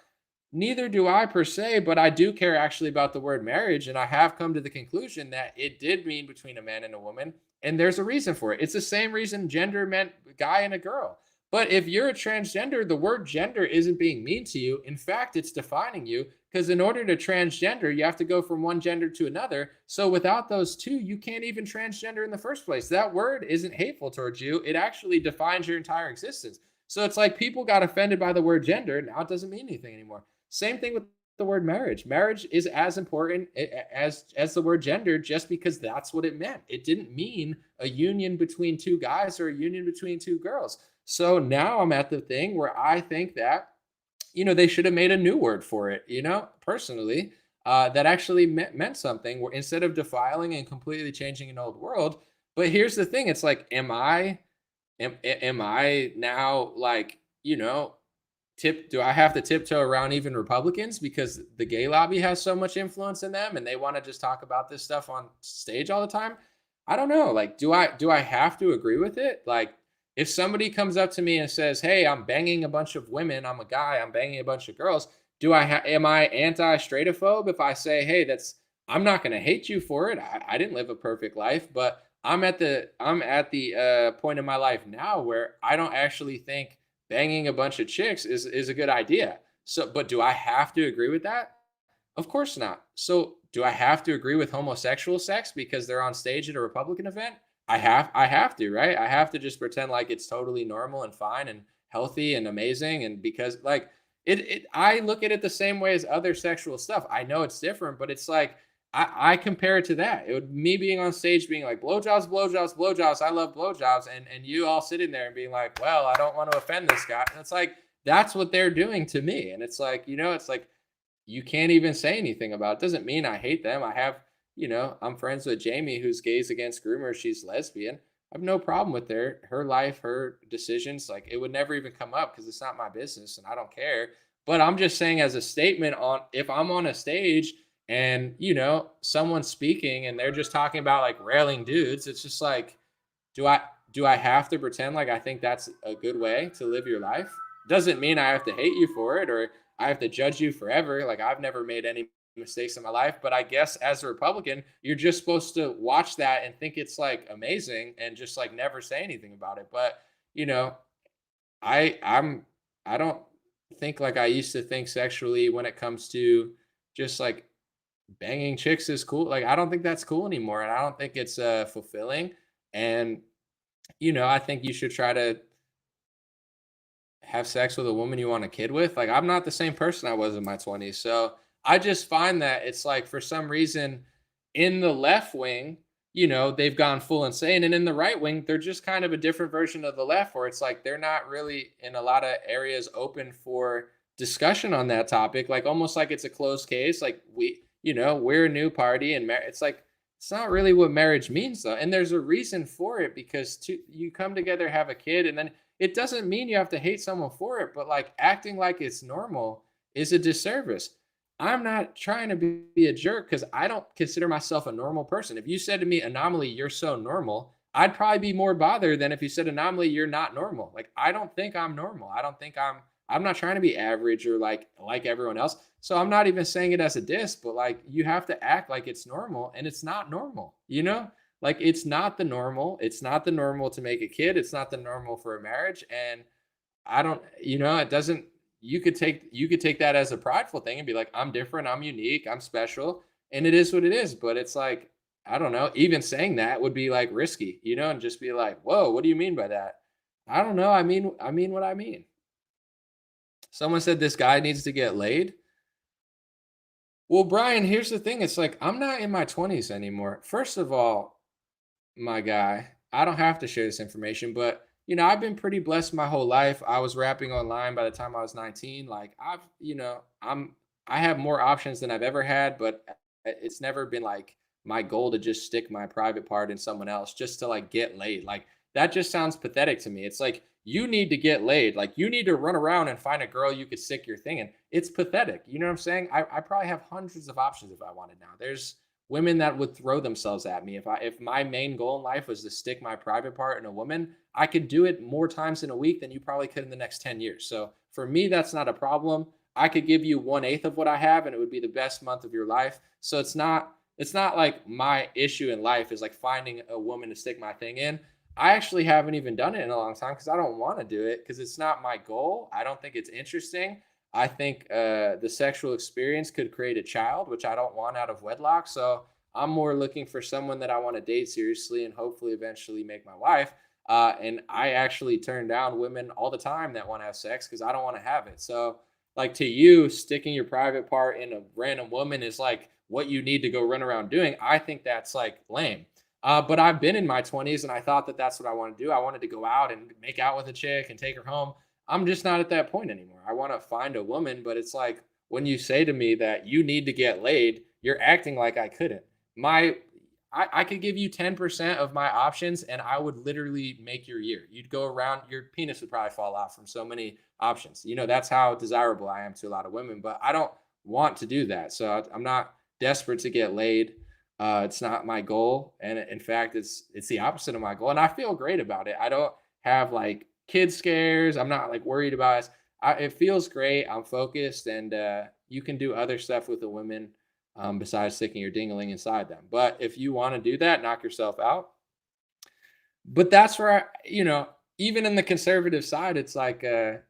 Neither do I per se, but I do care actually about the word marriage. And I have come to the conclusion that it did mean between a man and a woman. And there's a reason for it. It's the same reason gender meant guy and a girl. But if you're a transgender, the word gender isn't being mean to you. In fact, it's defining you, because in order to transgender, you have to go from one gender to another. So without those two, you can't even transgender in the first place. That word isn't hateful towards you. It actually defines your entire existence. So it's like people got offended by the word gender. Now it doesn't mean anything anymore. Same thing with the word marriage. Marriage is as important as the word gender, just because that's what it meant. It didn't mean a union between two guys or a union between two girls. So now I'm at the thing where I think that, they should have made a new word for it, personally, that actually meant something, where instead of defiling and completely changing an old world. But here's the thing. It's like, am I now like, do I have to tiptoe around even Republicans because the gay lobby has so much influence in them and they want to just talk about this stuff on stage all the time? I don't know. Like, do I have to agree with it? Like, if somebody comes up to me and says, hey, I'm banging a bunch of women, I'm a guy, I'm banging a bunch of girls, am I anti-straightophobe if I say, hey, I'm not going to hate you for it. I didn't live a perfect life, but I'm at the point in my life now where I don't actually think banging a bunch of chicks is a good idea. So, but do I have to agree with that? Of course not. So do I have to agree with homosexual sex because they're on stage at a Republican event? I have to, right? I have to just pretend like it's totally normal and fine and healthy and amazing. And because like I look at it the same way as other sexual stuff. I know it's different, but it's like, I compare it to that. It would me being on stage being like, blowjobs, blowjobs, blowjobs. I love blowjobs. And you all sitting there and being like, well, I don't want to offend this guy. And it's like, that's what they're doing to me. And it's like, it's like, you can't even say anything about it. Doesn't mean I hate them. I have, I'm friends with Jamie, who's Gays Against Groomers. She's lesbian. I have no problem with her life, her decisions. Like, it would never even come up because it's not my business and I don't care. But I'm just saying, as a statement, on if I'm on a stage and someone's speaking and they're just talking about like railing dudes, it's just like, do I have to pretend like I think that's a good way to live your life? Doesn't mean I have to hate you for it or I have to judge you forever. Like, I've never made any mistakes in my life, but I guess as a Republican, you're just supposed to watch that and think it's like amazing and just like never say anything about it. But I don't think like I used to think sexually when it comes to just like banging chicks is cool. Like, I don't think that's cool anymore. And I don't think it's fulfilling. And, I think you should try to have sex with a woman you want a kid with. Like, I'm not the same person I was in my 20s. So I just find that it's like, for some reason in the left wing, they've gone full insane. And in the right wing, they're just kind of a different version of the left, where it's like, they're not really in a lot of areas open for discussion on that topic. Like, almost like it's a closed case. Like, we're a new party and it's like, it's not really what marriage means though. And there's a reason for it, because you come together, have a kid, and then it doesn't mean you have to hate someone for it, but like acting like it's normal is a disservice. I'm not trying to be a jerk because I don't consider myself a normal person. If you said to me, Anomaly, you're so normal, I'd probably be more bothered than if you said, Anomaly, you're not normal. Like, I don't think I'm normal. I don't think I'm not trying to be average or like everyone else. So I'm not even saying it as a diss, but like you have to act like it's normal and it's not normal, you know? Like it's not the normal. It's not the normal to make a kid. It's not the normal for a marriage. And I don't, it doesn't, you could take that as a prideful thing and be like, I'm different, I'm unique, I'm special, and it is what it is. But it's like, I don't know, even saying that would be like risky, and just be like, whoa, what do you mean by that? I don't know. I mean what I mean. Someone said this guy needs to get laid. Well, Brian, here's the thing. It's like I'm not in my 20s anymore. First of all, my guy. I don't have to share this information, but I've been pretty blessed my whole life. I was rapping online by the time I was 19. Like I have more options than I've ever had, but it's never been like my goal to just stick my private part in someone else just to like get laid. Like that just sounds pathetic to me. It's like you need to get laid. Like you need to run around and find a girl you could stick your thing in. It's pathetic. You know what I'm saying? I probably have hundreds of options if I wanted now. There's women that would throw themselves at me. If my main goal in life was to stick my private part in a woman, I could do it more times in a week than you probably could in the next 10 years. So for me, that's not a problem. I could give you 1/8 of what I have and it would be the best month of your life. So it's not like my issue in life is like finding a woman to stick my thing in. I actually haven't even done it in a long time because I don't want to do it because it's not my goal. I don't think it's interesting. I think the sexual experience could create a child, which I don't want out of wedlock. So I'm more looking for someone that I want to date seriously and hopefully eventually make my wife. And I actually turn down women all the time that want to have sex because I don't want to have it. So, like to you, sticking your private part in a random woman is like what you need to go run around doing. I think that's like lame. But I've been in my 20s and I thought that that's what I want to do. I wanted to go out and make out with a chick and take her home. I'm just not at that point anymore. I want to find a woman, but it's like when you say to me that you need to get laid, you're acting like I couldn't. My I could give you 10% of my options and I would literally make your year. You'd go around, your penis would probably fall off from so many options. That's how desirable I am to a lot of women, but I don't want to do that. So I'm not desperate to get laid. It's not my goal. And in fact, it's the opposite of my goal. And I feel great about it. I don't have like kid scares. I'm not like worried about it. It feels great. I'm focused and you can do other stuff with the women besides sticking your dingling inside them. But if you want to do that, knock yourself out. But that's where even in the conservative side, it's like I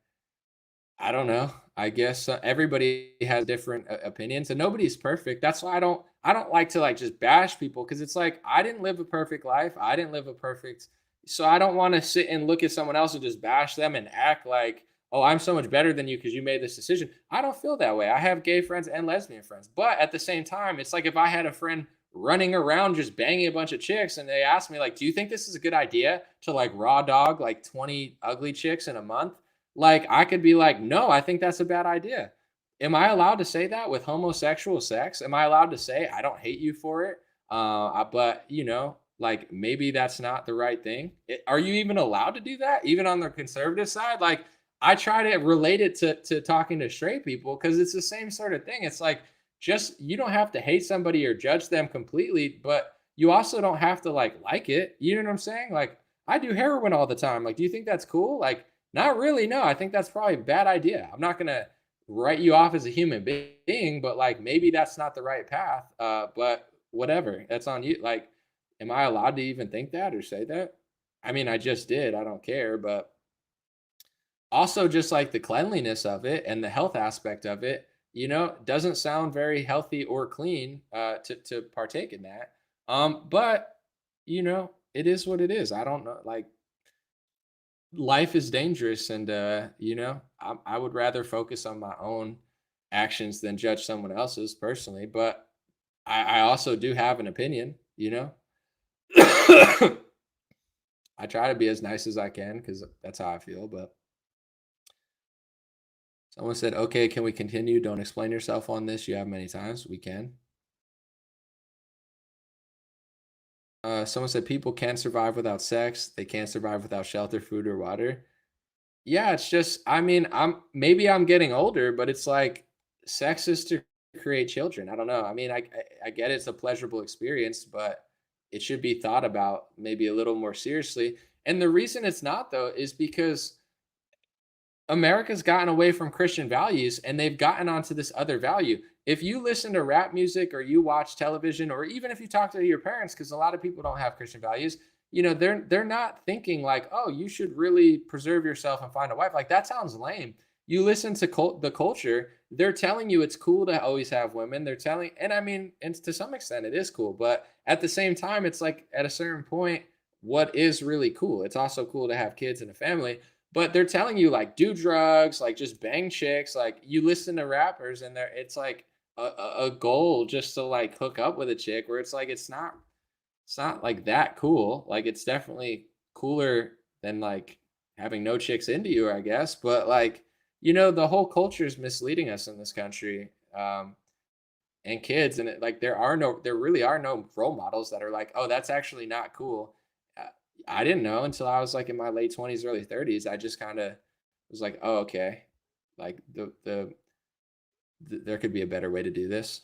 don't know. I guess everybody has different opinions, and nobody's perfect. That's why I don't like to like just bash people because it's like I didn't live a perfect life. I didn't live a perfect, so I don't want to sit and look at someone else and just bash them and act like, oh, I'm so much better than you because you made this decision. I don't feel that way. I have gay friends and lesbian friends, but at the same time, it's like if I had a friend running around just banging a bunch of chicks and they asked me like, do you think this is a good idea to like raw dog like 20 ugly chicks in a month? Like I could be like, no, I think that's a bad idea. Am I allowed to say that with homosexual sex? Am I allowed to say I don't hate you for it? But like maybe that's not the right thing. Are you even allowed to do that? Even on the conservative side? Like I try to relate it to talking to straight people because it's the same sort of thing. It's like just you don't have to hate somebody or judge them completely, but you also don't have to like it. You know what I'm saying? Like I do heroin all the time. Like, do you think that's cool? Like not really, no. I think that's probably a bad idea. I'm not gonna write you off as a human being, but like maybe that's not the right path. But whatever, that's on you. Like, am I allowed to even think that or say that? I mean, I just did. I don't care, but also just like the cleanliness of it and the health aspect of it, doesn't sound very healthy or clean to partake in that. But it is what it is. I don't know, like life is dangerous and I would rather focus on my own actions than judge someone else's personally, but I also do have an opinion. I try to be as nice as I can because that's how I feel. But someone said, okay, can we continue? Don't explain yourself on this. You have many times. We can. Someone said people can survive without sex. They can't survive without shelter, food, or water. Yeah, it's just, I mean, I'm getting older, but it's like sex is to create children. I don't know. I mean, I get it's a pleasurable experience, but it should be thought about maybe a little more seriously. And the reason it's not though is because America's gotten away from Christian values and they've gotten onto this other value. If you listen to rap music or you watch television, or even if you talk to your parents, because a lot of people don't have Christian values, they're not thinking like, oh, you should really preserve yourself and find a wife. Like that sounds lame. You listen to the culture, they're telling you it's cool to always have women. They're telling, and I mean, and to some extent it is cool, but at the same time, it's like at a certain point, what is really cool? It's also cool to have kids and a family, but they're telling you like do drugs, like just bang chicks. Like you listen to rappers and it's like a goal just to like hook up with a chick, where it's like it's not like that cool. Like it's definitely cooler than like having no chicks into you, I guess. But like, the whole culture is misleading us in this country. And kids, and like there really are no role models that are like, oh, that's actually not cool. uh, I didn't know until I was like in my late 20s, early 30s. I just kind of was like, oh, okay, like there could be a better way to do this.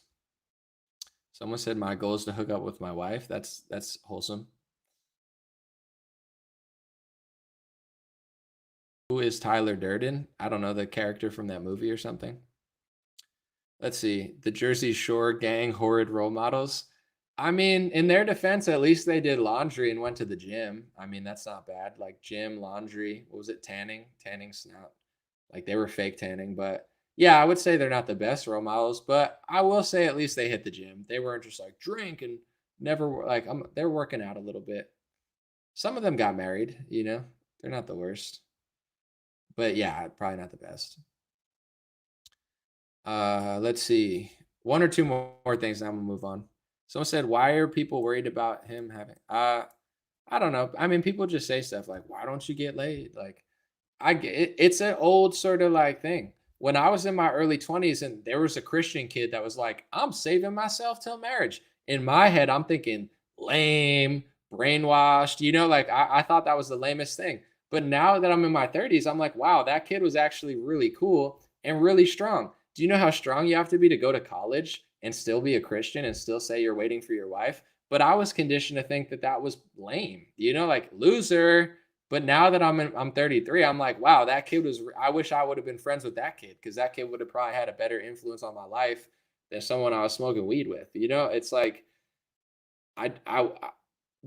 Someone said my goal is to hook up with my wife. That's wholesome. Who is Tyler Durden? I don't know, the character from that movie or something. Let's see. The Jersey Shore gang horrid role models. I mean, in their defense, at least they did laundry and went to the gym. I mean, that's not bad. Like gym, laundry. What was it? Tanning. Tanning's not like they were fake tanning, but yeah, I would say they're not the best role models. But I will say at least they hit the gym. They weren't just like drink and never like they're working out a little bit. Some of them got married. They're not the worst. But yeah, probably not the best. Let's see. One or two more things, and I'm gonna move on. Someone said, "Why are people worried about him having?" I don't know. I mean, people just say stuff like, "Why don't you get laid?" Like, I get it. It's an old sort of like thing. When I was in my early 20s, and there was a Christian kid that was like, "I'm saving myself till marriage." In my head, I'm thinking lame, brainwashed. Like I thought that was the lamest thing. But now that I'm in my 30s, I'm like, wow, that kid was actually really cool and really strong. Do you know how strong you have to be to go to college and still be a Christian and still say you're waiting for your wife? But I was conditioned to think that that was lame, like loser. But now that I'm 33, I'm like, wow, that kid I wish I would have been friends with that kid, because that kid would have probably had a better influence on my life than someone I was smoking weed with. It's like I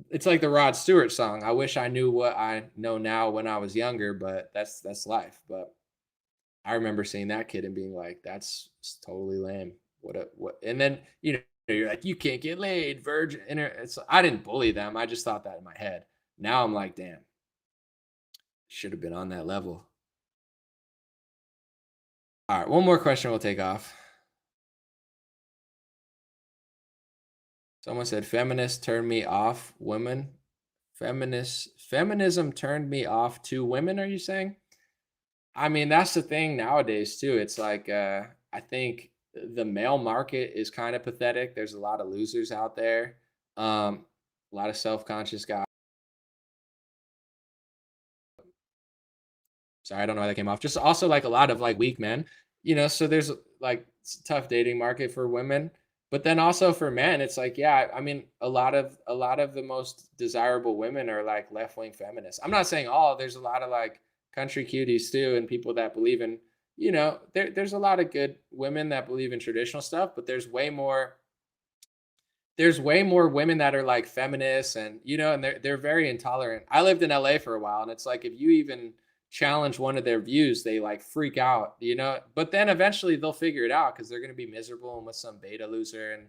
it's like the Rod Stewart song. I wish I knew what I know now when I was younger, but that's life. But I remember seeing that kid and being like, that's totally lame. What? And then, you're like, you can't get laid, virgin. And I didn't bully them. I just thought that in my head. Now I'm like, damn, should have been on that level. All right. One more question. We'll take off. Someone said feminists turned me off women. Feminism turned me off to women, are you saying? I mean, that's the thing nowadays too. It's like I think the male market is kind of pathetic. There's a lot of losers out there. A lot of self-conscious guys. Sorry, I don't know why that came off. Just also like a lot of like weak men, so there's like tough dating market for women. But then also for men, it's like, yeah, I mean, a lot of the most desirable women are like left-wing feminists. I'm not saying all, there's a lot of like country cuties too, and people that believe in, there's a lot of good women that believe in traditional stuff, but there's way more women that are like feminists, and and they're very intolerant. I lived in LA for a while, and it's like if you even challenge one of their views, they like freak out, but then eventually they'll figure it out because they're going to be miserable and with some beta loser, and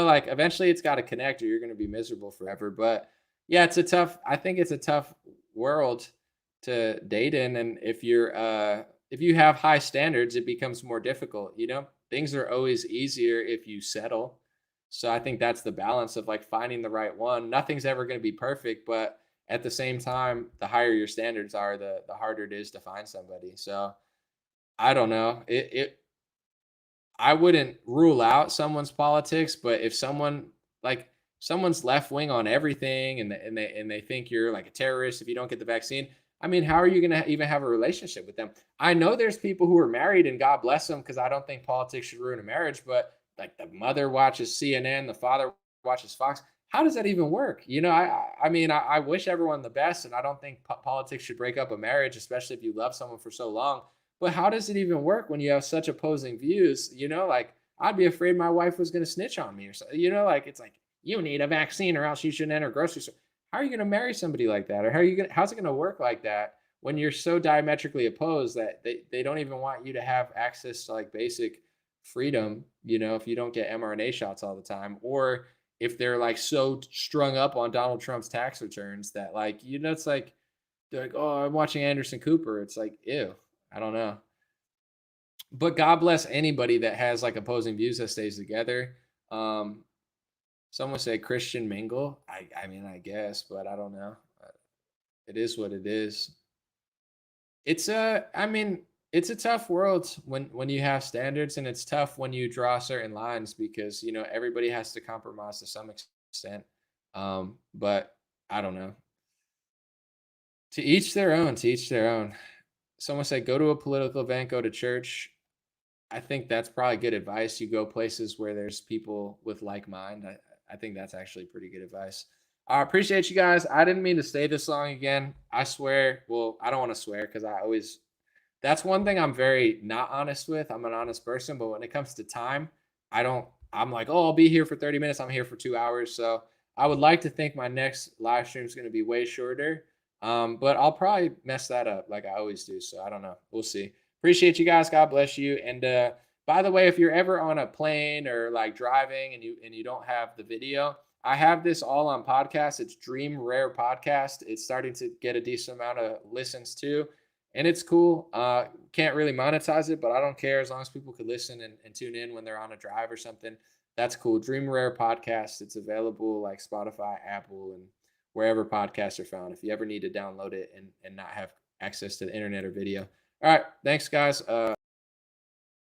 like eventually it's got to connect or you're going to be miserable forever. But yeah, I think it's a tough world to date in, and if you have high standards, it becomes more difficult. Things are always easier if you settle. So I think that's the balance of like finding the right one. Nothing's ever going to be perfect, but at the same time, the higher your standards are, the harder it is to find somebody. So I don't know. I wouldn't rule out someone's politics, but if someone's left wing on everything, and they think you're like a terrorist if you don't get the vaccine, I mean, how are you going to even have a relationship with them? I know there's people who are married and God bless them, because I don't think politics should ruin a marriage, but like the mother watches CNN, the father watches Fox. How does that even work? You know, I mean, I wish everyone the best, and I don't think politics should break up a marriage, especially if you love someone for so long. But how does it even work when you have such opposing views? You know, like I'd be afraid my wife was going to snitch on me or something. You know, like it's like you need a vaccine or else you shouldn't enter grocery store. How are you going to marry somebody like that, or how's it going to work like that when you're so diametrically opposed that they don't even want you to have access to like basic freedom? You know, if you don't get mRNA shots all the time, or if they're like so strung up on Donald Trump's tax returns that like, you know, it's like they're like, oh, I'm watching Anderson Cooper. It's like, ew, I don't know. But God bless anybody that has like opposing views that stays together. Um, some would say Christian mingle. I mean, I guess, but I don't know. It is what it is. I mean, it's a tough world when you have standards, and it's tough when you draw certain lines because you know everybody has to compromise to some extent. But I don't know. To each their own. To each their own. Someone said, go to a political event, go to church. I think that's probably good advice. You go places where there's people with like mind. I think that's actually pretty good advice. I appreciate you guys. I didn't mean to stay this long again. I swear. Well, I don't want to swear because that's one thing I'm very not honest with. I'm an honest person, but when it comes to time, I'm like, oh, I'll be here for 30 minutes. I'm here for 2 hours. So I would like to think my next live stream is going to be way shorter. But I'll probably mess that up like I always do. So I don't know. We'll see. Appreciate you guys. God bless you. And by the way, if you're ever on a plane or like driving and you don't have the video, I have this all on podcast. It's Dream Rare Podcast. It's starting to get a decent amount of listens too. And it's cool. Can't really monetize it, but I don't care as long as people could listen and tune in when they're on a drive or something. That's cool. Dream Rare Podcast. It's available like Spotify, Apple, and wherever podcasts are found. If you ever need to download it and not have access to the internet or video. All right. Thanks, guys.